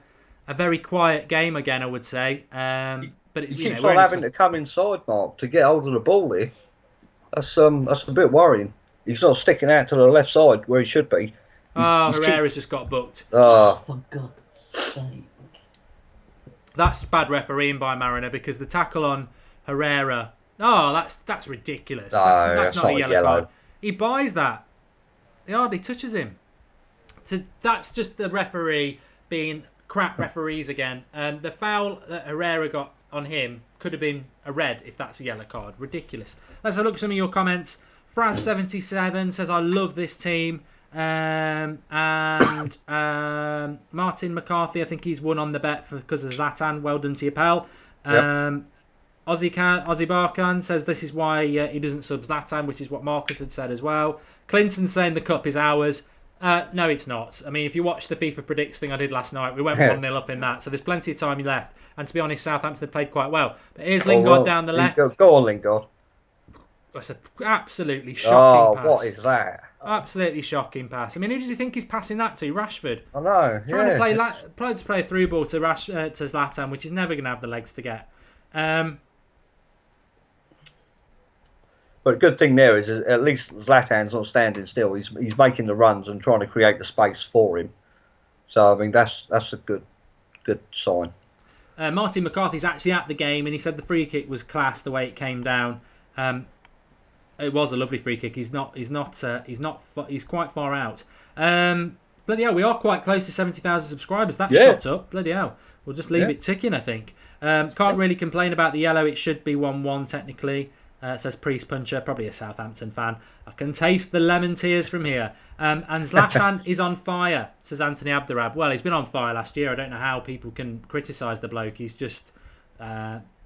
very quiet game again, I would say. But he keeps on having to come inside, Mark, to get hold of the ball here. That's a bit worrying. He's not sticking out to the left side where he should be. Herrera's just got booked. Oh, for God's sake. That's bad refereeing by Mariner, because the tackle on Herrera... Oh, that's ridiculous. That's not a yellow card. He buys that. He hardly touches him. So that's just the referee being crap referees again. The foul that Herrera got on him could have been a red if that's a yellow card. Ridiculous. Let's have a look at some of your comments. Fraz77 says, I love this team. And Martin McCarthy, I think he's won on the bet because of Zlatan. Well done to your pal. Ozzy Barkan says this is why he doesn't sub Zlatan, which is what Marcus had said as well. Clinton's saying the cup is ours. No, it's not. I mean, if you watch the FIFA Predicts thing I did last night, we went 1-0 up in that, so there's plenty of time left. And to be honest, Southampton played quite well. But here's Lingard down the left. Go on, Lingard. That's an absolutely shocking pass. What is that? Absolutely shocking pass. I mean, who does he think he's passing that to? Rashford. I know. Trying to play a through ball to Zlatan, which he's never going to have the legs to get. But a good thing there is at least Zlatan's not standing still. He's making the runs and trying to create the space for him. So I mean that's a good sign. Martin McCarthy's actually at the game, and he said the free kick was class the way it came down. It was a lovely free kick. He's quite far out. Bloody hell, we are quite close to 70,000 subscribers. That's shot up. Bloody hell. We'll just leave it ticking, I think. Can't really complain about the yellow. It should be 1-1 technically. Says Priest Puncher, probably a Southampton fan. I can taste the lemon tears from here. And Zlatan is on fire, says Anthony Abderab. Well, he's been on fire last year. I don't know how people can criticise the bloke. He's just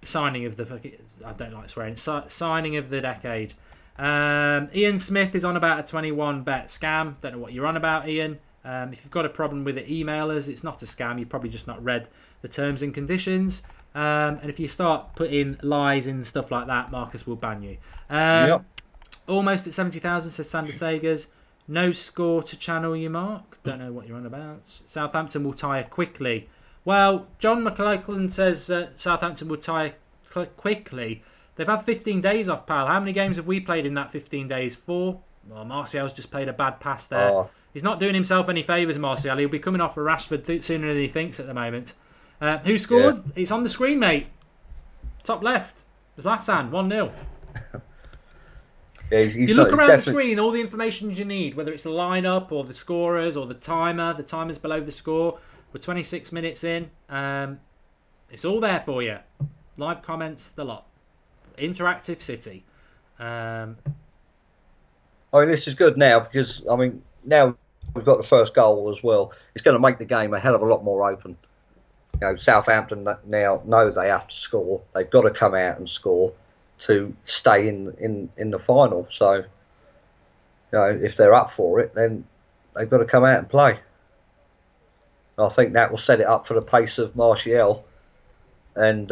signing of the... I don't like swearing. Signing of the decade. Ian Smith is on about a 21 bet scam. Don't know what you're on about, Ian. If you've got a problem with it, email us. It's not a scam. You've probably just not read the terms and conditions. And if you start putting lies in stuff like that, Marcus will ban you. Almost at 70,000, says Sander Sagers. No score to channel you, Mark. Don't know what you're on about. Southampton will tire quickly. Well, John McLaughlin says Southampton will tire quickly. They've had 15 days off, pal. How many games have we played in that 15 days? 4? Well, Martial's just played a bad pass there. Oh. He's not doing himself any favours, Martial. He'll be coming off for Rashford sooner than he thinks at the moment. Who scored? Yeah. It's on the screen, mate. Top left. It was Zlatan, 1-0. Yeah, if you look around the screen, all the information you need, whether it's the lineup or the scorers or the timer's below the score. We're 26 minutes in. It's all there for you. Live comments, the lot. Interactive City. I mean, this is good now because, I mean, now we've got the first goal as well. It's going to make the game a hell of a lot more open. You know, Southampton now know they have to score. They've got to come out and score to stay in the final. So, you know, if they're up for it, then they've got to come out and play. I think that will set it up for the pace of Martial and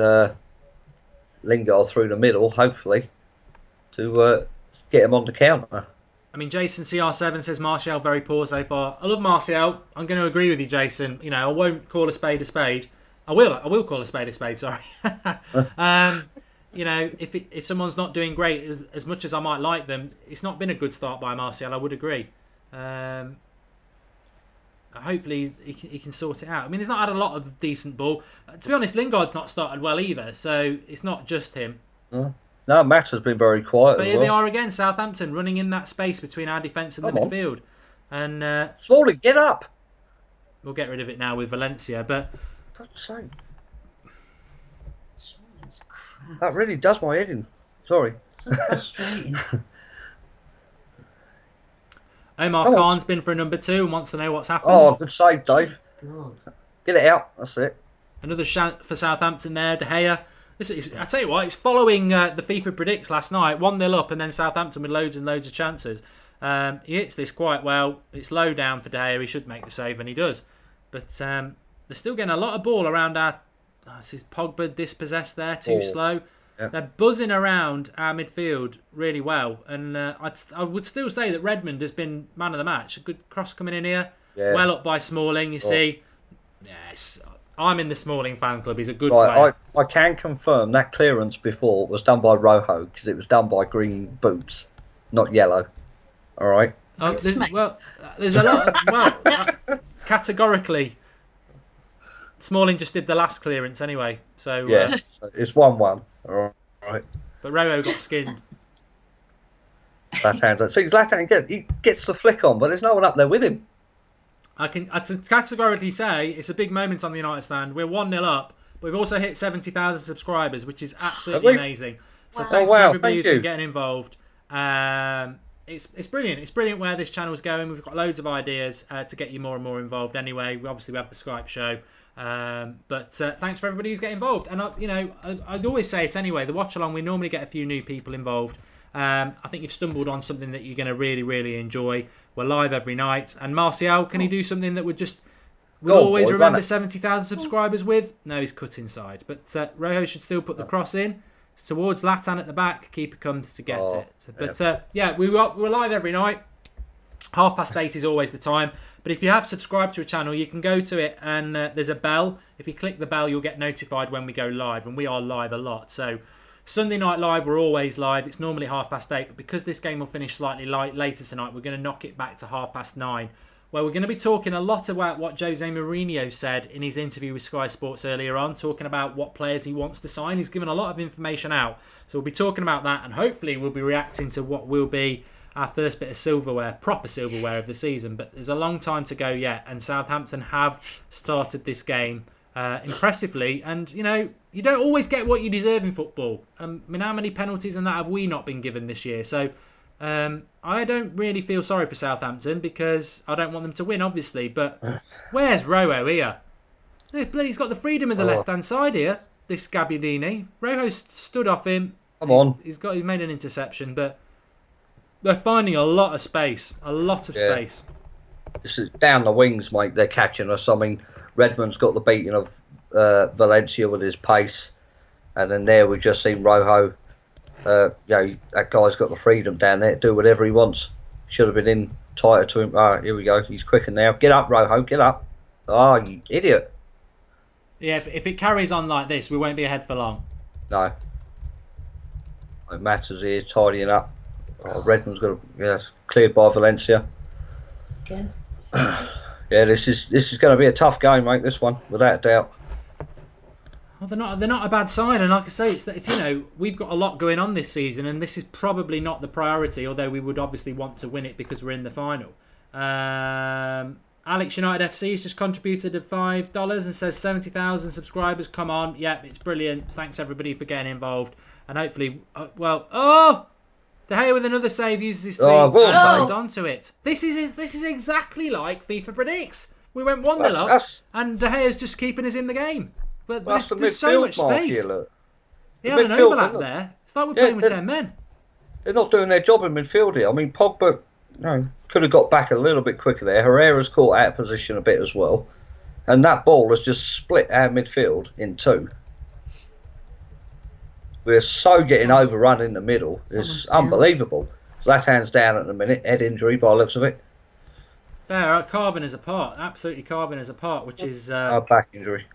Lingard through the middle, hopefully, to get him on the counter. I mean, Jason CR7 says Martial very poor so far. I love Martial. I'm going to agree with you, Jason. You know, I won't call a spade a spade. I will call a spade a spade. Sorry. You know, if someone's not doing great, as much as I might like them, it's not been a good start by Martial. I would agree. Hopefully he can sort it out. I mean, he's not had a lot of decent ball. To be honest, Lingard's not started well either, so it's not just him. No, Matt has been very quiet. But here they are again, Southampton, running in that space between our defence and the midfield. And Smalling, get up! We'll get rid of it now with Valencia, but... God's sake. That really does my head in. Sorry. So frustrating. Omar Khan's been for a number 2 and wants to know what's happened. Oh, good save, Dave. God. Get it out. That's it. Another shot for Southampton there. De Gea. I tell you what, it's following the FIFA predicts last night. 1-0 up and then Southampton with loads and loads of chances. He hits this quite well. It's low down for De Gea. He should make the save, and he does. But they're still getting a lot of ball around our... this is Pogba dispossessed there, too slow. Yeah. They're buzzing around our midfield really well. And I would still say that Redmond has been man of the match. A good cross coming in here. Yeah. Well up by Smalling, you see. Yes, I'm in the Smalling fan club. He's a good player. I can confirm that clearance before was done by Rojo because it was done by green boots, not yellow. All right. There's a lot. Categorically, Smalling just did the last clearance anyway. So yeah, so it's 1-1. All right. But Rojo got skinned. That's hands up. See, Zlatan he gets the flick on, but there's no one up there with him. I can categorically say it's a big moment on the United stand. We're 1-0 up, but we've also hit 70,000 subscribers, which is absolutely amazing. So thanks for everybody who's been getting involved. It's brilliant. It's brilliant where this channel's going. We've got loads of ideas to get you more and more involved. Anyway, we have the Skype show. But thanks for everybody who's getting involved. And I'd always say it anyway. The Watchalong, we normally get a few new people involved. I think you've stumbled on something that you're going to really, really enjoy. We're live every night. And Martial, can he do something that we'll always remember 70,000 subscribers with? No, he's cut inside. But Rojo should still put the cross in. It's towards Zlatan at the back. Keeper comes to get it. But we're live every night. 8:30 is always the time. But if you have subscribed to a channel, you can go to it and there's a bell. If you click the bell, you'll get notified when we go live. And we are live a lot. So Sunday Night Live, we're always live. It's normally 8:30. But because this game will finish slightly later tonight, we're going to knock it back to 9:30. Where we're going to be talking a lot about what Jose Mourinho said in his interview with Sky Sports earlier on, talking about what players he wants to sign. He's given a lot of information out. So we'll be talking about that, and hopefully we'll be reacting to what will be our first bit of silverware, proper silverware of the season. But there's a long time to go yet, and Southampton have started this game impressively. And, you don't always get what you deserve in football. I mean, how many penalties and that have we not been given this year? So I don't really feel sorry for Southampton because I don't want them to win, obviously. But where's Rojo here? He's got the freedom of the left-hand side here, this Gabbiadini. Rojo stood off him. Come on. He's made an interception, but they're finding a lot of space. A lot of space. This is down the wings, mate. They're catching us. I mean, Redmond's got the beating of Valencia with his pace. And then there we've just seen Rojo. That guy's got the freedom down there to do whatever he wants. Should have been in tighter to him. Here we go. He's quicker now. Get up, Rojo. Get up. Oh, you idiot. Yeah, if it carries on like this, we won't be ahead for long. No. It matters here, tidying up. Redmond's got cleared by Valencia. Again. Yeah, this is going to be a tough game, mate. This one, without a doubt. Well, they're not a bad side, and like I say, it's we've got a lot going on this season, and this is probably not the priority. Although we would obviously want to win it because we're in the final. Alex United FC has just contributed $5 and says 70,000 subscribers. Come on, it's brilliant. Thanks everybody for getting involved, and hopefully, De Gea with another save uses his feet and goes onto it. This is exactly like FIFA predicts. We went 1-0 up, and De Gea's just keeping us in the game. But there's so much space. An overlap there. It's like we're playing with 10 men. They're not doing their job in midfield here. I mean, Pogba could have got back a little bit quicker there. Herrera's caught out of position a bit as well. And that ball has just split our midfield in two. We're so getting overrun in the middle. It's unbelievable. Zlatan's down at the minute. Head injury by the looks of it. They're carving us apart. Absolutely carving us apart, which is back injury.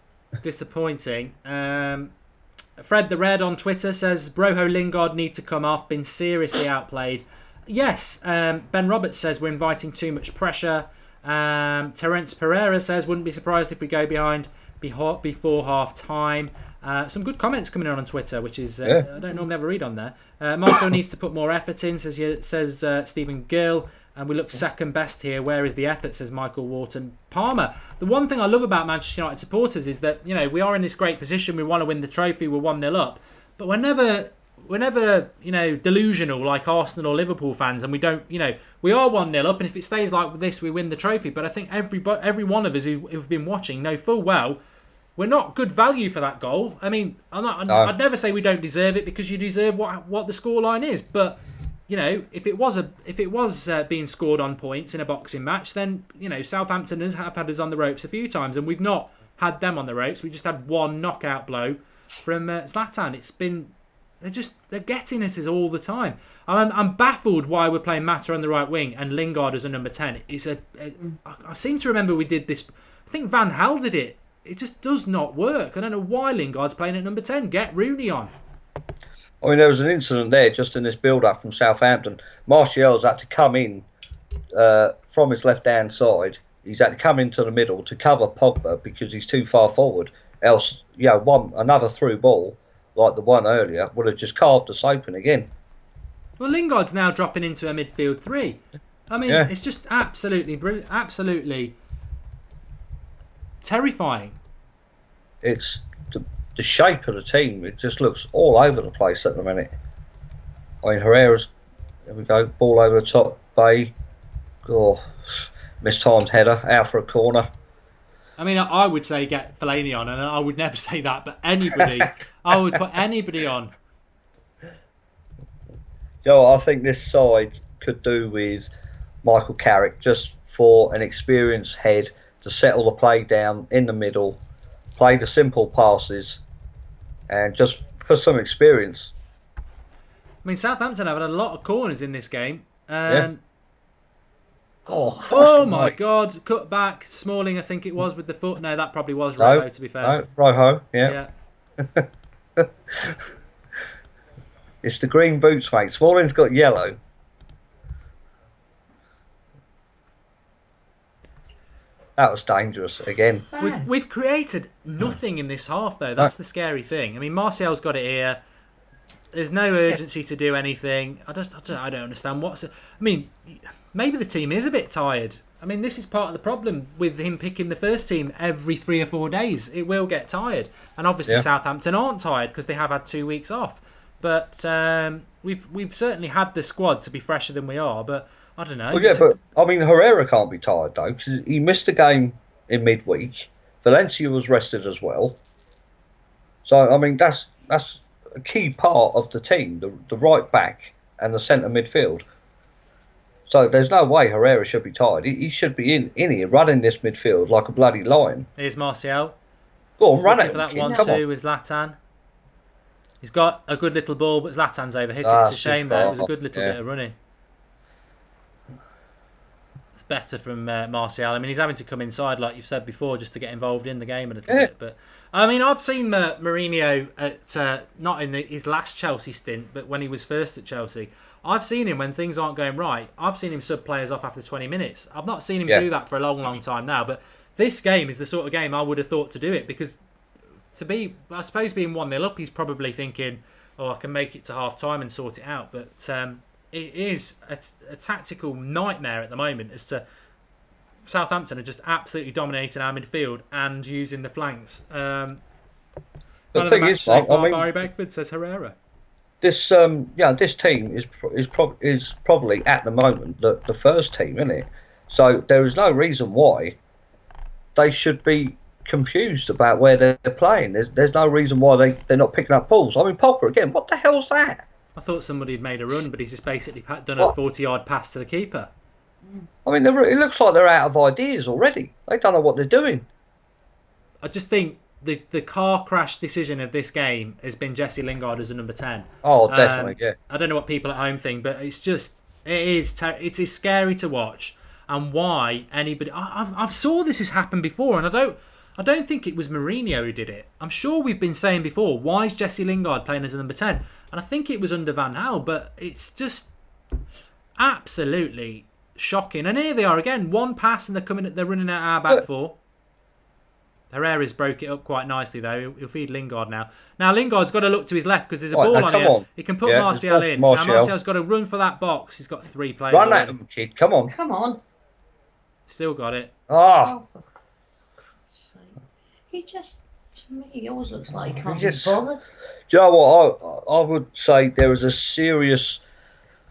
Disappointing. Fred the Red on Twitter says Broho Lingard need to come off. Been seriously outplayed. Yes. Ben Roberts says we're inviting too much pressure. Terence Pereira says wouldn't be surprised if we go behind before half time. Some good comments coming on Twitter, which is I don't normally ever read on there. Marcel needs to put more effort in, says Stephen Gill, and we look second best here. Where is the effort, says Michael Wharton Palmer. The one thing I love about Manchester United supporters is that we are in this great position. We want to win the trophy. We're 1-0 up, but we're never delusional like Arsenal or Liverpool fans, and we don't we are 1-0 up, and if it stays like this, we win the trophy. But I think every one of us who've been watching know full well we're not good value for that goal. I mean, I'd never say we don't deserve it because you deserve what the scoreline is. But if it was being scored on points in a boxing match, then Southampton have had us on the ropes a few times, and we've not had them on the ropes. We just had one knockout blow from Zlatan. It's been they're getting at us all the time. I'm baffled why we're playing Mata on the right wing and Lingard as a number 10. I seem to remember we did this. I think Van Gaal did it. It just does not work. I don't know why Lingard's playing at number 10. Get Rooney on. I mean, there was an incident there just in this build-up from Southampton. Martial's had to come in from his left-hand side. He's had to come into the middle to cover Pogba because he's too far forward. Else, another through ball like the one earlier would have just carved us open again. Well, Lingard's now dropping into a midfield three. I mean, it's just absolutely brilliant, absolutely terrifying. It's the shape of the team. It just looks all over the place at the minute. I mean, Herrera's, there we go, ball over the top, Bay. Mistimed header, out for a corner. I mean, I would say get Fellaini on, and I would never say that, but anybody, I would put anybody on. I think this side could do with Michael Carrick just for an experienced head to settle the play down in the middle, play the simple passes, and just for some experience. I mean, Southampton have had a lot of corners in this game. Oh my God! Cut back, Smalling, I think it was with the foot. No, that probably was Rojo. To be fair, no, Rojo. Yeah. It's the green boots, mate. Smalling's got yellow. That was dangerous again. We've created nothing in this half, though. That's the scary thing. I mean, Martial's got it here. There's no urgency to do anything. I don't understand I mean, maybe the team is a bit tired. I mean, this is part of the problem with him picking the first team every 3 or 4 days. It will get tired. And obviously Southampton aren't tired because they have had 2 weeks off. But we've certainly had the squad to be fresher than we are. But I don't know. Well, yeah, but I mean, Herrera can't be tired though because he missed a game in midweek. Valencia was rested as well. So I mean, that's a key part of the team, the right back and the centre midfield. So there's no way Herrera should be tired. He should be in here running this midfield like a bloody lion. Here's Martial. Go on, run it it. For that 1-2 with Zlatan. He's got a good little ball, but Zlatan's overhit it. It's a shame though. It was a good little bit of running. It's better from Martial. I mean, he's having to come inside, like you've said before, just to get involved in the game a little bit. But I mean, I've seen Mourinho at not in his last Chelsea stint, but when he was first at Chelsea. I've seen him when things aren't going right. I've seen him sub players off after 20 minutes. I've not seen him do that for a long, long time now. But this game is the sort of game I would have thought to do it because I suppose being 1-0 up, he's probably thinking, I can make it to half time and sort it out. But it is a tactical nightmare at the moment as to Southampton are just absolutely dominating our midfield and using the flanks. The thing is, Barry Beckford says Herrera. This this team is probably at the moment the first team, isn't it? So there is no reason why they should be confused about where they're playing. There's no reason why they're not picking up balls. I mean, Pogba again. What the hell's that? I thought somebody had made a run, but he's just basically done a 40-yard pass to the keeper. I mean, it looks like they're out of ideas already. They don't know what they're doing. I just think the car crash decision of this game has been Jesse Lingard as a number 10. Oh, definitely, yeah. I don't know what people at home think, but it's just it is scary to watch. And why anybody? I've saw this has happened before, and I don't think it was Mourinho who did it. I'm sure we've been saying before, why is Jesse Lingard playing as a number 10? And I think it was under Van Gaal, but it's just absolutely shocking. And here they are again, one pass and they're running out our back four. Herrera's broke it up quite nicely though. He'll feed Lingard now. Now Lingard's got to look to his left because there's a ball on here. He can put Martial in. Now Martial's got to run for that box. He's got 3 players. Run at him, kid. Come on. Come on. Still got it. Ah. Oh, for God's sake. He just, to me, he always looks like he can't be bothered. Do you know what? I would say there is a serious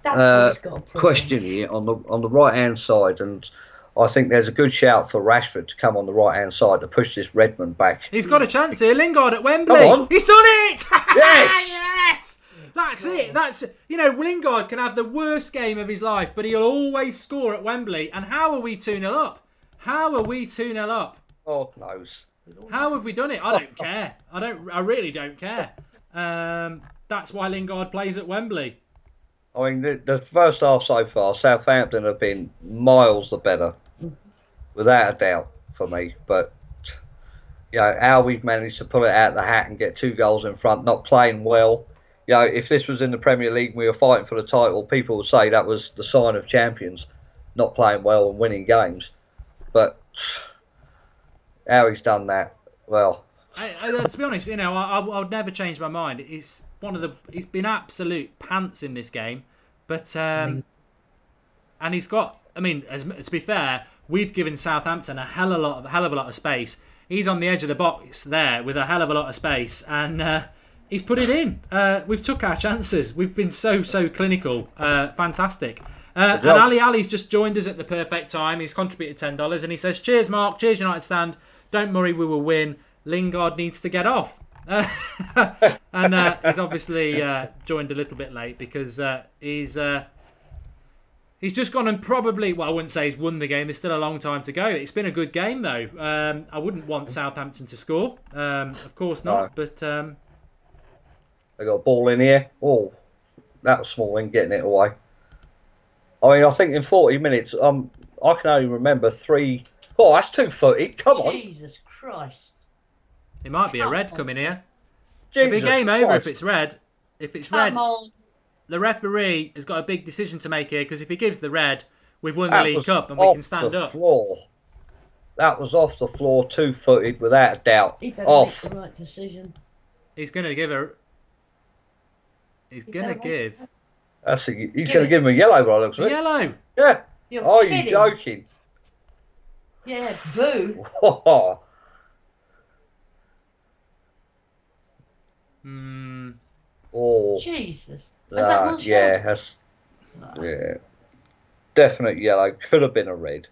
question here on the right hand side, and I think there's a good shout for Rashford to come on the right hand side to push this Redmond back. He's got a chance here. Lingard at Wembley. Come on. He's done it. Yes. Yes. That's it. Lingard can have the worst game of his life, but he'll always score at Wembley. And how are we 2-0 up? How are we 2-0 up? Oh, knows. How have we done it? I don't care. I really don't care. That's why Lingard plays at Wembley. I mean, the first half so far, Southampton have been miles the better, without a doubt, for me. But, how we've managed to pull it out of the hat and get 2 goals in front, not playing well. If this was in the Premier League and we were fighting for the title, people would say that was the sign of champions, not playing well and winning games. But how he's done that, well... to be honest, I would never change my mind. He's been absolute pants in this game, but and he's got. I mean, to be fair, we've given Southampton a hell of a lot of space. He's on the edge of the box there with a hell of a lot of space, and he's put it in. We've took our chances. We've been so clinical. Fantastic. And Ali's just joined us at the perfect time. He's contributed $10, and he says, "Cheers, Mark. Cheers, United Stand. Don't worry, we will win. Lingard needs to get off." And he's obviously joined a little bit late because he's just gone and probably, well, I wouldn't say he's won the game. There's still a long time to go. It's been a good game, though. I wouldn't want Southampton to score. Of course not. No. But they got a ball in here. Oh, that was Smalling getting it away. I mean, I think in 40 minutes, I can only remember 3... Oh, that's 2-footed. Come on. Jesus Christ. It might be a red coming here. Jesus It'll be game Christ. over if it's red. If it's red, Come on. the referee has got a big decision to make here because if he gives the red, we've won the League Cup and we can stand up. Floor. That was off the floor, 2-footed, without a doubt. He better Off. make the right decision. He's going to give her. He's going to give. He's going to give him a yellow by the looks of it. Yellow. Yeah. You're Are kidding. you joking? Yeah, boo. Oh, Jesus. Is that one yeah, that's definite yellow. Could have been a red.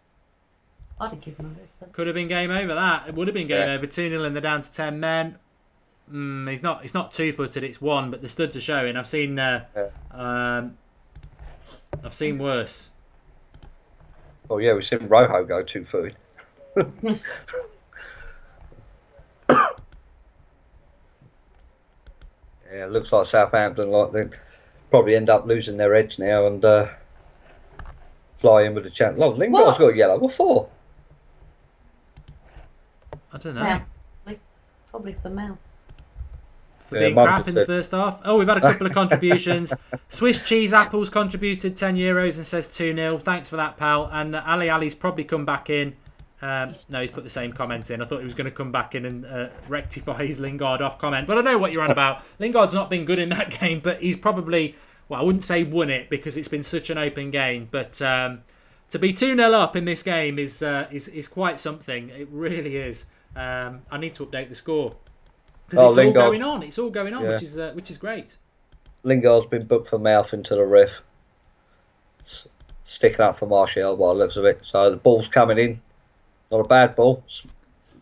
I'd have given him it. Could have been game over. That it would have been game over. 2-0 and they're down to 10 men. He's not 2-footed. It's one, but the studs are showing. I've seen worse. Oh yeah, we've seen Rojo go 2-footed. Yeah, it looks like Southampton they probably end up losing their edge now and fly in with a chance. Oh, Lingard's got a yellow. What for? I don't know. Mel. Probably for Mel. For being crap in the first half. Oh, we've had a couple of contributions. Swiss Cheese Apples contributed €10 and says 2-0. Thanks for that, pal. And Ali's probably come back in. No, he's put the same comment in. I thought he was going to come back in and rectify his Lingard off comment. But I know what you're on about. Lingard's not been good in that game, but he's probably, well, I wouldn't say won it because it's been such an open game. But to be 2-0 up in this game is quite something. It really is. I need to update the score. Because it's all going on. It's all going on, yeah. which is great. Lingard's been booked for mouth into the ref. Sticking up for Martial by the looks of it. So the ball's coming in. Not a bad ball.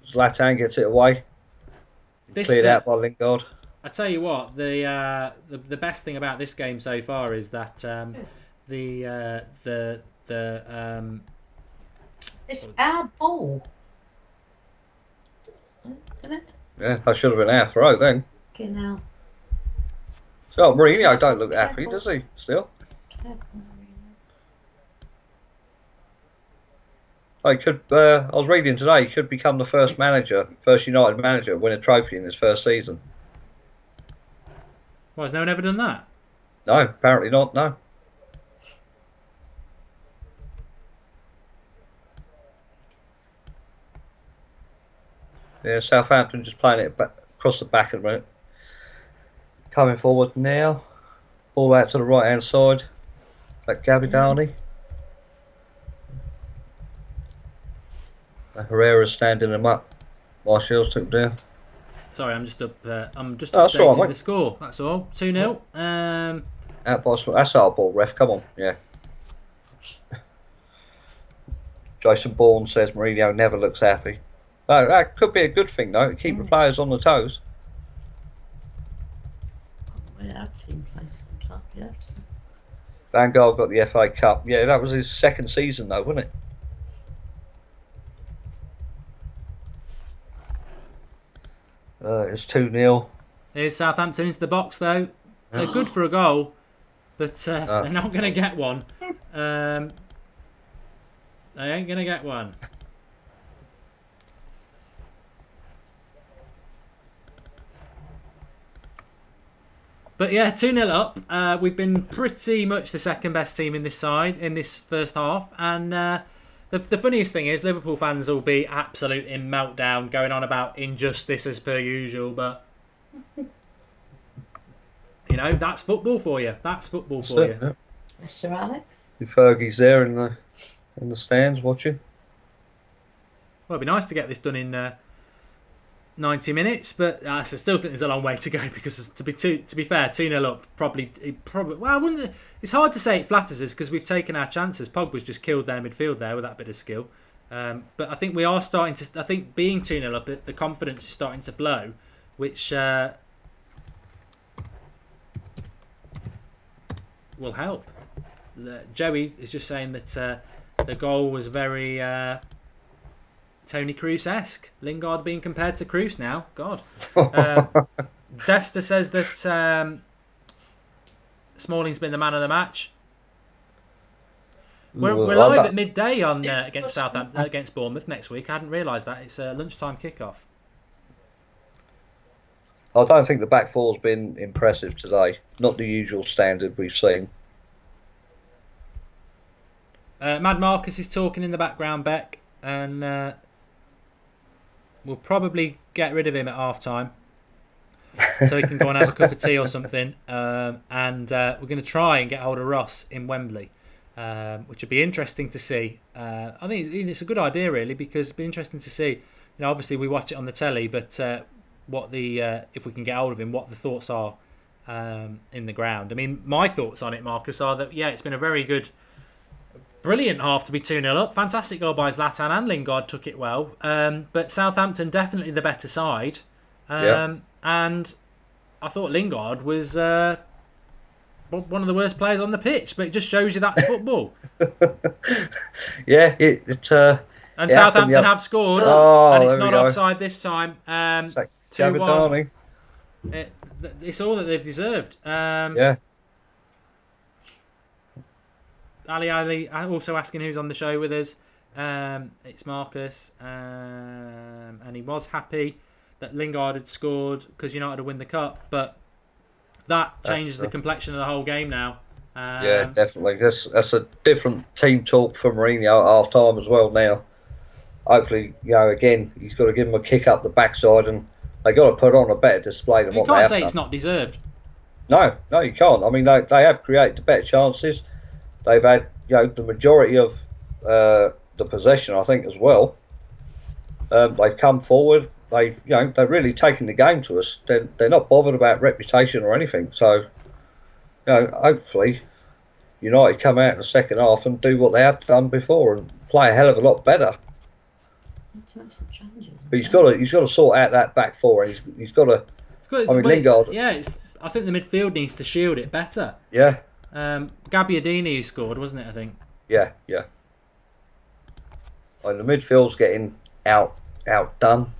Zlatan gets it away. Cleared out by Lingard. I tell you what, the best thing about this game so far is that it's our ball. Isn't it? Yeah, that should have been our throw then. Okay, now. So Mourinho don't look happy, does he? Still. I was reading today. He could become the first United manager, to win a trophy in his first season. Well, has no one ever done that? No, apparently not. No. Yeah, Southampton just playing it across the back at the minute. Coming forward now. Ball out to the right hand side. That Gabidani. Herrera's standing him up. Martial's took him down. Sorry, I'm just updating the score. That's all. 2-0. That's our ball, ref. Come on, yeah. Jason Bourne says Mourinho never looks happy. Oh, that could be a good thing though. Keep the players on the toes. Van Gaal got the FA Cup. Yeah, that was his second season though, wasn't it? It's 2-0. Here's Southampton into the box though. They're good for a goal, but they're not going to get one. They ain't going to get one. But yeah, 2-0 up. We've been pretty much the second best team in this side in this first half. And the funniest thing is Liverpool fans will be absolute in meltdown, going on about injustice as per usual. But, you know, that's football for you. That's football for you. Yeah. Mr. Alex? Fergie's there in the stands watching. Well, it'd be nice to get this done in 90 minutes, but I still think there's a long way to go because to be fair, 2-0 up probably well, it's hard to say it flatters us because we've taken our chances. Pogba's just killed their midfield there with that bit of skill, but I think we are starting to. I think being 2-0 up, the confidence is starting to flow, which will help. Joey is just saying that the goal was very Tony Kroos-esque. Lingard being compared to Kroos now. God. Desta says that Smalling's been the man of the match. We're live at midday on against Southampton, against Bournemouth next week. I hadn't realised that. It's a lunchtime kickoff. I don't think the back four's been impressive today. Not the usual standard we've seen. Mad Marcus is talking in the background, Beck, and we'll probably get rid of him at half time so he can go and have a cup of tea or something. And we're going to try and get hold of Ross in Wembley. which would be interesting to see. I think it's a good idea, really, because it'd be interesting to see. Obviously we watch it on the telly, but what the if we can get hold of him, what the thoughts are in the ground. I mean, my thoughts on it, Marcus, are that it's been a very good, brilliant half to be 2-0 up. Fantastic goal by Zlatan, and Lingard took it well. But Southampton definitely the better side. And I thought Lingard was one of the worst players on the pitch, but it just shows you that's football. And Southampton have scored, and it's not offside this time. 2-1. It's all that they've deserved. Ali also asking who's on the show with us. It's Marcus, and he was happy that Lingard had scored because United had win the cup, but that changes the complexion of the whole game now. Definitely. That's a different team talk for Mourinho at half time as well now. Hopefully, again, he's got to give them a kick up the backside, and they got to put on a better display than what they have done. You can't say it's not deserved. No, you can't. I mean, they have created better chances. They've had the majority of the possession, I think, as well. They've come forward. They've really taken the game to us. They're not bothered about reputation or anything. So, hopefully, United come out in the second half and do what they have done before and play a hell of a lot better. But he's got to sort out that back four. He's got to. Lingard. I think the midfield needs to shield it better. Yeah. Gabbiadini who scored, wasn't it? I think. Yeah. And the midfield's getting outdone.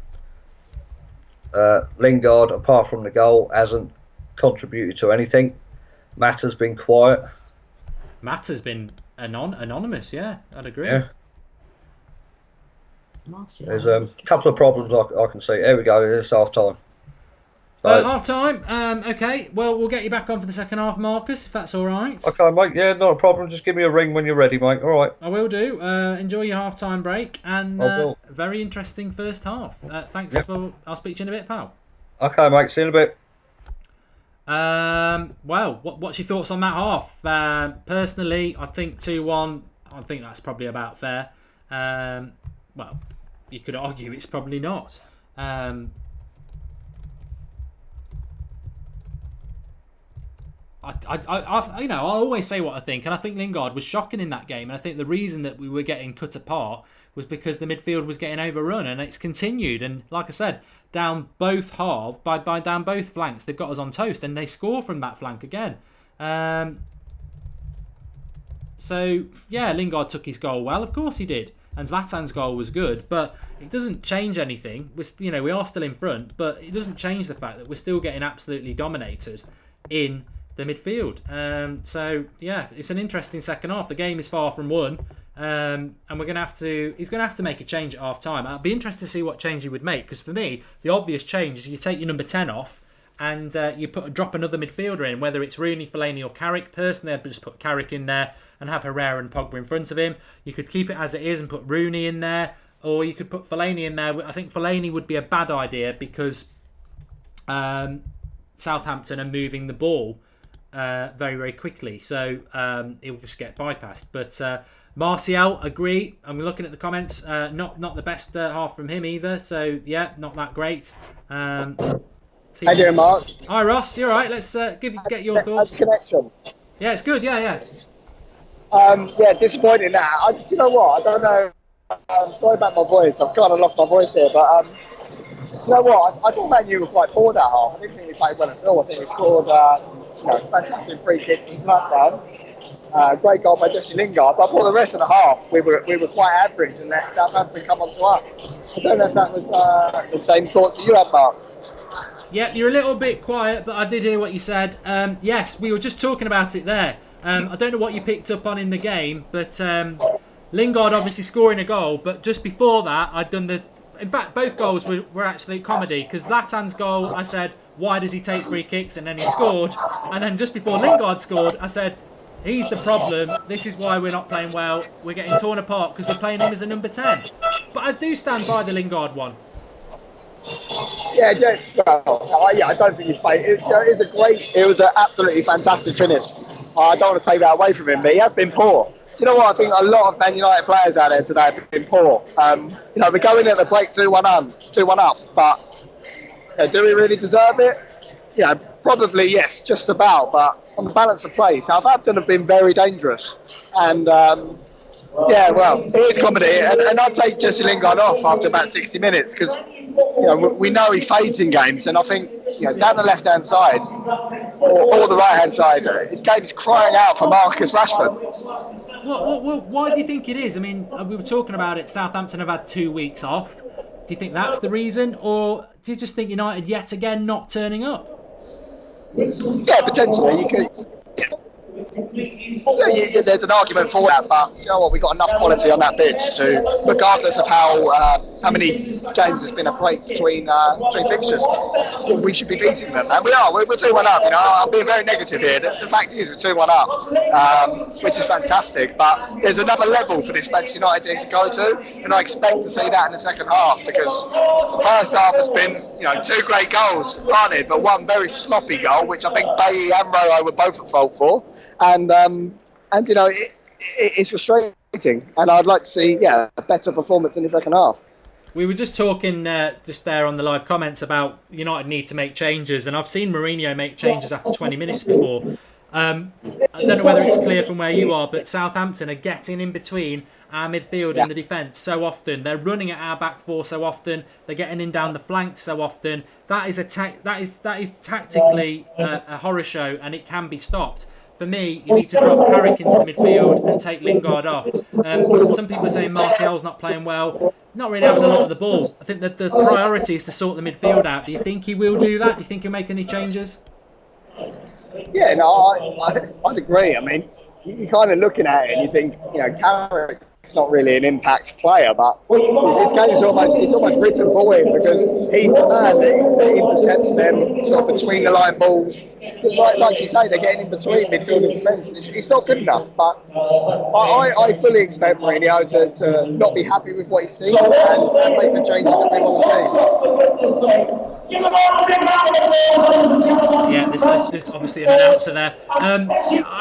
Lingard, apart from the goal, hasn't contributed to anything. Mata's been quiet. Mata's been anonymous. Yeah, I'd agree. Yeah. There's a couple of problems I can see. There we go. It's half time. Half time. Okay. Well, we'll get you back on for the second half, Marcus, if that's all right. Okay, mate. Yeah, not a problem. Just give me a ring when you're ready, mate. All right. I will do. Enjoy your half time break, and very interesting first half. Thanks for. I'll speak to you in a bit, pal. Okay, mate. See you in a bit. Well, what's your thoughts on that half? Personally, I think 2-1. I think that's probably about fair. Well, you could argue it's probably not. I always say what I think, and I think Lingard was shocking in that game, and I think the reason that we were getting cut apart was because the midfield was getting overrun, and it's continued. And like I said, down both halves, down both flanks, they've got us on toast, and they score from that flank again. So yeah, Lingard took his goal well, of course he did, and Zlatan's goal was good, but it doesn't change anything. We are still in front, but it doesn't change the fact that we're still getting absolutely dominated in the midfield. So yeah, it's an interesting second half. The game is far from won, and he's going to have to make a change at half time. I'd be interested to see what change he would make, because for me the obvious change is you take your number 10 off and you drop another midfielder in, whether it's Rooney, Fellaini or Carrick. Personally, I'd just put Carrick in there and have Herrera and Pogba in front of him. You could keep it as it is and put Rooney in there, or you could put Fellaini in there. I think Fellaini would be a bad idea because Southampton are moving the ball very, very quickly, so it will just get bypassed. But Martial, agree. I'm looking at the comments. Not the best half from him either. So yeah, not that great. How you doing, Mark? Hi, Ross. You're right. Let's get your thoughts. Connection. Yeah, it's good. Yeah. Disappointing now. Do you know what? I don't know. Sorry about my voice. I've kind of lost my voice here, but you know what? I thought Man U were quite poor that half. I didn't think we played well at all. I think we scored fantastic free kick from touchdown. Great goal by Jesse Lingard. But I thought the rest of the half we were quite average, and let Southampton come on to us. I don't know if that was the same thoughts that you had, Mark. Yeah, you're a little bit quiet, but I did hear what you said. Yes, we were just talking about it there. I don't know what you picked up on in the game, but Lingard obviously scoring a goal. But just before that, I'd done the... In fact, both goals were actually comedy, because Zlatan's goal, I said, why does he take free kicks? And then he scored. And then just before Lingard scored, I said, he's the problem. This is why we're not playing well. We're getting torn apart because we're playing him as a number 10. But I do stand by the Lingard one. I don't think he's played. It was an absolutely fantastic finish I don't want to take that away from him, but he has been poor. Do you know what? I think a lot of Man United players out there today have been poor. We're going at the break 2-1 up, but do we really deserve it? Probably yes, just about. But on the balance of play, Southampton have been very dangerous, and it is comedy. And I'd take Jesse Lingard off after about 60 minutes because we know he fades in games, and I think down the left hand side or the right hand side, his game is crying out for Marcus Rashford. Why do you think it is? I mean, we were talking about it. Southampton have had 2 weeks off. Do you think that's the reason, or do you just think United yet again not turning up? Yeah, potentially. You could. There's an argument for that, but you know what? We've got enough quality on that pitch to, regardless of how many games there's been a break between fixtures, we should be beating them, and we are. We're 2-1 up. I'm being very negative here. The fact is, we're 2-1 up, which is fantastic. But there's another level for this Manchester United team to go to, and I expect to see that in the second half because the first half has been, 2 great goals, granted, but one very sloppy goal, which I think Bailly and Rowe were both at fault for. And it's frustrating, and I'd like to see a better performance in the second half. We were just talking just there on the live comments about United need to make changes, and I've seen Mourinho make changes after 20 minutes before. I don't know whether it's clear from where you are, but Southampton are getting in between our midfield and the defence so often. They're running at our back four so often. They're getting in down the flanks so often. That is tactically a horror show, and it can be stopped. For me, you need to drop Carrick into the midfield and take Lingard off. Some people are saying Martial's not playing well. Not really having a lot of the ball. I think that the priority is to sort the midfield out. Do you think he will do that? Do you think he'll make any changes? Yeah, no, I'd agree. I mean, you're kind of looking at it and you think, Carrick's not really an impact player, but his game is almost written for him because he's the man that intercepts them sort of between the line balls. Like you say, they're getting in between midfield and defence. It's not good enough, but I fully expect Mourinho to not be happy with what he's seen and make the changes that we want to see. Yeah, there's obviously an announcer there. I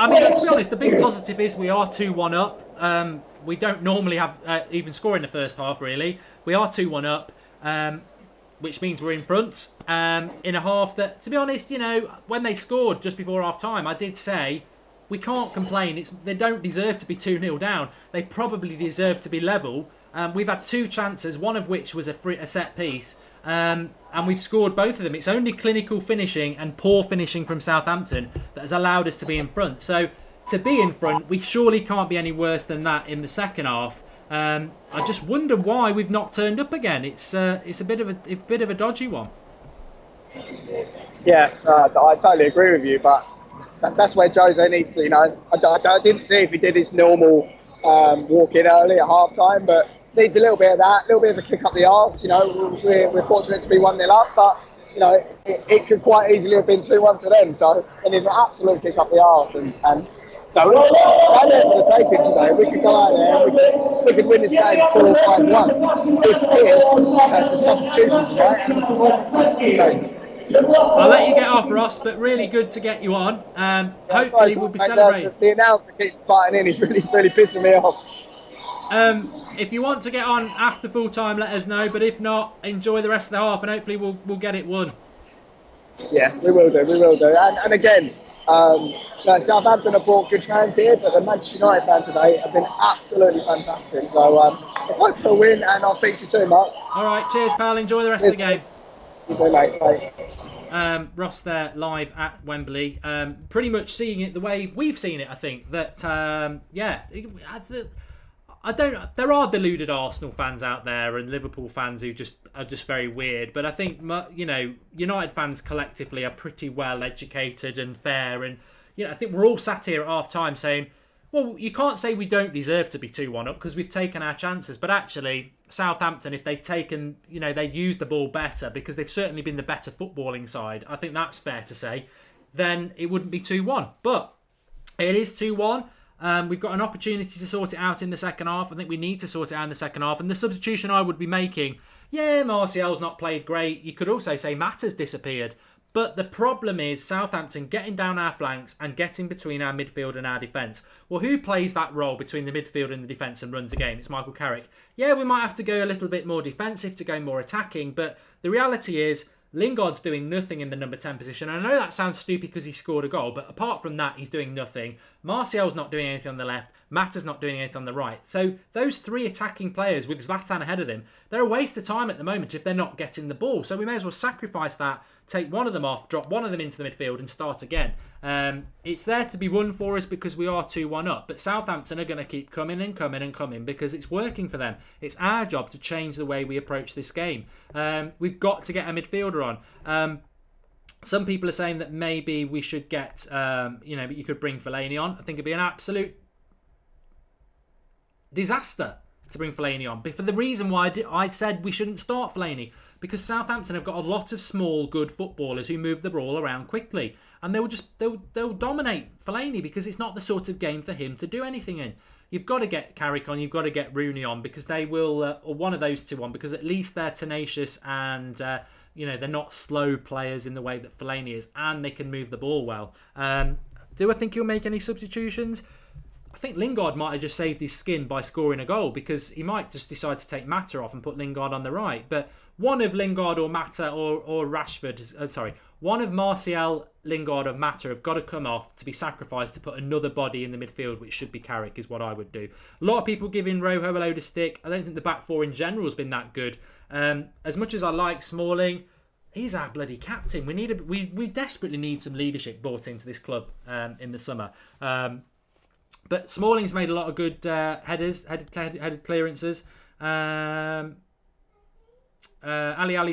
mean, to be honest, the big positive is we are 2-1 up. We don't normally have even score in the first half, really. We are 2-1 up, which means we're in front. In a half that, to be honest, when they scored just before half-time, I did say, we can't complain. They don't deserve to be 2-0 down. They probably deserve to be level. We've had 2 chances, one of which was a set piece. And we've scored both of them. It's only clinical finishing and poor finishing from Southampton that has allowed us to be in front. So to be in front, we surely can't be any worse than that in the second half. I just wonder why we've not turned up again. It's a bit of a dodgy one. Yes, I totally agree with you, but that's where Jose needs to. I didn't see if he did his normal walk in early at half time, but needs a little bit of that, a little bit of a kick up the arse. We're fortunate to be 1-0 up, but it could quite easily have been 2-1 to them. So they need an absolute kick up the arse, and so I'm there for the taking today. We could go out there and we could win this game 4-5-1 if the substitutions right and the performance. I'll let you get off, Ross, but really good to get you on. Hopefully we'll be celebrating. The announcement keeps fighting in. He's really pissing me off. If you want to get on after full time, let us know. But if not, enjoy the rest of the half, and hopefully we'll get it won. Yeah, we will do. And again, Southampton have brought good fans here, but the Manchester United fans today have been absolutely fantastic. So let's hope for a win, and I'll speak to you soon, Mark. All right, cheers, pal. Enjoy the rest of the game. You too, mate. Bye. Ross there live at Wembley, pretty much seeing it the way we've seen it. I think that there are deluded Arsenal fans out there and Liverpool fans who are just very weird, but I think United fans collectively are pretty well educated and fair, and I think we're all sat here at half time saying, well, you can't say we don't deserve to be 2-1 up because we've taken our chances. But actually, Southampton, if they'd taken, they'd used the ball better because they've certainly been the better footballing side. I think that's fair to say. Then it wouldn't be 2-1. But it is 2-1. We've got an opportunity to sort it out in the second half. I think we need to sort it out in the second half. And the substitution I would be making, Martial's not played great. You could also say Mata's disappeared. But the problem is Southampton getting down our flanks and getting between our midfield and our defence. Well, who plays that role between the midfield and the defence and runs the game? It's Michael Carrick. Yeah, we might have to go a little bit more defensive to go more attacking, but the reality is Lingard's doing nothing in the number 10 position. And I know that sounds stupid because he scored a goal, but apart from that, he's doing nothing. Martial's not doing anything on the left. Mata's not doing anything on the right. So those three attacking players with Zlatan ahead of them, they're a waste of time at the moment if they're not getting the ball. So we may as well sacrifice that, take one of them off, drop one of them into the midfield and start again. It's there to be won for us because we are 2-1 up. But Southampton are going to keep coming and coming and coming because it's working for them. It's our job to change the way we approach this game. We've got to get a midfielder on. Some people are saying that maybe we should get, but you could bring Fellaini on. I think it'd be an absolute disaster to bring Fellaini on. But for the reason why I said we shouldn't start Fellaini, because Southampton have got a lot of small, good footballers who move the ball around quickly, and they'll dominate Fellaini because it's not the sort of game for him to do anything in. You've got to get Carrick on, you've got to get Rooney on because they will, or one of those two on, because at least they're tenacious and they're not slow players in the way that Fellaini is, and they can move the ball well. Do I think he'll make any substitutions? I think Lingard might have just saved his skin by scoring a goal because he might just decide to take Mata off and put Lingard on the right. But one of Lingard or Mata or Rashford, one of Martial, Lingard or Mata have got to come off to be sacrificed to put another body in the midfield, which should be Carrick, is what I would do. A lot of people giving Rojo a load of stick. I don't think the back four in general has been that good. As much as I like Smalling, he's our bloody captain. We desperately need some leadership brought into this club in the summer. But Smalling's made a lot of good headed clearances. Ali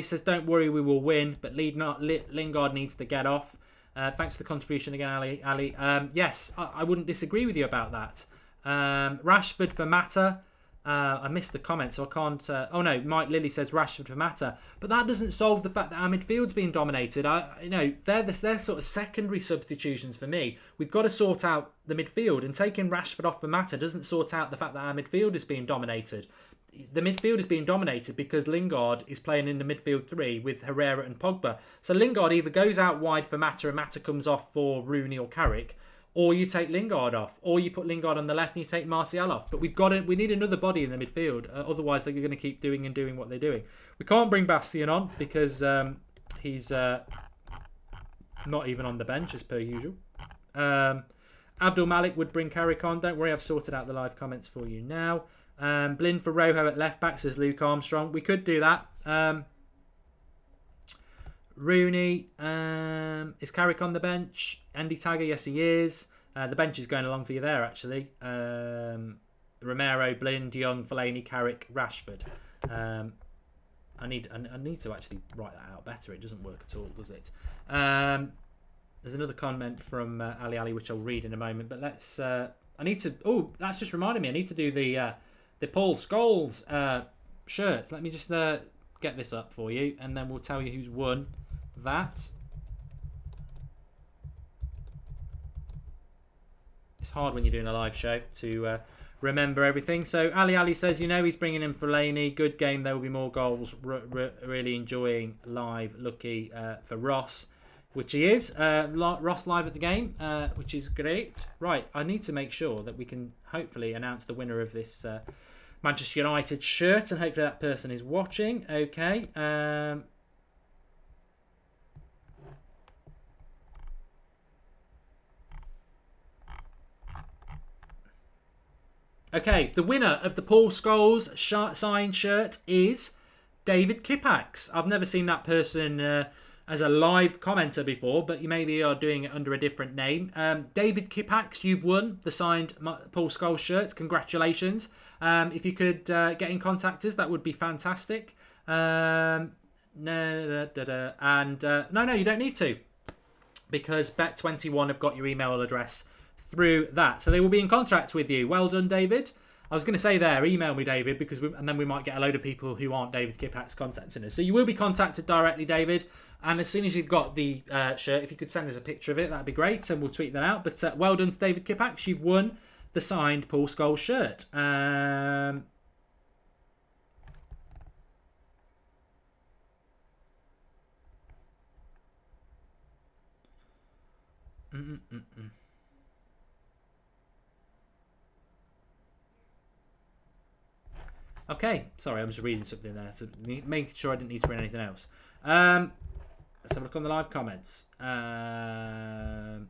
says, don't worry, we will win, but Lingard needs to get off. Thanks for the contribution again, Ali. Yes, I wouldn't disagree with you about that. Rashford for Mata. I missed the comment, so I can't... Mike Lilly says Rashford for Mata. But that doesn't solve the fact that our midfield's being dominated. They're sort of secondary substitutions for me. We've got to sort out the midfield, and taking Rashford off for Mata doesn't sort out the fact that our midfield is being dominated. The midfield is being dominated because Lingard is playing in the midfield three with Herrera and Pogba. So Lingard either goes out wide for Mata and Mata comes off for Rooney or Carrick, or you take Lingard off, or you put Lingard on the left and you take Martial off. But we need another body in the midfield. Otherwise, they're going to keep doing what they're doing. We can't bring Bastion on because he's not even on the bench as per usual. Abdul Malik would bring Carrick on. Don't worry, I've sorted out the live comments for you now. Blind for Rojo at left back, says Luke Armstrong. We could do that. Rooney, is Carrick on the bench? Andy Tagger, yes he is. The bench is going along for you there actually. Romero, Blind, Young, Fellaini, Carrick, Rashford. I need to actually write that out better. It doesn't work at all, does it? There's another comment from Ali which I'll read in a moment. But let's. That's just reminded me. I need to do the Paul Scholes shirt. Let me just get this up for you, and then we'll tell you who's won that. It's hard when you're doing a live show to remember everything. So Ali says, he's bringing in Fellaini. Good game. There will be more goals. Really enjoying live. Lucky for Ross, which he is. Ross live at the game, which is great. Right, I need to make sure that we can hopefully announce the winner of this Manchester United shirt, and hopefully that person is watching. Okay. Okay, the winner of the Paul Scholes signed shirt is David Kipax. I've never seen that person as a live commenter before, but you maybe are doing it under a different name. David Kipax, you've won the signed Paul Scholes shirt. Congratulations. If you could get in contact us, that would be fantastic. No, you don't need to, because Bet21 have got your email address through that, so they will be in contact with you. Well done, David. I was going to say there, email me, David, and then we might get a load of people who aren't David Kipax contacting us. So you will be contacted directly, David. And as soon as you've got the shirt, if you could send us a picture of it, that'd be great, and we'll tweet that out. But well done to David Kipax. You've won the signed Paul Scholes shirt. Okay, sorry, I was reading something there, so making sure I didn't need to read anything else. Let's have a look on the live comments. Don't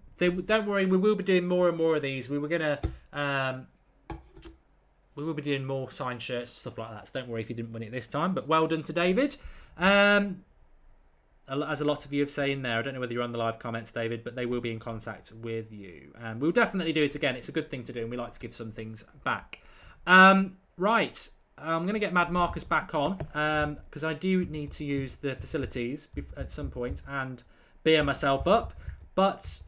worry, we will be doing more and more of these. We will be doing more signed shirts and stuff like that. So don't worry if you didn't win it this time. But well done to David. As a lot of you have saying there, I don't know whether you're on the live comments, David, but they will be in contact with you. We'll definitely do it again. It's a good thing to do, and we like to give some things back. Right. I'm going to get Mad Marcus back on because I do need to use the facilities at some point and beer myself up. But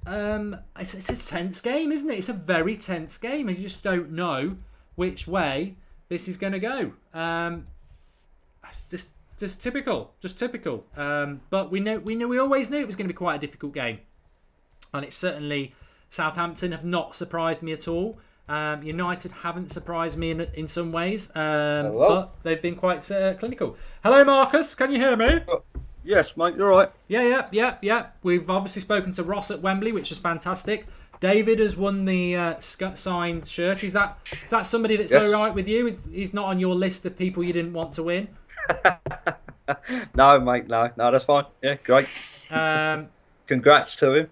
it's a tense game, isn't it? It's a very tense game, and you just don't know which way this is going to go. It's just typical. But we always knew it was going to be quite a difficult game, and it's certainly Southampton have not surprised me at all. United haven't surprised me in some ways, but they've been quite clinical. Hello, Marcus. Can you hear me? Yes, mate. You're right. Yeah. We've obviously spoken to Ross at Wembley, which was fantastic. David has won the signed shirt. Is that somebody that's all right with you? He's not on your list of people you didn't want to win? No, mate. No, that's fine. Yeah, great. Congrats to him.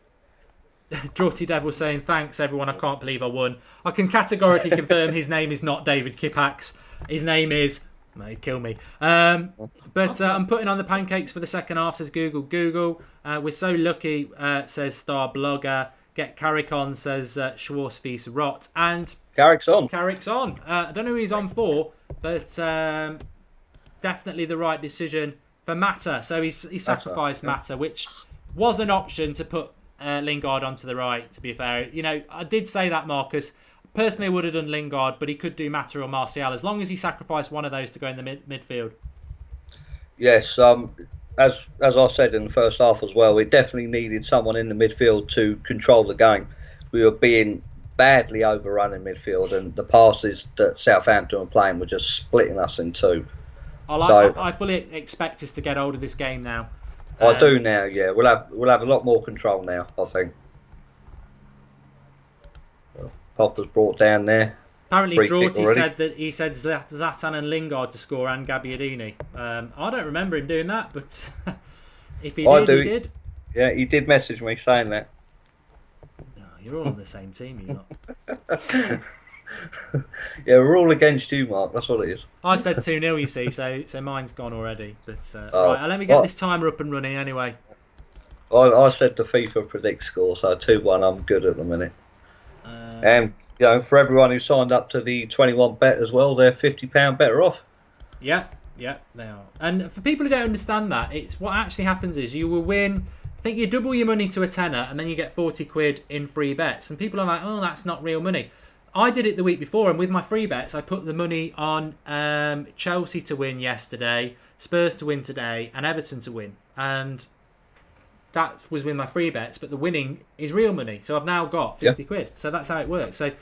Draughty Devil saying, thanks everyone, I can't believe I won. I can categorically confirm his name is not David Kipax. His name is... He'd kill me. But I'm putting on the pancakes for the second half, says Google. We're so lucky, says Star Blogger. Get Carrick on, says Schwarzfies Rot. And Carrick's on. I don't know who he's on for, but definitely the right decision for Mata. So he sacrificed Mata, which was an option to put Lingard onto the right, to be fair. I did say that, Marcus. Personally, I would have done Lingard, but he could do Mata or Martial as long as he sacrificed one of those to go in the midfield. Yes, as I said in the first half as well, we definitely needed someone in the midfield to control the game. We were being badly overrun in midfield, and the passes that Southampton were playing were just splitting us in two. I fully expect us to get hold of this game now. I do now, yeah. We'll have a lot more control now, I think. Popper's brought down there. Apparently, Draughty said Zlatan and Lingard to score and Gabbiadini. I don't remember him doing that, but if he did, he did. Yeah, he did message me saying that. Oh, you're all on the same team, you're not. Yeah, we're all against you, Mark. That's what it is. I said 2-0, you see, so mine's gone already. But right, let me get this timer up and running anyway. I said the FIFA predict score, so 2-1. I'm good at the minute. And for everyone who signed up to the 21 bet as well, they're £50 better off. Yeah, they are. And for people who don't understand that, it's what actually happens is you will win. I think you double your money to a tenner, and then you get 40 quid in free bets. And people are like, "Oh, that's not real money." I did it the week before, and with my free bets, I put the money on Chelsea to win yesterday, Spurs to win today, and Everton to win. And that was with my free bets, but the winning is real money. So I've now got 50 quid. So that's how it works. So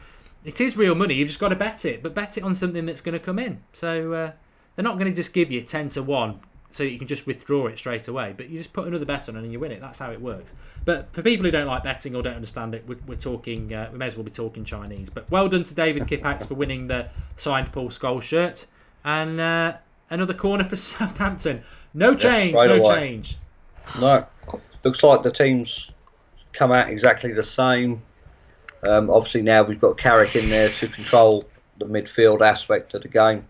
it is real money. You've just got to bet it, but bet it on something that's going to come in. So they're not going to just give you 10-1 so you can just withdraw it straight away. But you just put another bet on and you win it. That's how it works. But for people who don't like betting or don't understand it, we're talking. We may as well be talking Chinese. But well done to David Kipax for winning the signed Paul Scholes shirt. And another corner for Southampton. No change. No. Looks like the team's come out exactly the same. Obviously now we've got Carrick in there to control the midfield aspect of the game.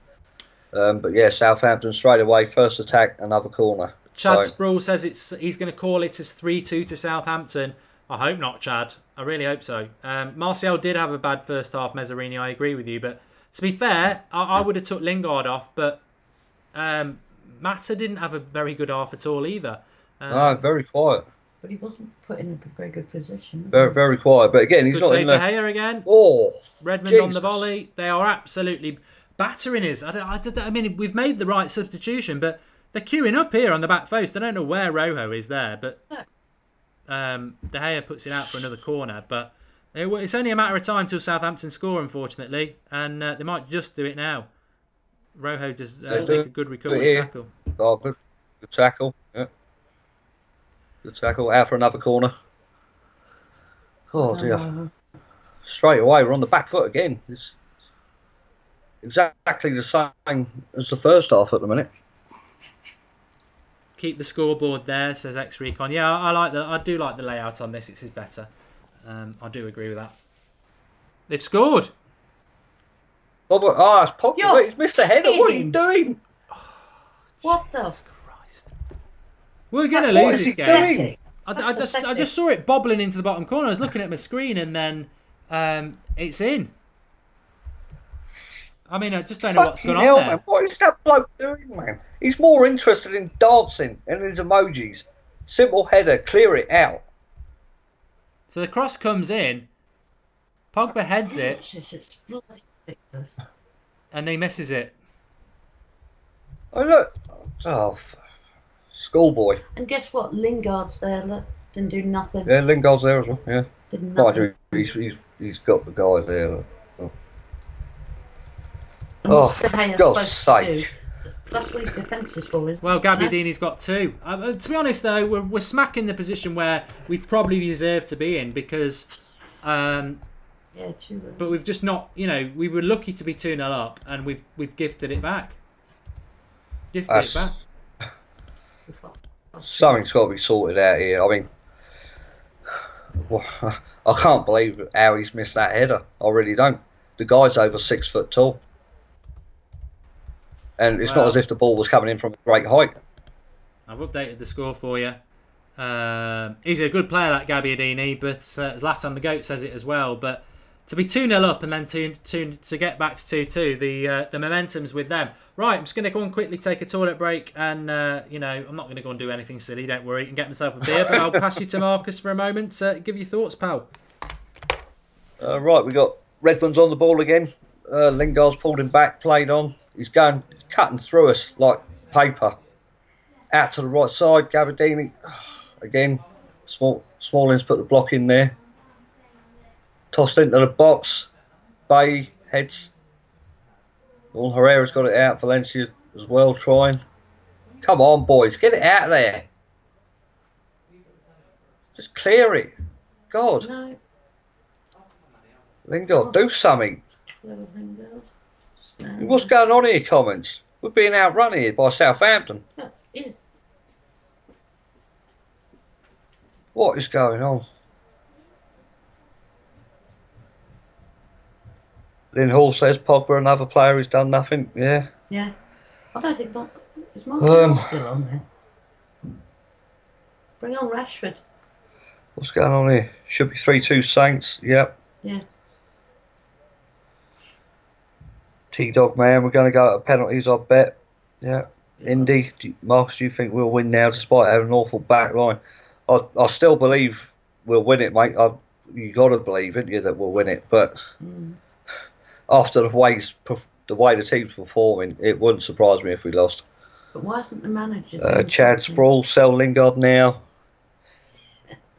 But yeah, Southampton straight away, first attack, another corner. Chad Sproul says he's going to call it as 3-2 to Southampton. I hope not, Chad. I really hope so. Martial did have a bad first half, Mezzarini, I agree with you. But to be fair, I would have took Lingard off, but Mata didn't have a very good half at all either. No, very quiet. But he wasn't put in a very good position. Very, very quiet. But again, he's not in De Gea again. Oh, Redmond Jesus. on the volley. They are absolutely battering us. I mean, we've made the right substitution, but they're queuing up here on the back post. I don't know where Rojo is there, but De Gea puts it out for another corner. But it's only a matter of time till Southampton score, unfortunately, and they might just do it now. Rojo does make a good recovery tackle. Oh, good tackle. Yeah. Good tackle. Out for another corner. Oh dear. Straight away, we're on the back foot again. It's exactly the same as the first half at the minute. Keep the scoreboard there, says X Recon. Yeah, I do like the layout on this. It is better. I do agree with that. They've scored. It's Pogba. He's missed a header. What are you doing? What the? Jesus Christ. We're going to lose this game. Doing? I just saw it bobbling into the bottom corner. I was looking at my screen and then it's in. I mean, I just don't know what's going on there. Man. What is that bloke doing, man? He's more interested in dancing and his emojis. Simple header, clear it out. So the cross comes in, Pogba heads it, and he misses it. Oh, look. Schoolboy. And guess what? Lingard's there, look. Didn't do nothing. Yeah, Lingard's there as well, yeah. Did nothing. He's got the guy there. Look. For God's sake. That's what his defence is for, isn't it? Well, Gabbiadini's got two. To be honest, though, we're smacking the position where we probably deserve to be in because... yeah, true. But we've just not, we were lucky to be 2-0 up and we've gifted it back. Something's got to be sorted out here. I mean, I can't believe how he's missed that header. I really don't. The guy's over 6 foot tall. And it's not as if the ball was coming in from a great height. I've updated the score for you. He's a good player, that Gabbiadini, but as Latan the Goat says it as well. But to be 2-0 up and then to get back to 2-2, the momentum's with them. Right, I'm just going to go and quickly take a toilet break, and I'm not going to go and do anything silly. Don't worry, and get myself a beer. But I'll pass you to Marcus for a moment. Give your thoughts, pal. Right, we got Redmond's on the ball again. Lingard's pulled him back, played on. He's cutting through us like paper. Out to the right side, Gabbiadini. Again, Smalling's put the block in there. Tossed into the box. Bay heads. Well, Herrera's got it out. Valencia as well trying. Come on, boys. Get it out of there. Just clear it. God. No. Lingard, do something. What's going on here, Commons? We're being outrun here by Southampton. What is going on? Lynn Hall says Pogba, another player who's done nothing. Yeah. Yeah. I don't think is Martial still on there. Bring on Rashford. What's going on here? Should be 3-2 Saints. Yep. Yeah. T-Dog man, we're going to go to penalties, I bet. Yeah. Indy, Marcus, do you think we'll win now despite having an awful back line? I still believe we'll win it, mate. You got to believe, haven't you, that we'll win it. But after the way the team's performing, it wouldn't surprise me if we lost. But why isn't the manager? Chad Sproul, sell Lingard now.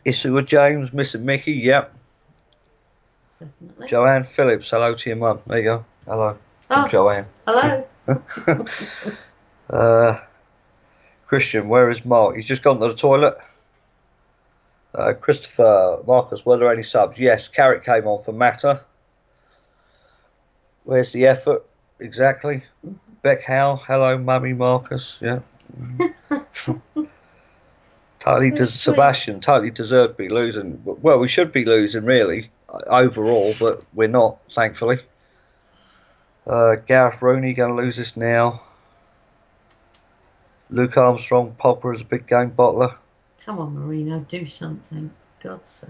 Isua James, missing Mickey, yep. Definitely. Joanne Phillips, hello to your mum. There you go. Hello. Joanne. Hello. Christian, where is Mark? He's just gone to the toilet. Christopher, Marcus, were there any subs? Yes, Carrick came on for Mata. Where's the effort? Exactly. Beck Howe, hello, Mummy Marcus. Yeah. Sebastian totally deserved to be losing. Well, we should be losing really overall, but we're not, thankfully. Gareth Rooney going to lose this now. Luke Armstrong, Pogba is a big game bottler. Come on, Marino, do something. God's sake.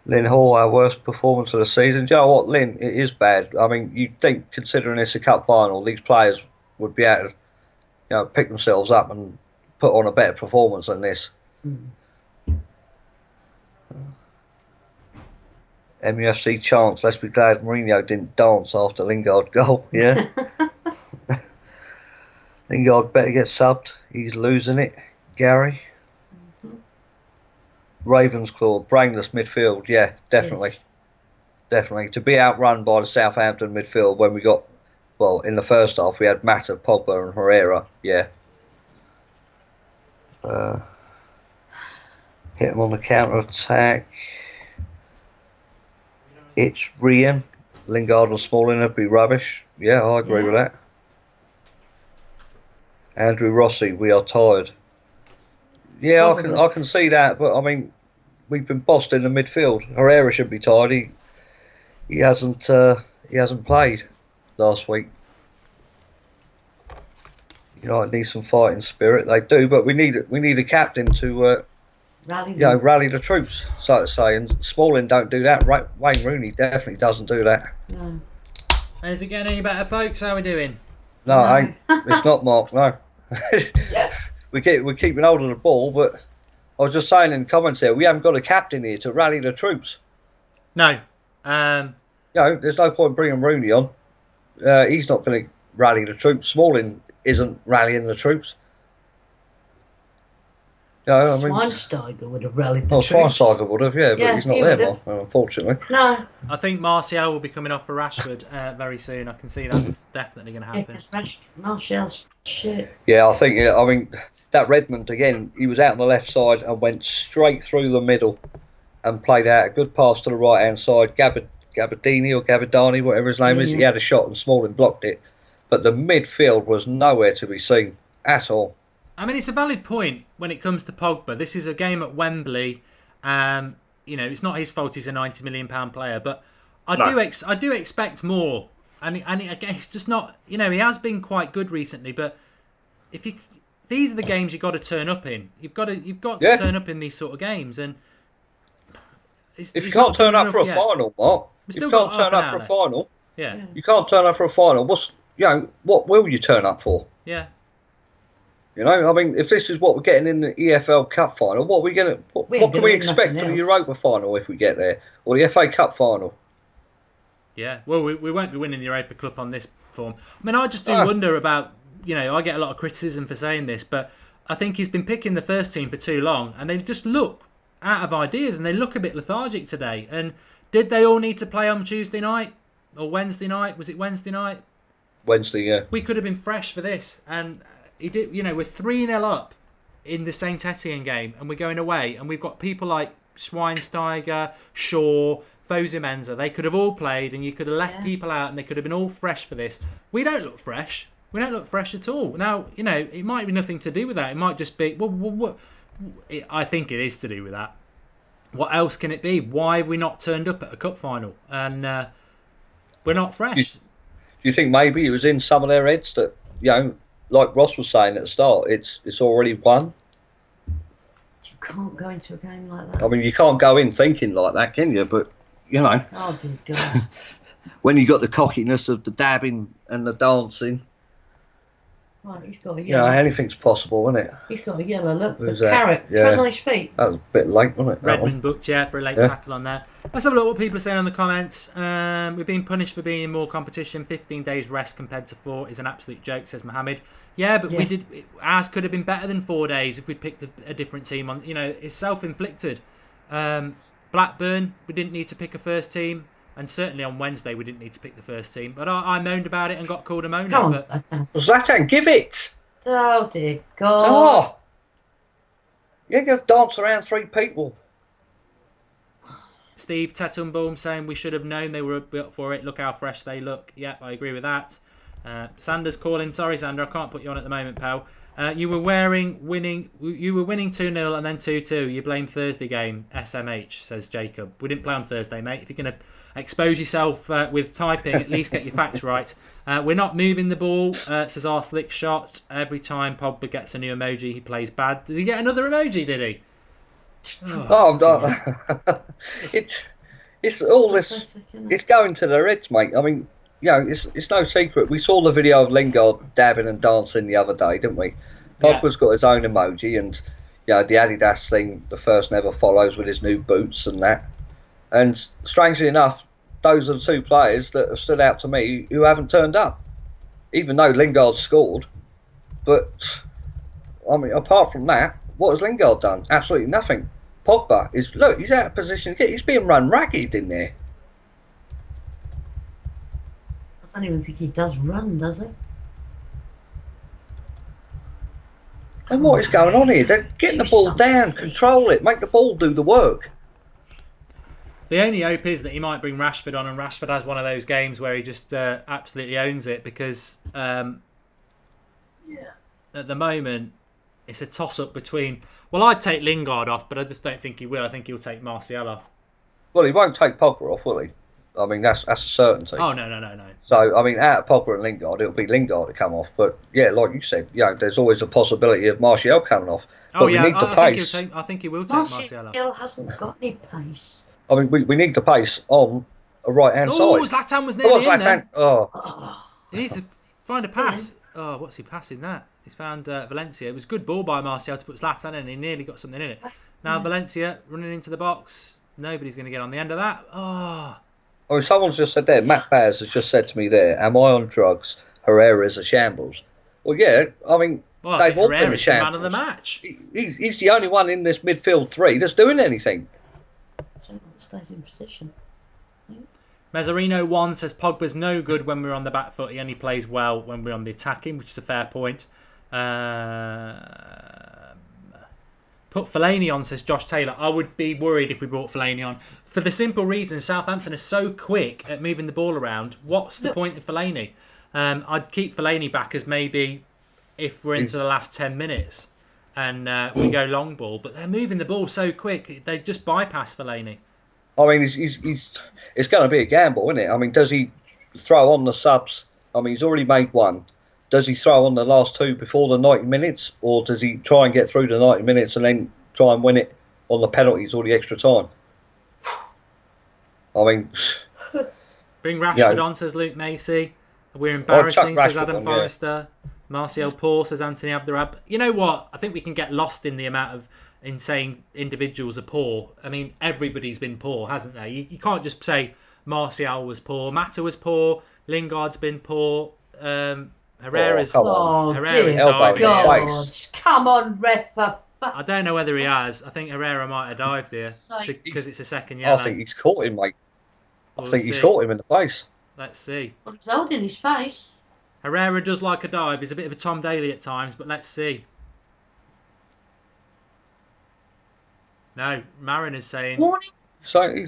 Lynn Hall, our worst performance of the season. Do you know what, Lynn? It is bad. I mean, you'd think, considering it's a cup final, these players would be able to, pick themselves up and put on a better performance than this. MUFC chance. Let's be glad Mourinho didn't dance after Lingard goal. Yeah. Lingard better get subbed. He's losing it. Gary. Ravensclaw, brainless midfield. Yeah, definitely. Yes. Definitely. To be outrun by the Southampton midfield when we got, in the first half we had Mata, Pogba and Herrera. Yeah. Hit him on the counter attack. It's Rian. Lingard and Smalling would be rubbish. Yeah, I agree with that. Andrew Rossi, we are tired. Yeah, I can see that, but I mean, we've been bossed in the midfield. Herrera should be tired. He hasn't played last week. It needs some fighting spirit. They do, but we need a captain to rally the troops, so to say. And Smalling don't do that. Wayne Rooney definitely doesn't do that. No. Is it getting any better, folks? How are we doing? No. It's not, Mark. No. We're keeping hold of the ball, but I was just saying in the comments here, we haven't got a captain here to rally the troops. No. There's no point bringing Rooney on. He's not going to rally the troops. Smalling isn't rallying the troops. Schweinsteiger would have rallied the troops. Schweinsteiger would have, but he's not there, Mark, unfortunately. No. I think Martial will be coming off for Rashford very soon. I can see that's definitely going to happen. Martial's shit. Yeah, I think. I mean, that Redmond again. He was out on the left side and went straight through the middle and played out a good pass to the right hand side. Gabardini, whatever his name is, he had a shot and Smalling blocked it. But the midfield was nowhere to be seen at all. I mean, it's a valid point when it comes to Pogba. This is a game at Wembley. It's not his fault he's a £90 million player, but I do expect more. And again, it's just not. He has been quite good recently, but these are the games you've got to turn up in. You've got to turn up in these sort of games, and if you can't turn up for a final, Mark, you can't turn up for a final. Yeah, you can't turn up for a final. What will you turn up for? Yeah. I mean, if this is what we're getting in the EFL Cup final, what can we expect from the Europa final if we get there, or the FA Cup final? Yeah, well, we won't be winning the Europa Cup on this form. I mean, I just do wonder about, I get a lot of criticism for saying this, but I think he's been picking the first team for too long, and they just look out of ideas, and they look a bit lethargic today. And did they all need to play on Tuesday night or Wednesday night? Was it Wednesday night? Wednesday, yeah. We could have been fresh for this, and he did. We're 3-0 up in the Saint Etienne game, and we're going away, and we've got people like Schweinsteiger, Shaw, Fosu-Mensah. They could have all played, and you could have left people out, and they could have been all fresh for this. We don't look fresh. We don't look fresh at all. Now, it might be nothing to do with that. It might just be. I think it is to do with that. What else can it be? Why have we not turned up at a cup final? And we're not fresh. Do you think maybe it was in some of their heads that, like Ross was saying at the start, it's already won? You can't go into a game like that. I mean, you can't go in thinking like that, can you? But, Oh, good God. when you got the cockiness of the dabbing and the dancing, Right, he's got a yellow. Anything's possible, isn't it? He's got a yellow. Look, the Who's that? carrot. Tread on his feet. That was a bit late, wasn't it? Redmond booked, for a late tackle on there. Let's have a look what people are saying on the comments. We're being punished for being in more competition. 15 days rest compared to 4 is an absolute joke, says Mohammed. Yeah, but we did. Ours could have been better than 4 days if we'd picked a different team. On, it's self-inflicted. Blackburn, we didn't need to pick a first team. And certainly on Wednesday, we didn't need to pick the first team. But I moaned about it and got called a moaner. Come on, Zlatan. Zlatan, give it! Oh, dear God. Oh! You're going to dance around 3 people. Steve Tettenbaum saying we should have known they were up for it. Look how fresh they look. Yep, I agree with that. Sanders calling. Sorry, Sander, I can't put you on at the moment, pal. You were winning 2-0 and then 2-2. You blame Thursday game. SMH, says Jacob. We didn't play on Thursday, mate. If you're going to expose yourself with typing, at least get your facts right. We're not moving the ball, says our slick shot. Every time Pogba gets a new emoji, he plays bad. Did he get another emoji, did he? It's all this. It's going to their heads, mate. I mean, it's no secret. We saw the video of Lingard dabbing and dancing the other day, didn't we? Pogba's got his own emoji, and the Adidas thing, the first never follows with his new boots and that. And strangely enough, those are the 2 players that have stood out to me who haven't turned up, even though Lingard scored. But I mean, apart from that, what has Lingard done? Absolutely nothing. Pogba he's out of position. He's being run ragged in there. I don't even think he does run, does he? And what is going on here? They're getting the ball down, control it, make the ball do the work. The only hope is that he might bring Rashford on, and Rashford has one of those games where he just absolutely owns it, because at the moment it's a toss-up between... Well, I'd take Lingard off, but I just don't think he will. I think he'll take Martial off. Well, he won't take Pogba off, will he? I mean, that's a certainty. Oh, no. So, I mean, out of Pogba and Lingard, it'll be Lingard to come off. But, yeah, like you said, there's always a possibility of Martial coming off. But we need the pace. I think he will take Martial off. Martial hasn't got any pace. I mean, we need the pace on a right-hand side. Oh, Zlatan was nearly in there. Oh. He needs to find a pass. Oh, what's he passing that? He's found Valencia. It was a good ball by Martial to put Zlatan in. He nearly got something in it. Now Valencia running into the box. Nobody's going to get on the end of that. Oh. I mean, someone's just said there, Matt Baz has just said to me there, am I on drugs? Herrera's a shambles. Well, yeah, I mean, they've all been a shambles. The man of the match. He's the only one in this midfield three that's doing anything. Stays in position. Mezzarino 1 says Pogba's no good when we're on the back foot. He only plays well when we're on the attacking, which is a fair point. Put Fellaini on, says Josh Taylor. I would be worried if we brought Fellaini on. For the simple reason, Southampton is so quick at moving the ball around. What's the point of Fellaini? I'd keep Fellaini back as maybe if we're into the last 10 minutes and we go long ball. But they're moving the ball so quick, they just bypass Fellaini. I mean, it's going to be a gamble, isn't it? I mean, does he throw on the subs? I mean, he's already made one. Does he throw on the last two before the 90 minutes? Or does he try and get through the 90 minutes and then try and win it on the penalties or the extra time? I mean... Bring Rashford on, says Luke Macy. We're embarrassing, says Adam Forrester. Martial Paul, says Anthony Abdurrab. You know what? I think we can get lost in the amount of in saying individuals are poor. I mean, everybody's been poor, hasn't they? You can't just say Martial was poor. Mata was poor. Lingard's been poor. Herrera's dived. Come on, ref. I don't know whether he has. I think Herrera might have dived here because it's a second yellow. I think he's caught him, mate. I think he's caught him in the face. Let's see. Well, it's holding his face. Herrera does like a dive. He's a bit of a Tom Daly at times, but let's see. No, Mariner's saying... Warning. So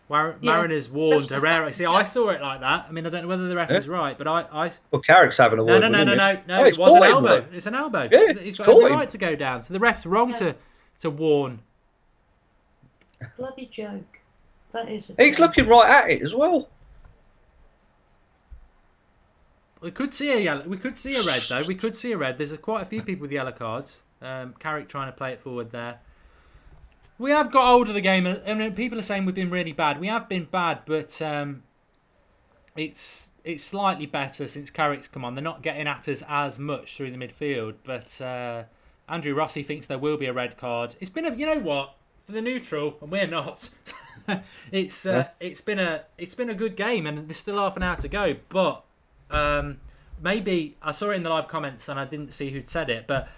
Mariner's warned Herrera. See, I saw it like that. I mean, I don't know whether the ref is right, but I... Well, Carrick's having a word No, it was an elbow. It's an elbow. Yeah, he's got every right to go down. So the ref's wrong to warn. Bloody joke. That is He's looking right at it as well. We could see a yellow. We could see a red, though. We could see a red. There's quite a few people with yellow cards. Carrick trying to play it forward there. We have got hold of the game. I mean, people are saying we've been really bad. We have been bad, but it's slightly better since Carrick's come on. They're not getting at us as much through the midfield. But Andrew Rossi thinks there will be a red card. It's been you know what, for the neutral, and we're not. It's been a good game, and there's still half an hour to go. But maybe I saw it in the live comments, and I didn't see who'd said it, but.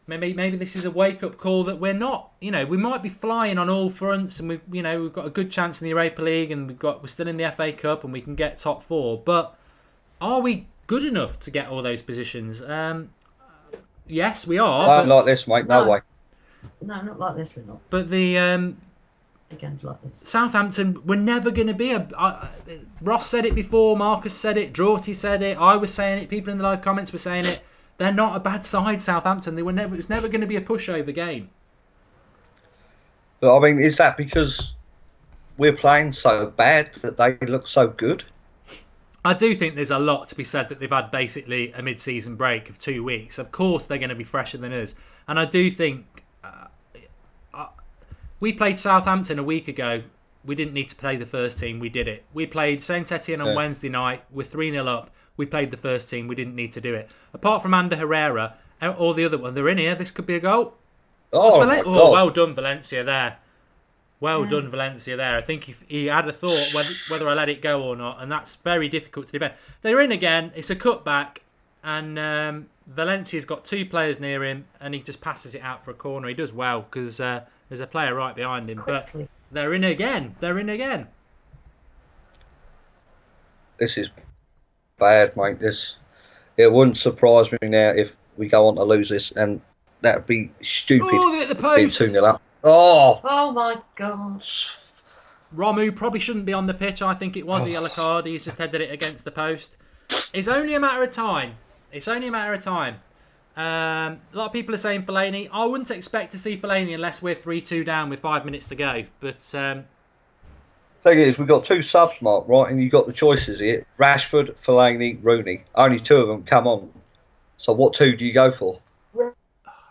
Maybe this is a wake-up call that we're not. We might be flying on all fronts, and we've got a good chance in the Europa League, and we're still in the FA Cup, and we can get top 4. But are we good enough to get all those positions? Yes, we are. Not like this, mate. No way. No, not like this. We're not. But the games like this. Southampton, we're never going to be Ross said it before. Marcus said it. Drawty said it. I was saying it. People in the live comments were saying it. They're not a bad side, Southampton. It was never going to be a pushover game. But I mean, is that because we're playing so bad that they look so good? I do think there's a lot to be said that they've had basically a mid-season break of 2 weeks. Of course, they're going to be fresher than us, and I do think we played Southampton a week ago. We didn't need to play the first team. We did it. We played Saint Etienne on Wednesday night. We're 3-0 up. We played the first team. We didn't need to do it. Apart from Ander Herrera or the other one, they're in here. This could be a goal. Well done, Valencia there. Well done, Valencia there. I think he had a thought whether I let it go or not, and that's very difficult to defend. They're in again. It's a cutback, and Valencia's got 2 players near him, and he just passes it out for a corner. He does well because there's a player right behind him. But they're in again. This is bad, mate. It wouldn't surprise me now if we go on to lose this, and that'd be stupid. Oh, they're at the post. Being 2-0 up. Oh, Oh my God. Romu probably shouldn't be on the pitch. I think it was a yellow card. He's just headed it against the post. It's only a matter of time. A lot of people are saying Fellaini. I wouldn't expect to see Fellaini unless we're 3-2 down with 5 minutes to go. But thing is, we've got 2 subs, Mark, right? And you've got the choices here. Rashford, Fellaini, Rooney. Only 2 of them come on. So what 2 do you go for?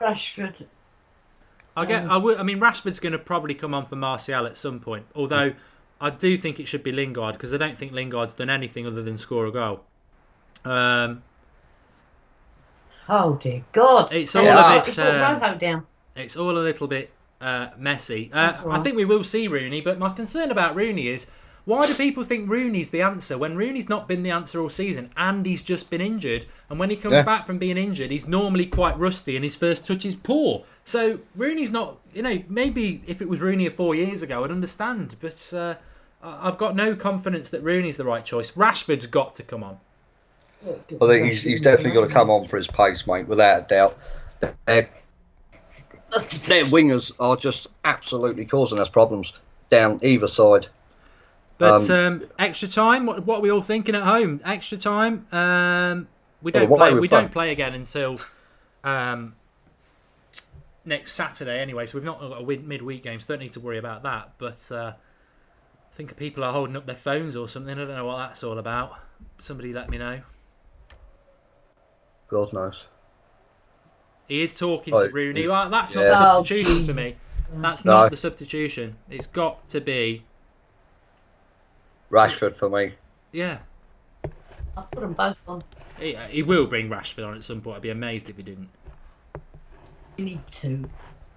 Rashford. I mean, Rashford's going to probably come on for Martial at some point. Although I do think it should be Lingard because I don't think Lingard's done anything other than score a goal. Oh dear God! It's all a bit. Down. It's all a little bit messy. Right. I think we will see Rooney, but my concern about Rooney is why do people think Rooney's the answer when Rooney's not been the answer all season and he's just been injured? And when he comes back from being injured, he's normally quite rusty and his first touch is poor. So Rooney's not. Maybe if it was Rooney of 4 years ago, I'd understand, but I've got no confidence that Rooney's the right choice. Rashford's got to come on. I think he's definitely got to come on for his pace, mate, without a doubt. Their wingers are just absolutely causing us problems down either side. But extra time, what are we all thinking at home? Extra time. We don't play again until next Saturday anyway, so we've not got a midweek game, so don't need to worry about that. But I think people are holding up their phones or something. I don't know what that's all about. Somebody let me know. God knows. He is talking to Rooney. Well, that's not the substitution for me. That's not the substitution. It's got to be Rashford for me. Yeah. I'll put them both on. He will bring Rashford on at some point. I'd be amazed if he didn't. We need 2.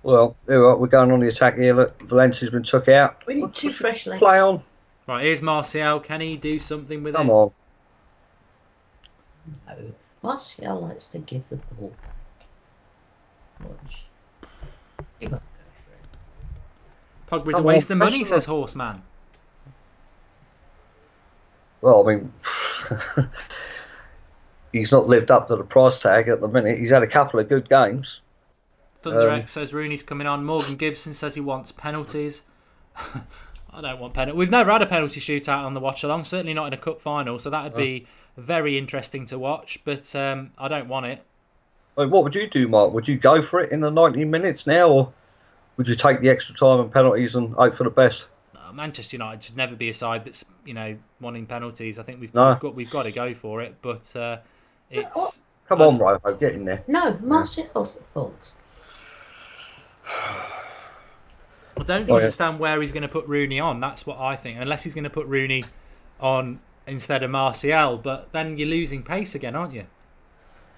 Well, we're going on the attack here. Look, Valencia's been took out. We need 2 fresh legs. Play on. Right, here's Martial. Can he do something with it? Come on. No. Martial likes to give the ball. Watch. He won't go Pogba's a waste of money, says Horseman. Well, I mean, he's not lived up to the price tag at the minute. He's had a couple of good games. ThunderX says Rooney's coming on. Morgan Gibson says he wants penalties. I don't want penalties. We've never had a penalty shootout on the Watchalong, certainly not in a cup final, so that would be very interesting to watch, but I don't want it. I mean, what would you do, Mark? Would you go for it in the 90 minutes now, or would you take the extra time and penalties and hope for the best? Manchester United should never be a side that's wanting penalties. I think we've got to go for it, but it's. Come on, Rojo, get in there. No, Martial's at fault. I don't understand where he's going to put Rooney on. That's what I think. Unless he's going to put Rooney on instead of Martial, but then you're losing pace again, aren't you?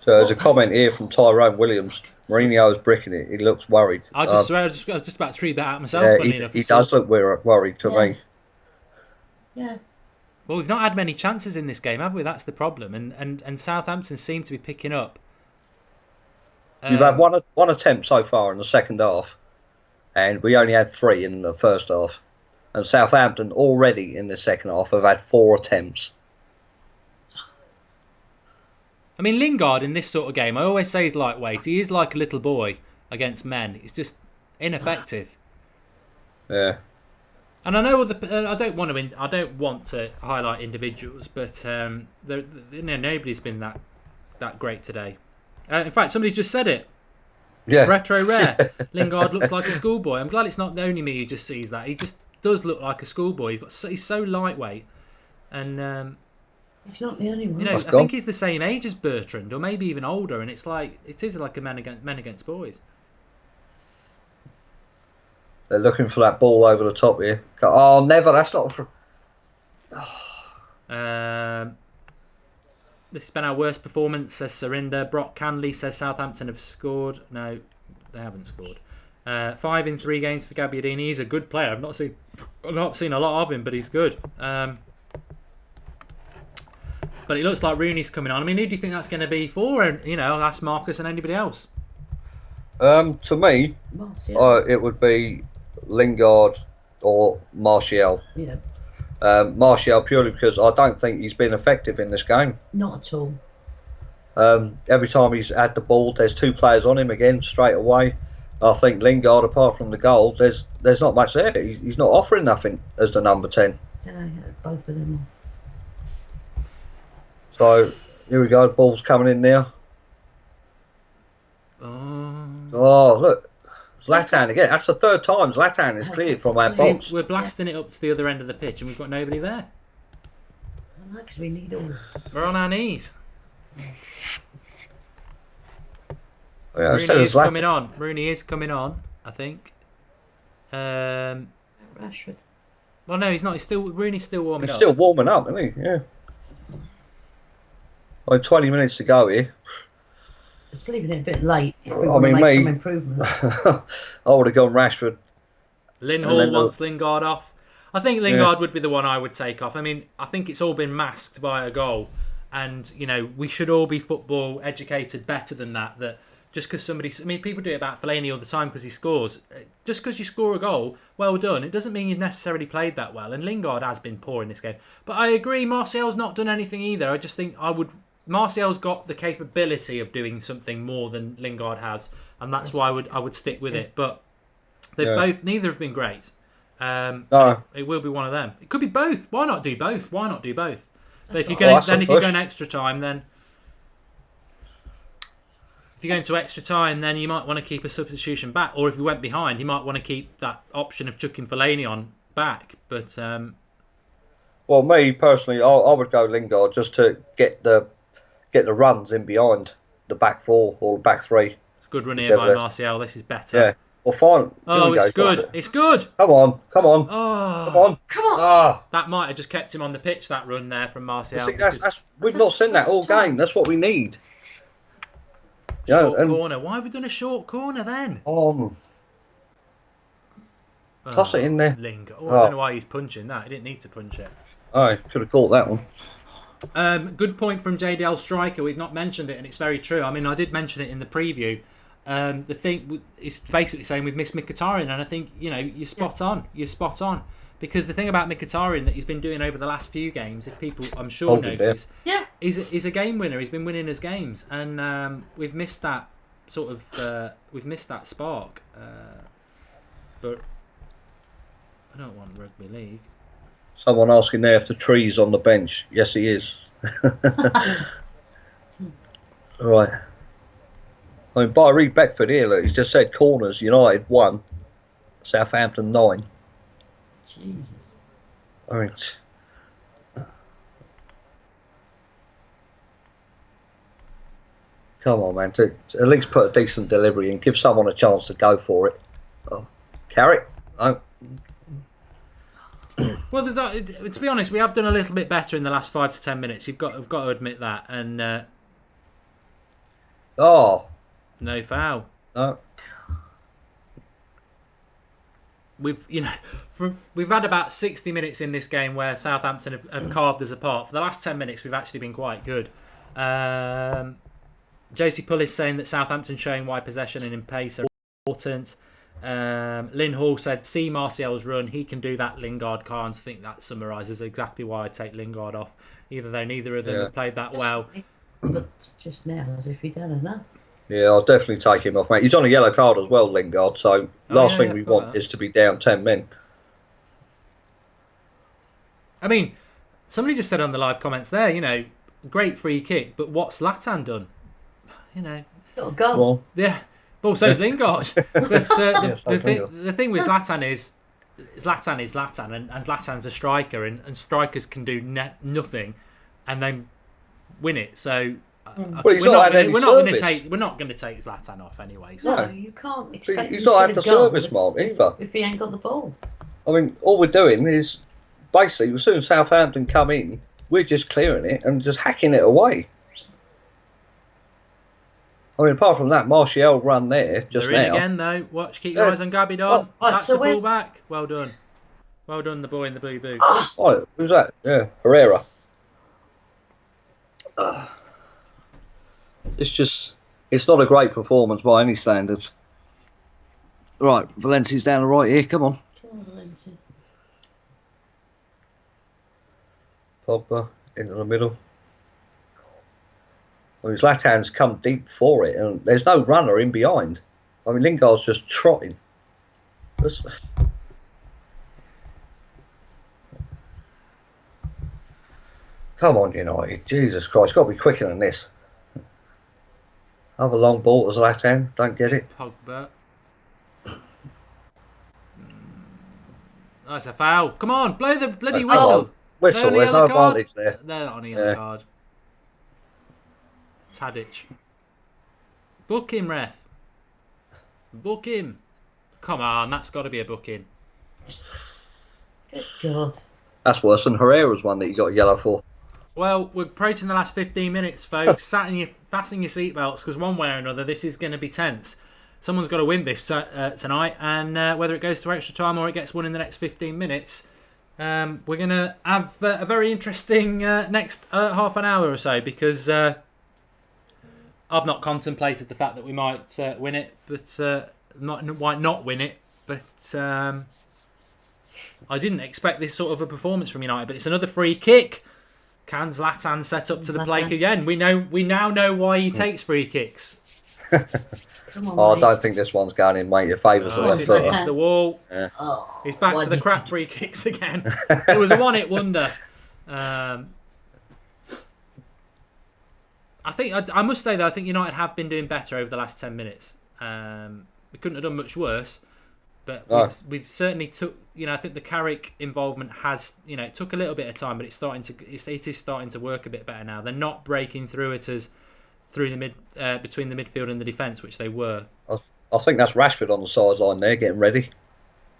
So there's a comment here from Tyrone Williams. Mourinho is bricking it. He looks worried. I was just about to read that out myself. He does look worried to me. Yeah. Well, we've not had many chances in this game, have we? That's the problem. And Southampton seem to be picking up. You've had one attempt so far in the second half, and we only had 3 in the first half. And Southampton already in the second half have had 4 attempts. I mean, Lingard in this sort of game, I always say he's lightweight. He is like a little boy against men. He's just ineffective. Yeah. And I know I don't want to highlight individuals, but nobody's been that great today. In fact, somebody's just said it. Yeah. Retro rare. Lingard looks like a schoolboy. I'm glad it's not only me who just sees that. He just does look like a schoolboy. He's so lightweight, and he's not the only one. I think he's the same age as Bertrand, or maybe even older. And it is like a men against boys. They're looking for that ball over the top here. Oh, never. That's not. This has been our worst performance, says Surinder. Brock Canley says Southampton have scored. No, they haven't scored. 5 in 3 games for Gabbiadini. He's a good player. I've not seen a lot of him, but he's good. But it looks like Rooney's coming on. I mean, who do you think that's going to be for? I'll ask Marcus and anybody else. To me, it would be Lingard or Martial. Yeah. Martial purely because I don't think he's been effective in this game. Not at all. Every time he's had the ball, there's 2 players on him again straight away. I think Lingard, apart from the goal, there's not much there. He's not offering nothing as the number 10. Yeah, both of them. So here we go. Ball's coming in now. Oh, look. Zlatan again. That's the third time Zlatan is cleared from our box. We're blasting it up to the other end of the pitch and we've got nobody there. Because we need all. We're on our knees. Yeah, Rooney is coming on. Rooney is coming on, I think. Rashford. Well, no, he's not. Rooney's still warming up. He's still warming up, isn't he? Yeah. Like 20 minutes to go here. It's leaving it a bit late. If we I want to mean, make some improvement. I would have gone Rashford. Hall wants Lingard off. I think Lingard would be the one I would take off. I mean, I think it's all been masked by a goal. And, you know, we should all be football educated better than that. That just because people do it about Fellaini all the time because he scores. Just because you score a goal, well done. It doesn't mean you've necessarily played that well. And Lingard has been poor in this game. But I agree, Martial's not done anything either. I just think Martial's got the capability of doing something more than Lingard has. And that's why I would stick with it. But neither have been great. No. It will be one of them. It could be both. Why not do both? But if you're going extra time, then if you go into extra time, then you might want to keep a substitution back. Or if you went behind, you might want to keep that option of chucking Fellaini on back. But well, me personally, I would go Lingard just to get the runs in behind the back four or back three. It's a good run here by Martial. This is better. Yeah. Well, fine. Oh, it's good. It's good. Come on. Oh. Come on. That might have just kept him on the pitch, that run there from Martial. We've not seen that all game. That's what we need. Short corner. Why have we done a short corner then? Toss it in there. Lingard. I don't know why he's punching that. He didn't need to punch it. Oh, could have caught that one. Good point from JDL Striker. We've not mentioned it, and it's very true. I mean, I did mention it in the preview. The thing is basically saying we've missed Mkhitaryan, and I think you're spot on. You're spot on because the thing about Mkhitaryan that he's been doing over the last few games, if people I'm sure notice, he's a game winner. He's been winning his games, and we've missed that sort of we've missed that spark. But I don't want rugby league. Someone asking there if the tree's on the bench. Yes, he is. All right. I mean, by Reed Beckford here, look, he's just said corners, United 1, Southampton 9. Jesus. I mean, come on, man. To at least put a decent delivery and give someone a chance to go for it. Oh, Carrick? No. Well, to be honest, we have done a little bit better in the last 5 to 10 minutes. We've got to admit that. And no foul. No. We've had about 60 minutes in this game where Southampton have carved us apart. For the last 10 minutes, we've actually been quite good. Josie Pull is saying that Southampton showing why possession and in pace are important. Lynn Hall said, see Martial's run. He can do that, Lingard can't. I think that summarises exactly why I'd take Lingard off. Either though neither of them have played that well. Looked just now as if he'd done enough. Yeah, I'll definitely take him off, mate. He's on a yellow card as well, Lingard, so last thing we want is to be down 10 men. I mean, somebody just said on the live comments there, great free kick, but what's Zlatan done? Got a goal. Well, yeah. Well, so is Lingard. But the thing with Zlatan is Zlatan, and Zlatan's a striker, and strikers can do nothing, and then win it. So we're not going to take Zlatan off anyway. So. No, you can't expect he's not had the service, Mark, either. If he ain't got the ball. I mean, all we're doing is basically, as soon as Southampton come in, we're just clearing it and just hacking it away. I mean, apart from that, Martial run there just They're in now. again, though. Keep your eyes on Gabby Don. That's so the ball back. Well done. Well done, the boy in the blue boots. Oh, who's that? Yeah, Herrera. It's not a great performance by any standards. Right, Valencia's down the right here. Come on. Pogba into the middle. Well, Zlatan's come deep for it, and there's no runner in behind. I mean, Lingard's just trotting. Come on, United. Jesus Christ. It's got to be quicker than this. Have a long ball to Zlatan. Don't get it. Pogba. That's a foul. Come on, blow the bloody whistle. Whistle. There's no advantage there. They're not on the yellow card. Tadic. Book him, ref. Book him. Come on, that's got to be a booking. Good God. That's worse than Herrera's one that you got a yellow for. Well, we're approaching the last 15 minutes, folks. Fasten your seatbelts, because one way or another, this is going to be tense. Someone's got to win this tonight, and whether it goes to extra time or it gets won in the next 15 minutes, we're going to have a very interesting next half an hour or so, because I've not contemplated the fact that we might win it, but might not win it. But I didn't expect this sort of a performance from United. But it's another free kick. Can Zlatan set up to the plate again? We now know why he takes free kicks. Come on, I don't think this one's going in, mate. Your favours on It's the the wall. Yeah. Oh, He's back to the crap free kicks again. It was a one-hit wonder. I must say though, I think United have been doing better over the last 10 minutes. We couldn't have done much worse, but we've certainly took. I think the Carrick involvement has. It took a little bit of time, but it is starting to work a bit better now. They're not breaking through it as through the between the midfield and the defence, which they were. I think that's Rashford on the sideline there, getting ready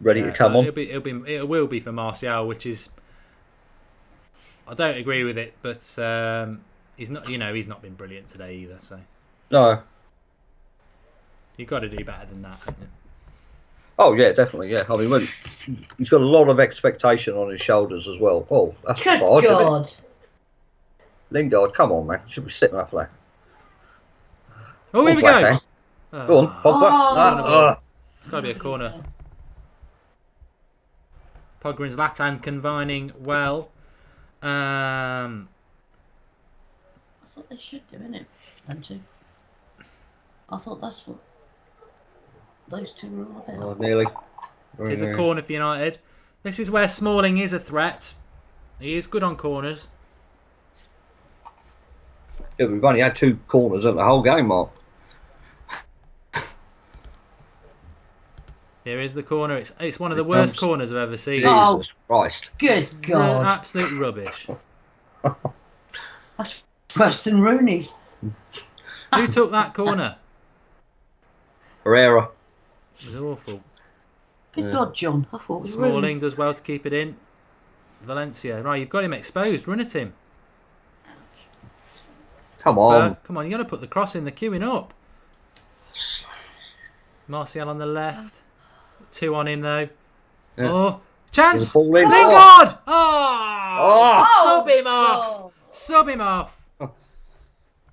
to come on. It will be for Martial, which is. I don't agree with it, but he's not. He's not been brilliant today either. So. No. You've got to do better than that, haven't you? Oh yeah, definitely. Yeah, I mean, he's got a lot of expectation on his shoulders as well. Oh, that's Good hard, isn't God. it? Lingard, come on, man. Should be sitting up there. Oh, here we go. Go on, Pogba. It's got to be a corner. Pogba and Zlatan combining well. That's what they should do, isn't it? Them two. I thought that's what those two were all about. Oh, nearly. It is a corner for United. This is where Smalling is a threat. He is good on corners. Yeah, we've only had 2 corners in the whole game, Mark. Here is the corner. It's one of the worst corners I've ever seen. Jesus Christ. Good God. Absolute rubbish. That's worse than Rooney's. Who took that corner? Herrera. It was awful. Good God, John. I thought it was Smalling Rooney. does well to keep it in. Valencia. Right, you've got him exposed. Run at him. Come on. Come on, you got to put the cross in. They're queuing up. Martial on the left. 2 on him, though. Yeah. Oh, chance! Ball in. Lingard! Sub him off! Oh. Sub him off!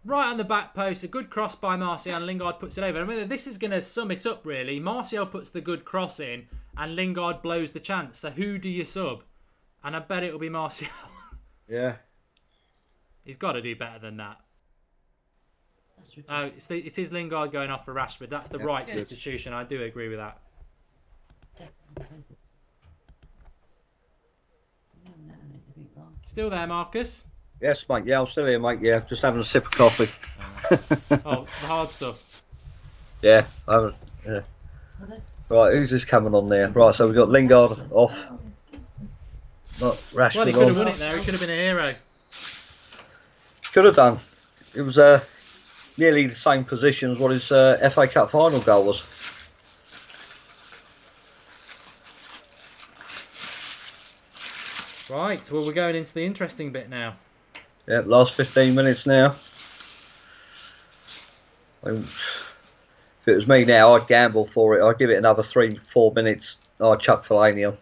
Right on the back post. A good cross by Martial, and Lingard puts it over. I mean, this is going to sum it up, really. Martial puts the good cross in, and Lingard blows the chance. So who do you sub? And I bet it'll be Martial. Yeah. He's got to do better than that. Oh, it is Lingard going off for Rashford. That's the right substitution. I do agree with that. Still there, Marcus? Yes, mate. Yeah, I'm still here, mate. Yeah, just having a sip of coffee. Oh, the hard stuff. Yeah, I haven't. Yeah. Right, who's this coming on there? Right, so we've got Lingard off. Not Rashford Well, he could have on. won it there. He could have been a hero. Could have done. It was nearly the same position as what his FA Cup final goal was. Right, well, we're going into the interesting bit now. Yeah, last 15 minutes now. If it was me now, I'd gamble for it. I'd give it another 3-4 minutes. I'd chuck Fellaini on.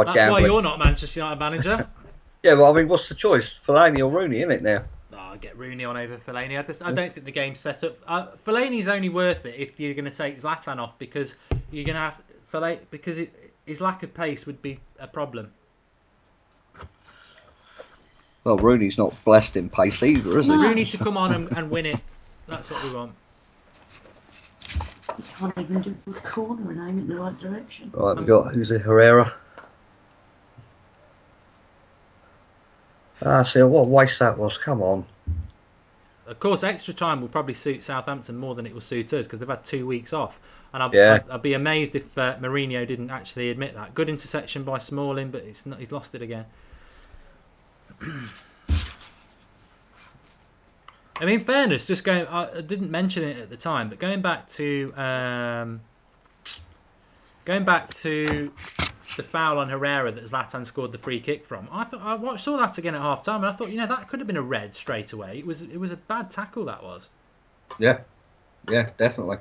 That's why you're not Manchester United manager. Yeah, well, I mean, what's the choice? Fellaini or Rooney, isn't it now? Oh, I'd get Rooney on over Fellaini. I don't think the game's set up. Fellaini's only worth it if you're going to take Zlatan off, because you're going to have Fellaini, because his lack of pace would be a problem. Well, Rooney's not blessed in pace either, is he? Rooney to come on and win it. That's what we want. Can't even do a corner and aim it in the right direction. Right, we got who's it? Herrera. See what a waste that was. Come on. Of course, extra time will probably suit Southampton more than it will suit us because they've had 2 weeks off. And I'd be amazed if Mourinho didn't actually admit that. Good interception by Smalling, but he's lost it again. I mean, in fairness, just going. I didn't mention it at the time, but going back to the foul on Herrera that Zlatan scored the free kick from. I saw that again at half time, and I thought, that could have been a red straight away. It was a bad tackle, that was. Yeah, definitely.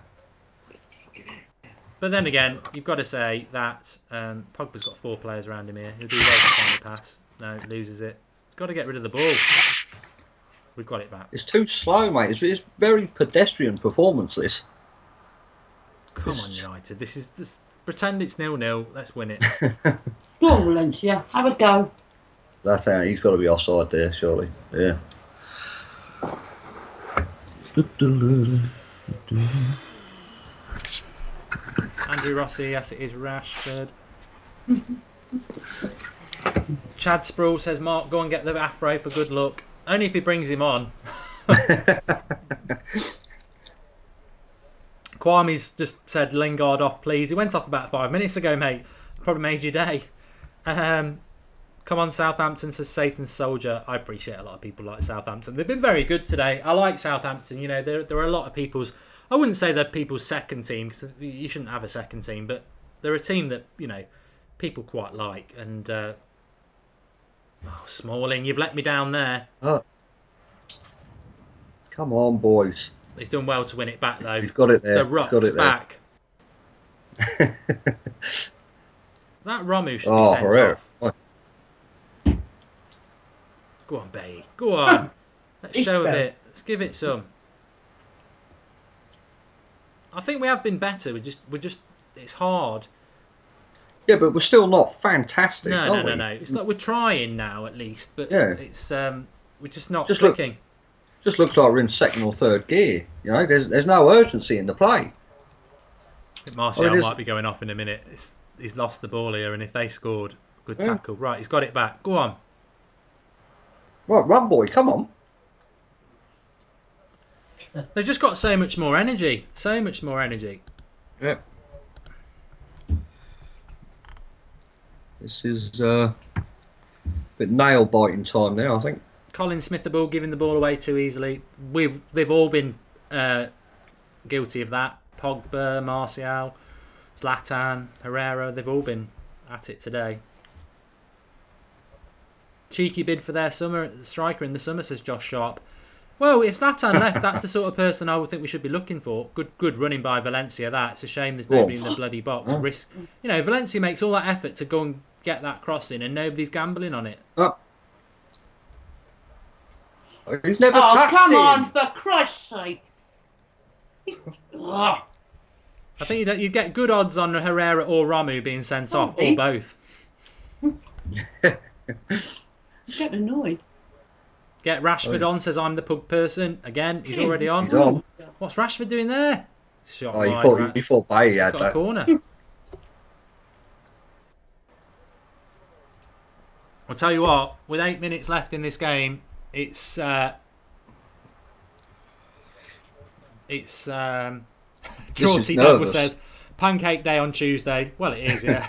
But then again, you've got to say that Pogba's got 4 players around him here. He'll do well to find the pass. No, loses it. He's got to get rid of the ball. We've got it back. It's too slow, mate. It's very pedestrian performance, this. Come on, United. This pretend it's 0-0. Let's win it. Go on, Valencia. Have a go. That's how he's got to be offside there, surely. Yeah. Andrew Rossi, yes, it is Rashford. Chad Sproul says, Mark, go and get the afro for good luck. Only if he brings him on. Kwame's just said Lingard off, please. He went off about 5 minutes ago, mate. Probably made your day. Come on, Southampton, says Satan's Soldier. I appreciate a lot of people like Southampton. They've been very good today. I like Southampton. There are a lot of people's... I wouldn't say they're people's second team, because you shouldn't have a second team, but they're a team that, people quite like. And, Smalling, you've let me down there. Oh. Come on, boys. He's done well to win it back, though. He's got it there. The Rock's back. That Ramu should be sent off. Go on, Bay. Go on. Let's show a bit. Let's give it some. I think we have been better. We're just. It's hard. Yeah, but we're still not fantastic. No. It's like we're trying now, at least. But it's we're just not just clicking. Just looks like we're in second or third gear. There's no urgency in the play. I think Martial might be going off in a minute. He's lost the ball here, and if they scored, good tackle. Right, he's got it back. Go on. Right, run, boy. Come on. They've just got so much more energy. So much more energy. Yeah. This is a bit nail-biting time now, I think. Colin Smith the ball, giving the ball away too easily. They've all been guilty of that. Pogba, Martial, Zlatan, Herrera, they've all been at it today. Cheeky bid for their striker in the summer, says Josh Sharp. Well, if Zlatan left, that's the sort of person I would think we should be looking for. Good running by Valencia. It's a shame there's nobody in the bloody box. Risk, Valencia makes all that effort to go and get that cross in, and nobody's gambling on it. He's never touched him. Oh, come on, for Christ's sake. I think you'd get good odds on Herrera or Ramu being sent off, or both. I'm getting annoyed. Get Rashford on, says I'm the pug person. Again, he's already on. He's on. What's Rashford doing there? Shot he thought Bailly had got that. a corner. I'll tell you what, with 8 minutes left in this game, it's Trauty Devil says Pancake Day on Tuesday. Well, it is, yeah.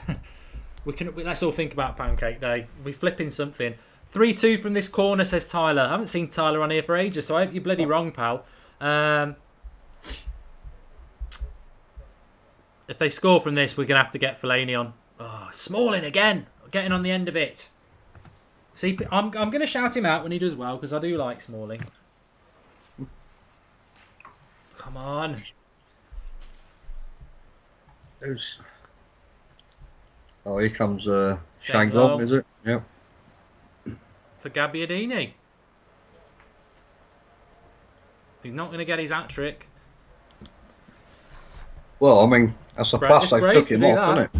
Let's all think about Pancake Day. We're flipping something. 3-2 from this corner, says Tyler. I haven't seen Tyler on here for ages, so I hope you're bloody wrong, pal. If they score from this, we're going to have to get Fellaini on. Oh, Smalling again. Getting on the end of it. See, I'm going to shout him out when he does well, because I do like Smalling. Come on. Oh, here comes Shanglong, is it? Yep. For Gabbiadini. He's not going to get his hat-trick. Well, I mean, that's a plus they took him off, isn't it?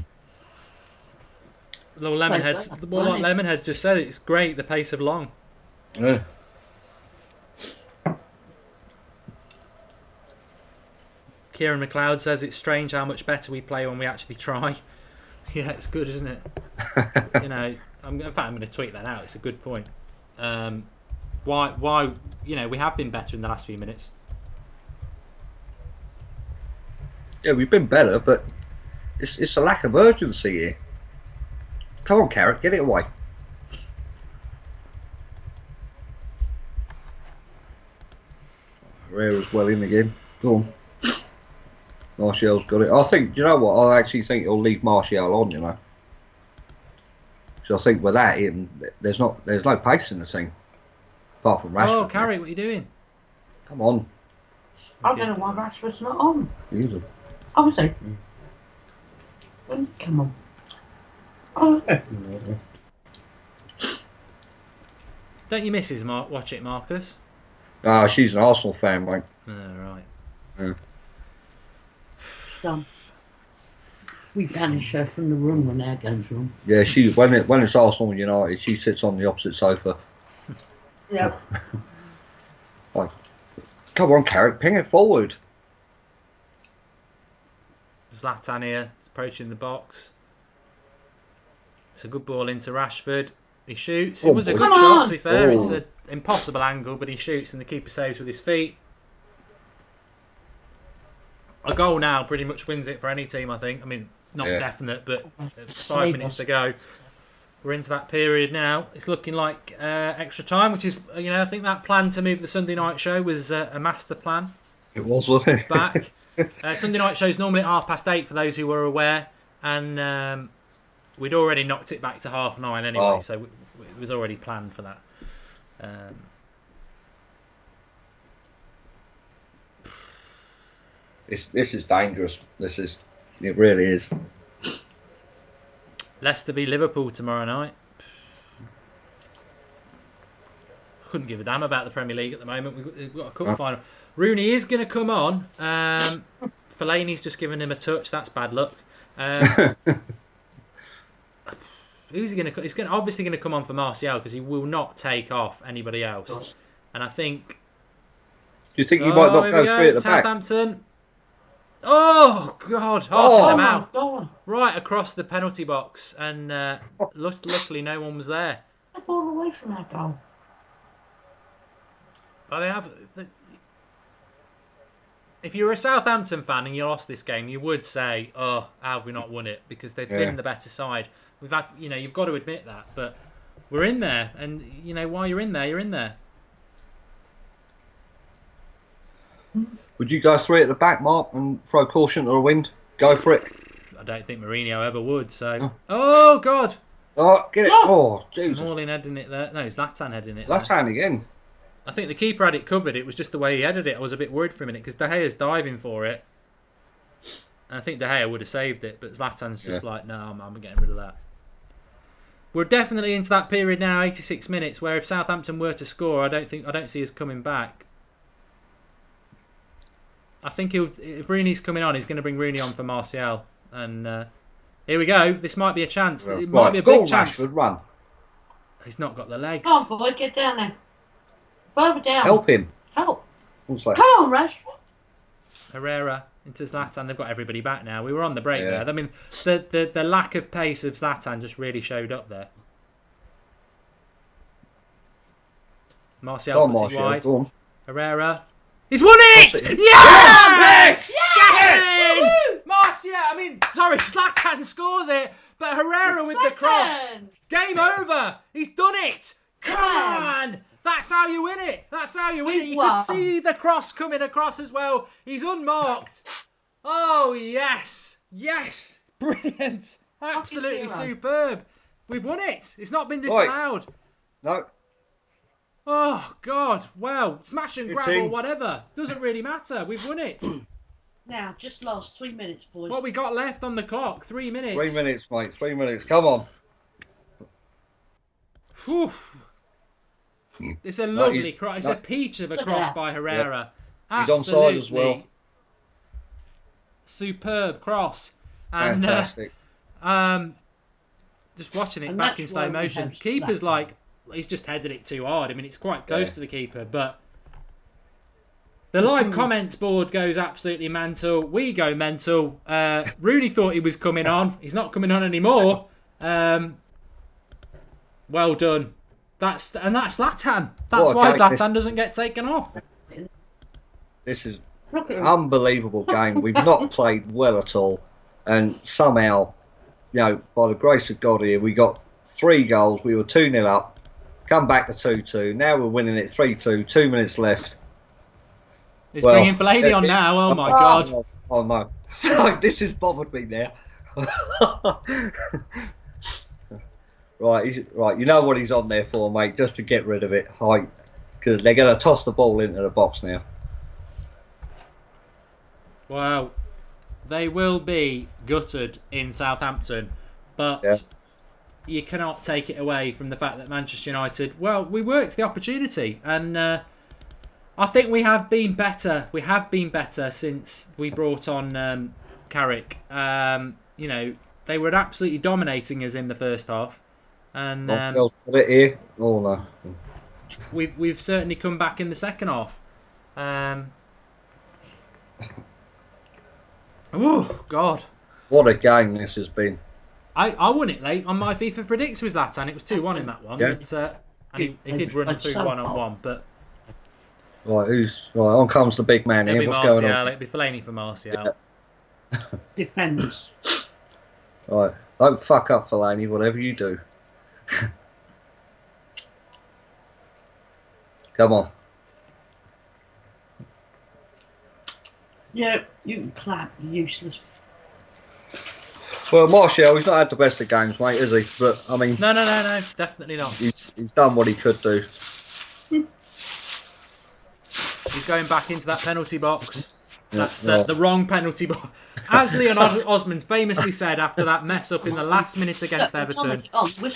Little Lemonhead, more like Lemonhead just said, it's great, the pace of Long. Kieran McLeod says it's strange how much better we play when we actually try. Yeah, it's good, isn't it? In fact, I'm going to tweet that out. It's a good point. Why? We have been better in the last few minutes. Yeah, we've been better, but it's a lack of urgency here. Come on, Carrot, get it away. Herrera's well in again. Go on. Martial's got it. I think, do you know what? I actually think he'll leave Martial on, you know. So I think with that in, there's no pace in the team. Apart from Rashford. Oh, Carrie, what are you doing? Come on. I don't know why Rashford's not on. Use him. Oh, is he? Come on. Oh, okay. Don't you miss his watch it, Marcus? Ah, she's an Arsenal fan, mate. Oh, right. Yeah. Done. We banish her from the room when our game's wrong. Yeah, when it's Arsenal and United, she sits on the opposite sofa. Yep. Like, come on, Carrick, ping it forward. Zlatan here, approaching the box. It's a good ball into Rashford. He shoots. It was a good shot, to be fair. It's an impossible angle, but he shoots and the keeper saves with his feet. A goal now pretty much wins it for any team, I think. I mean, not definite, but 5 minutes to go. We're into that period now. It's looking like extra time, which is, I think that plan to move the Sunday night show was a master plan. It was, wasn't it? Back. Sunday night show's normally at 8:30 for those who were aware, and we'd already knocked it back to 9:30 anyway, so it was already planned for that. This is dangerous. It really is. Leicester v Liverpool tomorrow night. I couldn't give a damn about the Premier League at the moment. We've got a cup final. Rooney is going to come on. Fellaini's just given him a touch. That's bad luck. Who's he going to? He's obviously going to come on for Martial because he will not take off anybody else. And I think. Do you think he might not go free at the back? Southampton. Oh God! Heart in the mouth. God. Right across the penalty box, and luckily no one was there. The ball away from that goal. But they have. If you're a Southampton fan and you lost this game, you would say, "Oh, how have we not won it?" Because they've been the better side. We've had, you've got to admit that. But we're in there, and while you're in there, you're in there. Would you go three at the back, Mark, and throw caution to the wind? Go for it. I don't think Mourinho ever would. So, oh God! Oh, get it! Oh, Jesus! Smalling heading it there. No, it's Zlatan heading it. Left hand again. I think the keeper had it covered. It was just the way he headed it. I was a bit worried for a minute because De Gea's diving for it, and I think De Gea would have saved it. But Zlatan's just like, no, I'm getting rid of that. We're definitely into that period now, 86 minutes, where if Southampton were to score, I don't see us coming back. I think if Rooney's coming on, he's going to bring Rooney on for Martial. And here we go. This might be a chance. It might be a big chance. Rashford, run. He's not got the legs. Oh, boy, get down there. Further down. Help him. Help. Also. Come on, Rashford. Herrera into Zlatan. They've got everybody back now. We were on the break there. I mean, the lack of pace of Zlatan just really showed up there. Martial puts it wide. Herrera. He's won it! Yes! Get in! Martial, Zlatan scores it, but Herrera with the cross. Game over. He's done it. Come on! That's how you win it. That's how you win it. You could see the cross coming across as well. He's unmarked. Oh, yes. Yes. Brilliant. Absolutely superb. We've won it. It's not been disallowed. No. Oh, God. Wow. Smash and grab or whatever. Doesn't really matter. We've won it. Now, just last 3 minutes, boys. What we got left on the clock? 3 minutes. 3 minutes, mate. 3 minutes. Come on. Whew. It's a lovely cross. It's a peach of a cross by Herrera. Yep. He's onside as well. Superb cross. And, fantastic. Just watching it back in slow motion. Keeper's like, he's just headed it too hard. I mean, it's quite close to the keeper, but The live comments board goes absolutely mental. We go mental. Rooney thought he was coming on. He's not coming on anymore. Well done. That's Zlatan. That's why Zlatan doesn't get taken off. This is an unbelievable game. We've not played well at all. And somehow, by the grace of God here, we got 3 goals. We were 2-0 up. Come back to 2-2. Now we're winning it 3-2. 2 minutes left. He's bringing Fellaini on now. Oh my God. Oh no. So this has bothered me now. Right. You know what he's on there for, mate? Just to get rid of it. Because they're going to toss the ball into the box now. Wow. They will be gutted in Southampton, but you cannot take it away from the fact that Manchester United, we worked the opportunity, and I think we have been better. We have been better since we brought on Carrick. They were absolutely dominating us in the first half, and here. Oh no. We've certainly come back in the second half. Oh God! What a game this has been. I won it late on my FIFA predicts with that, and it was 2-1 in that one. Yeah. But, and he did run through 1-on-1, but. Right, on comes the big man here. What's going on? It'll be Fellaini for Martial. Yeah. Defends. Right, don't fuck up, Fellaini, whatever you do. Come on. Yeah, you can clap, you're useless. Well, Martial, he's not had the best of games, mate, is he? But, I mean... No, definitely not. He's done what he could do. He's going back into that penalty box. That's the wrong penalty box. As Leon Osmond famously said after that mess up in the last minute against Everton,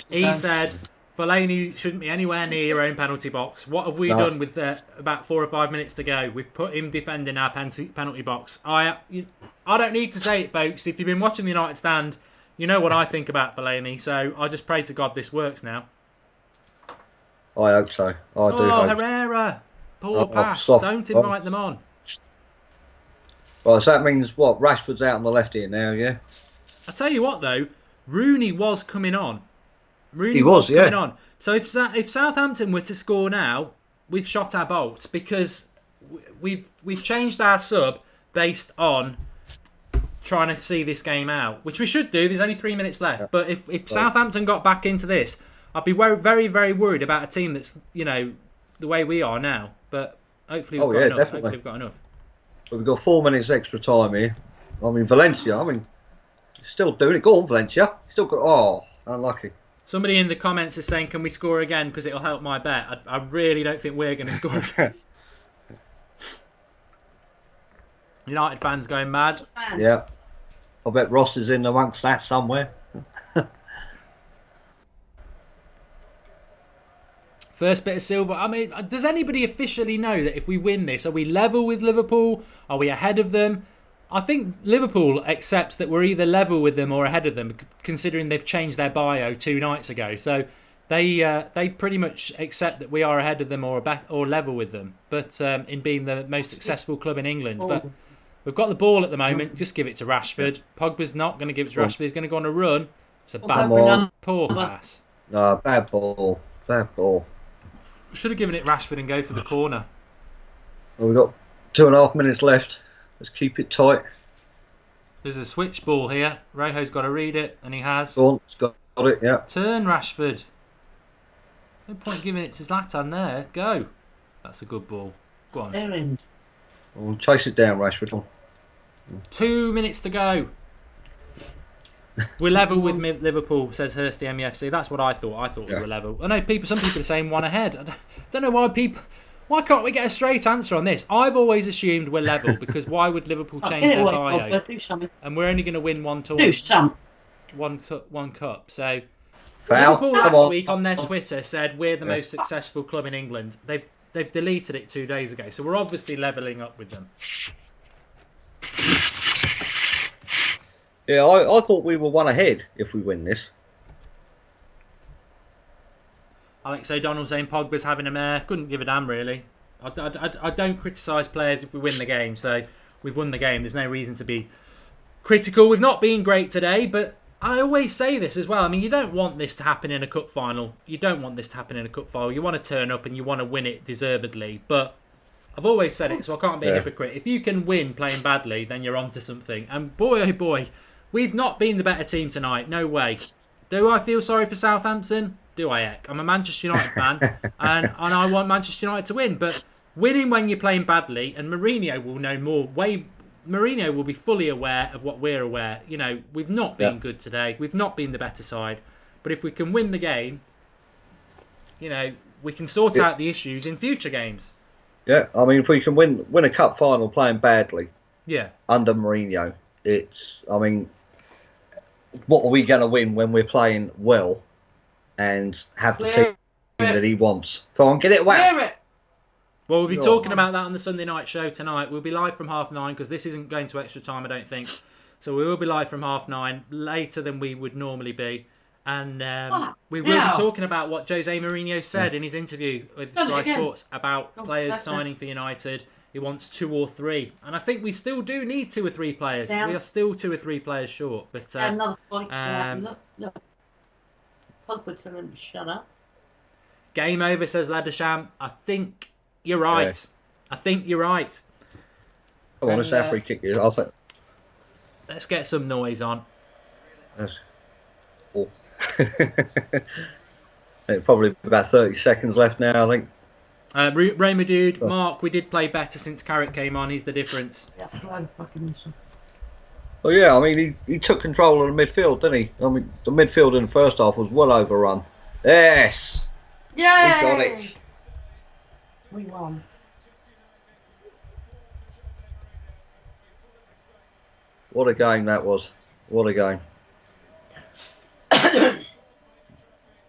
he said, Fellaini shouldn't be anywhere near your own penalty box. What have we done with about 4 or 5 minutes to go? We've put him defending our penalty box. I don't need to say it, folks. If you've been watching the United Stand, you know what I think about Fellaini. So I just pray to God this works now. I hope so. I do hope. Herrera. Poor pass. Don't invite them on. Right, so that means what? Rashford's out on the left here now, yeah? I tell you what, though. Rooney was coming on. Rooney was coming on. So if Southampton were to score now, we've shot our bolt because we've changed our sub based on trying to see this game out, which we should do. There's only 3 minutes left. Yeah. But if Southampton got back into this, I'd be very, very, very worried about a team that's, the way we are now. But hopefully we've got enough. Definitely. Hopefully we've got enough. But we've got 4 minutes extra time here. I mean, Valencia, still doing it. Go on, Valencia. Still got... unlucky. Somebody in the comments is saying, can we score again because it'll help my bet? I really don't think we're going to score again. United fans going mad. Yeah. I bet Ross is in amongst that somewhere. First bit of silver. I mean, does anybody officially know that if we win this, are we level with Liverpool? Are we ahead of them? I think Liverpool accepts that we're either level with them or ahead of them, considering they've changed their bio 2 nights ago. So they pretty much accept that we are ahead of them or level with them. But in being the most successful club in England, but we've got the ball at the moment. Just give it to Rashford. Pogba's not going to give it to Rashford. He's going to go on a run. It's a bad, poor pass. No, bad ball. Bad ball. Should have given it Rashford and go for the corner. Well, we've got 2.5 minutes left. Let's keep it tight. There's a switch ball here. Rojo's got to read it, and he has. Go on, it's got it, yeah. Turn, Rashford. No point giving it to Zlatan there. Go. That's a good ball. Go on. We'll chase it down, Rashford. 2 minutes to go. We're level with Liverpool, says Hursty MEFC. That's what I thought. I thought we were level. I know some people are saying one ahead. I don't know why people... Why can't we get a straight answer on this? I've always assumed we're level because why would Liverpool change their bio? And we're only going to win one tournament. One cup. So Liverpool last week on their Twitter said we're the most successful club in England. They've deleted it 2 days ago. So we're obviously levelling up with them. Yeah, I thought we were one ahead if we win this. Alex O'Donnell saying Pogba's having a mare. Couldn't give a damn, really. I don't criticise players if we win the game. So we've won the game. There's no reason to be critical. We've not been great today, but I always say this as well. I mean, you don't want this to happen in a cup final. You don't want this to happen in a cup final. You want to turn up and you want to win it deservedly. But I've always said it, so I can't be a hypocrite. If you can win playing badly, then you're onto something. And boy, oh boy, we've not been the better team tonight. No way. Do I feel sorry for Southampton? Do I, heck? I'm a Manchester United fan, and I want Manchester United to win. But winning when you're playing badly, and Mourinho will know more. Mourinho will be fully aware of what we're aware. You know, we've not been good today. We've not been the better side. But if we can win the game, you know, we can sort out the issues in future games. Yeah, I mean, if we can win a cup final playing badly, under Mourinho, I mean, what are we going to win when we're playing well and have the team that he wants? Come on, get it away. Well, we'll be talking about that on the Sunday night show tonight. We'll be live from 9:30 because this isn't going to extra time, I don't think. So we will be live from 9:30, later than we would normally be. And we will be talking about what Jose Mourinho said in his interview with Sky Sports about players signing for United. He wants 2 or 3. And I think we still do need 2 or 3 players. We are still 2 or 3 players short. But another point. Look. Pogba tell him to shut up. Game over, says Ladesham. I think you're right. I think you're right. Come on, let's have free kick. I'll say. Let's get some noise on. Probably about 30 seconds left now, I think. Raymer dude, Mark, we did play better since Carrick came on. He's the difference. Well, yeah, I mean, he took control of the midfield, didn't he? I mean, the midfield in the first half was well overrun. Yes! Yay! We got it. We won. What a game that was. What a game.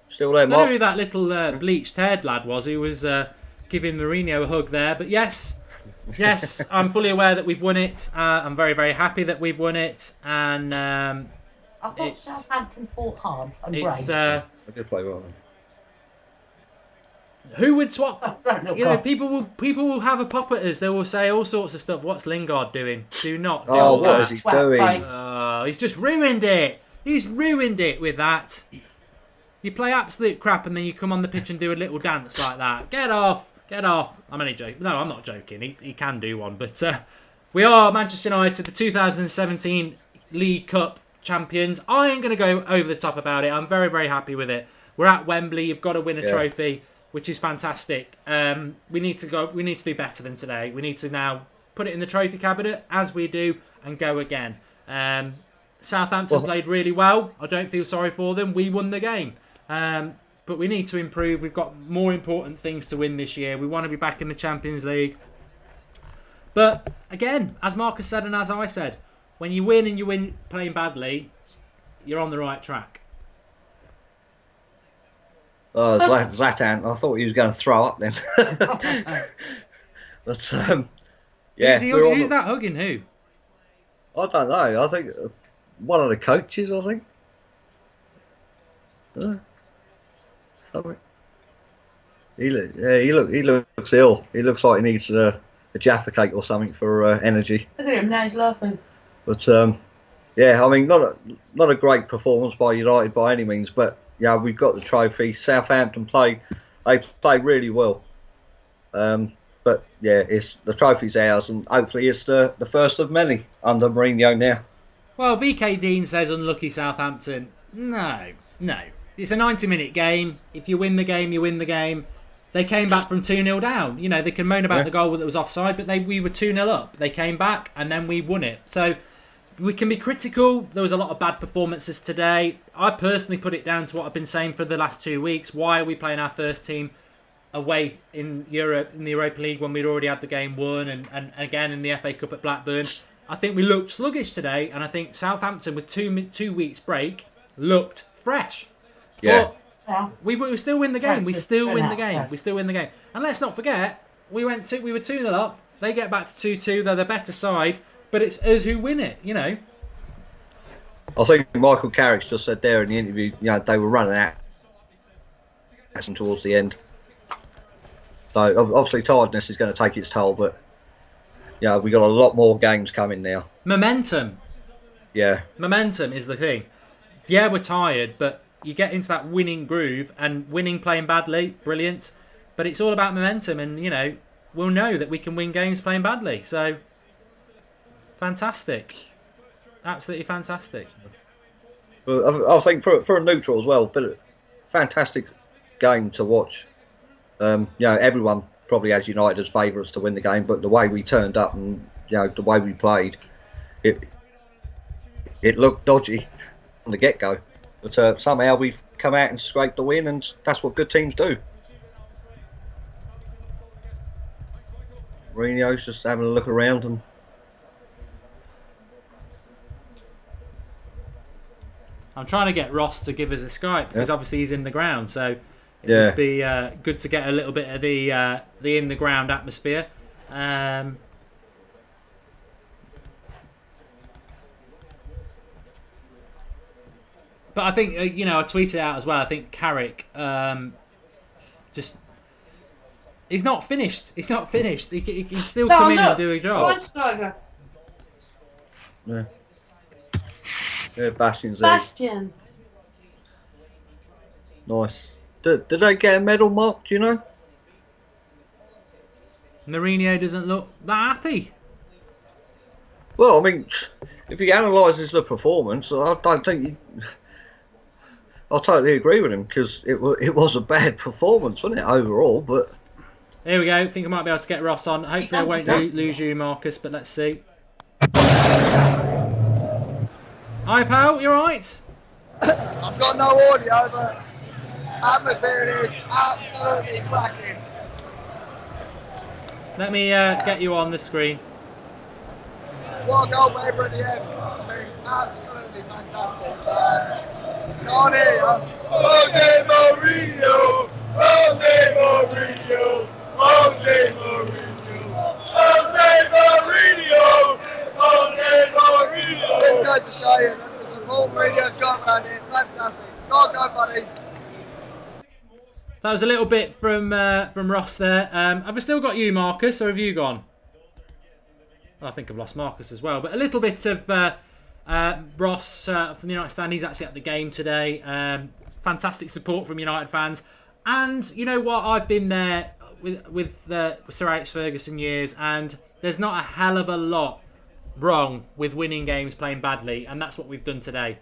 Still there, I don't know Mark? who that little bleached-haired lad was who was giving Mourinho a hug there. But yes, I'm fully aware that we've won it. I'm very, very happy that we've won it. And I thought Southampton fought hard and brave. I did play well. Who would swap? You know, people will have a pop at us. They will say all sorts of stuff. What's Lingard doing? Do not do what that. is he doing? He's just ruined it. He's ruined it with that. You play absolute crap and then you come on the pitch and do a little dance like that. Get off. I'm only joking. No, I'm not joking. He can do one. But we are Manchester United, the 2017 League Cup champions. I ain't going to go over the top about it. I'm very, very happy with it. We're at Wembley. You've got to win a trophy, which is fantastic. We need to be better than today. We need to now put it in the trophy cabinet, as we do, and go again. Southampton played really well. I don't feel sorry for them. We won the game. But we need to improve. We've got more important things to win this year. We want to be back in the Champions League. But again, as Marcus said and as I said, when you win and you win playing badly, you're on the right track. Zlatan, I thought he was going to throw up then. But Who's that hugging who? I don't know. I think one of the coaches, I think. Sorry. He looks ill. He looks like he needs a Jaffa cake or something for energy. Look at him now, he's laughing. But I mean, not a great performance by United by any means, but yeah, we've got the trophy. Southampton played really well. But yeah, the trophy's ours, and hopefully it's the first of many under Mourinho now. Well, VK Dean says unlucky Southampton. No. It's a 90-minute game. If you win the game, you win the game. They came back from 2-0 down. You know, they can moan about the goal that was offside, but we were 2-0 up. They came back, and then we won it. So we can be critical. There was a lot of bad performances today. I personally put it down to what I've been saying for the last 2 weeks. Why are we playing our first team away in Europe, in the Europa League, when we'd already had the game won, and again in the FA Cup at Blackburn? I think we looked sluggish today, and I think Southampton, with 2 weeks break, looked fresh. Yeah. But we still win the game. We still win the game. We still win the game. And let's not forget, we were 2-0 up. They get back to 2-2. They're the better side, but it's us who win it. You know. I think Michael Carrick just said there in the interview, you know, they were running out towards the end. So obviously tiredness is going to take its toll, but yeah, we got a lot more games coming now. Momentum. Yeah. Momentum is the thing. Yeah, we're tired, but you get into that winning groove, and winning playing badly, brilliant. But it's all about momentum, and we'll know that we can win games playing badly. So fantastic, absolutely fantastic. But I think for a neutral as well, but fantastic game to watch. Everyone probably has United as favourites to win the game, but the way we turned up and the way we played, it looked dodgy from the get-go. But somehow we've come out and scraped the win, and that's what good teams do. Mourinho's just having a look around and. I'm trying to get Ross to give us a Skype because obviously he's in the ground, so it would be good to get a little bit of the in the ground atmosphere. But I think I tweeted out as well. I think Carrick just he's not finished. He's not finished. He can still come in and do a job. Yeah. Yeah, Bastian's Bastian. Nice. Did they get a medal, Mark? Do you know? Mourinho doesn't look that happy. Well, I mean, if he analyses the performance, I don't think I totally agree with him, because it was a bad performance, wasn't it, overall? But here we go. I think I might be able to get Ross on. Hopefully I won't lose you, Marcus, but let's see. Hi, pal. You alright? I've got no audio, but atmosphere is absolutely cracking. Let me get you on the screen. What a goal paper at the end. I mean, absolutely fantastic. Can't hear you. Jose Mourinho! Jose Mourinho! Jose Mourinho! Jose Mourinho! Jose Mourinho! It's good to show you that the support Mourinho's got around here. Fantastic. Go, buddy. That was a little bit from Ross there. Have I still got you, Marcus, or have you gone? I think I've lost Marcus as well. But a little bit of Ross from the United stand. He's actually at the game today. Fantastic support from United fans. And you know what? I've been there with Sir Alex Ferguson years, and there's not a hell of a lot wrong with winning games playing badly, and that's what we've done today.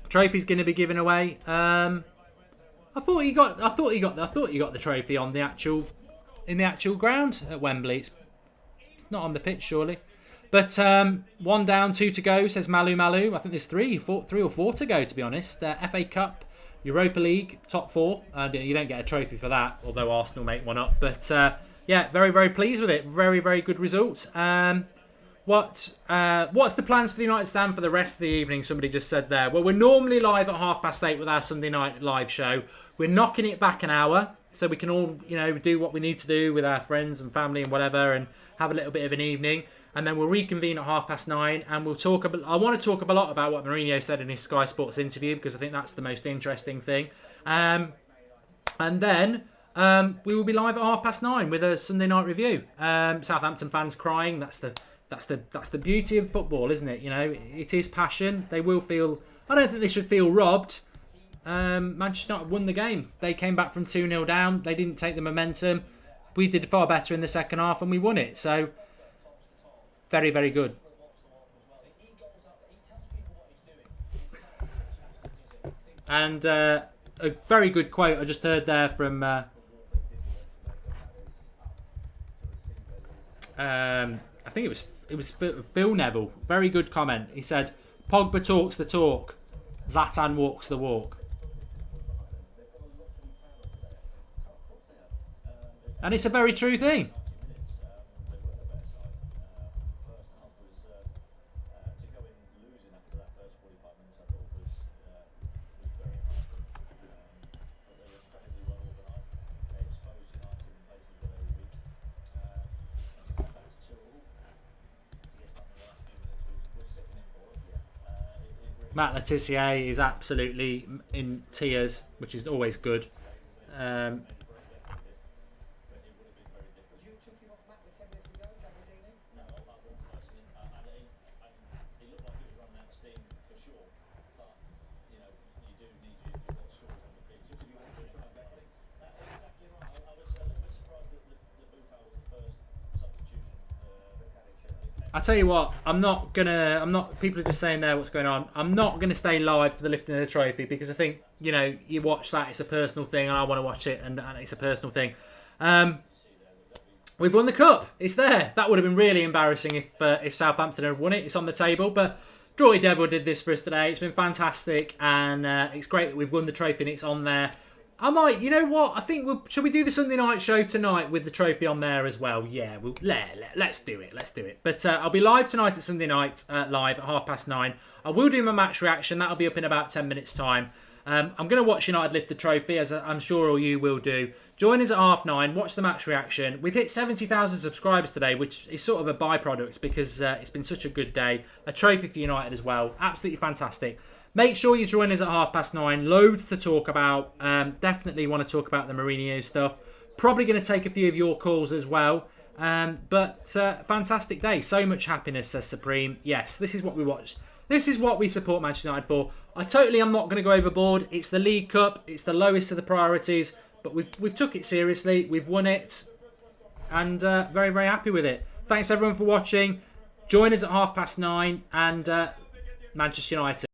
Trophy's going to be given away. I thought you got the trophy on the actual ground at Wembley. It's not on the pitch, surely. But 1 down, 2 to go, says Malu. I think there's three or four to go, to be honest. FA Cup, Europa League, top 4. You don't get a trophy for that, although Arsenal make one up. But yeah, very, very pleased with it. Very, very good result. What's the plans for the United stand for the rest of the evening? Somebody just said there. Well, we're normally live at 8:30 with our Sunday night live show. We're knocking it back an hour so we can all, do what we need to do with our friends and family and whatever, and have a little bit of an evening. And then we'll reconvene at 9:30, and we'll talk. I want to talk a lot about what Mourinho said in his Sky Sports interview, because I think that's the most interesting thing. And then we will be live at 9:30 with a Sunday night review. Southampton fans crying. That's the beauty of football, isn't it? It is passion. They will feel. I don't think they should feel robbed. Manchester United won the game. They came back from 2-0 down. They didn't take the momentum. We did far better in the second half, and we won it. So very, very good. And a very good quote I just heard there from I think it was Phil Neville. Very good comment. He said, "Pogba talks the talk, Zlatan walks the walk." And it's a very true thing. Matt Letizia is absolutely in tears, which is always good. I tell you what, people are just saying there what's going on. I'm not gonna stay live for the lifting of the trophy because I think, you watch that, it's a personal thing, and I want to watch it, and it's a personal thing. We've won the cup. It's there. That would have been really embarrassing if Southampton had won it. It's on the table, but Drory Devil did this for us today. It's been fantastic, and it's great that we've won the trophy and it's on there. I might, you know what? I think should we do the Sunday night show tonight with the trophy on there as well? Yeah, let's do it. Let's do it. But I'll be live tonight at Sunday night, live at 9:30. I will do my match reaction. That'll be up in about 10 minutes' time. I'm going to watch United lift the trophy, as I'm sure all you will do. Join us at 9:30. Watch the match reaction. We've hit 70,000 subscribers today, which is sort of a byproduct because it's been such a good day. A trophy for United as well. Absolutely fantastic. Make sure you join us at 9:30. Loads to talk about. Definitely want to talk about the Mourinho stuff. Probably going to take a few of your calls as well. But fantastic day. So much happiness, says Supreme. Yes, this is what we watch. This is what we support Manchester United for. I totally am not going to go overboard. It's the League Cup. It's the lowest of the priorities. But we've took it seriously. We've won it. And very, very happy with it. Thanks everyone for watching. Join us at 9:30 and Manchester United.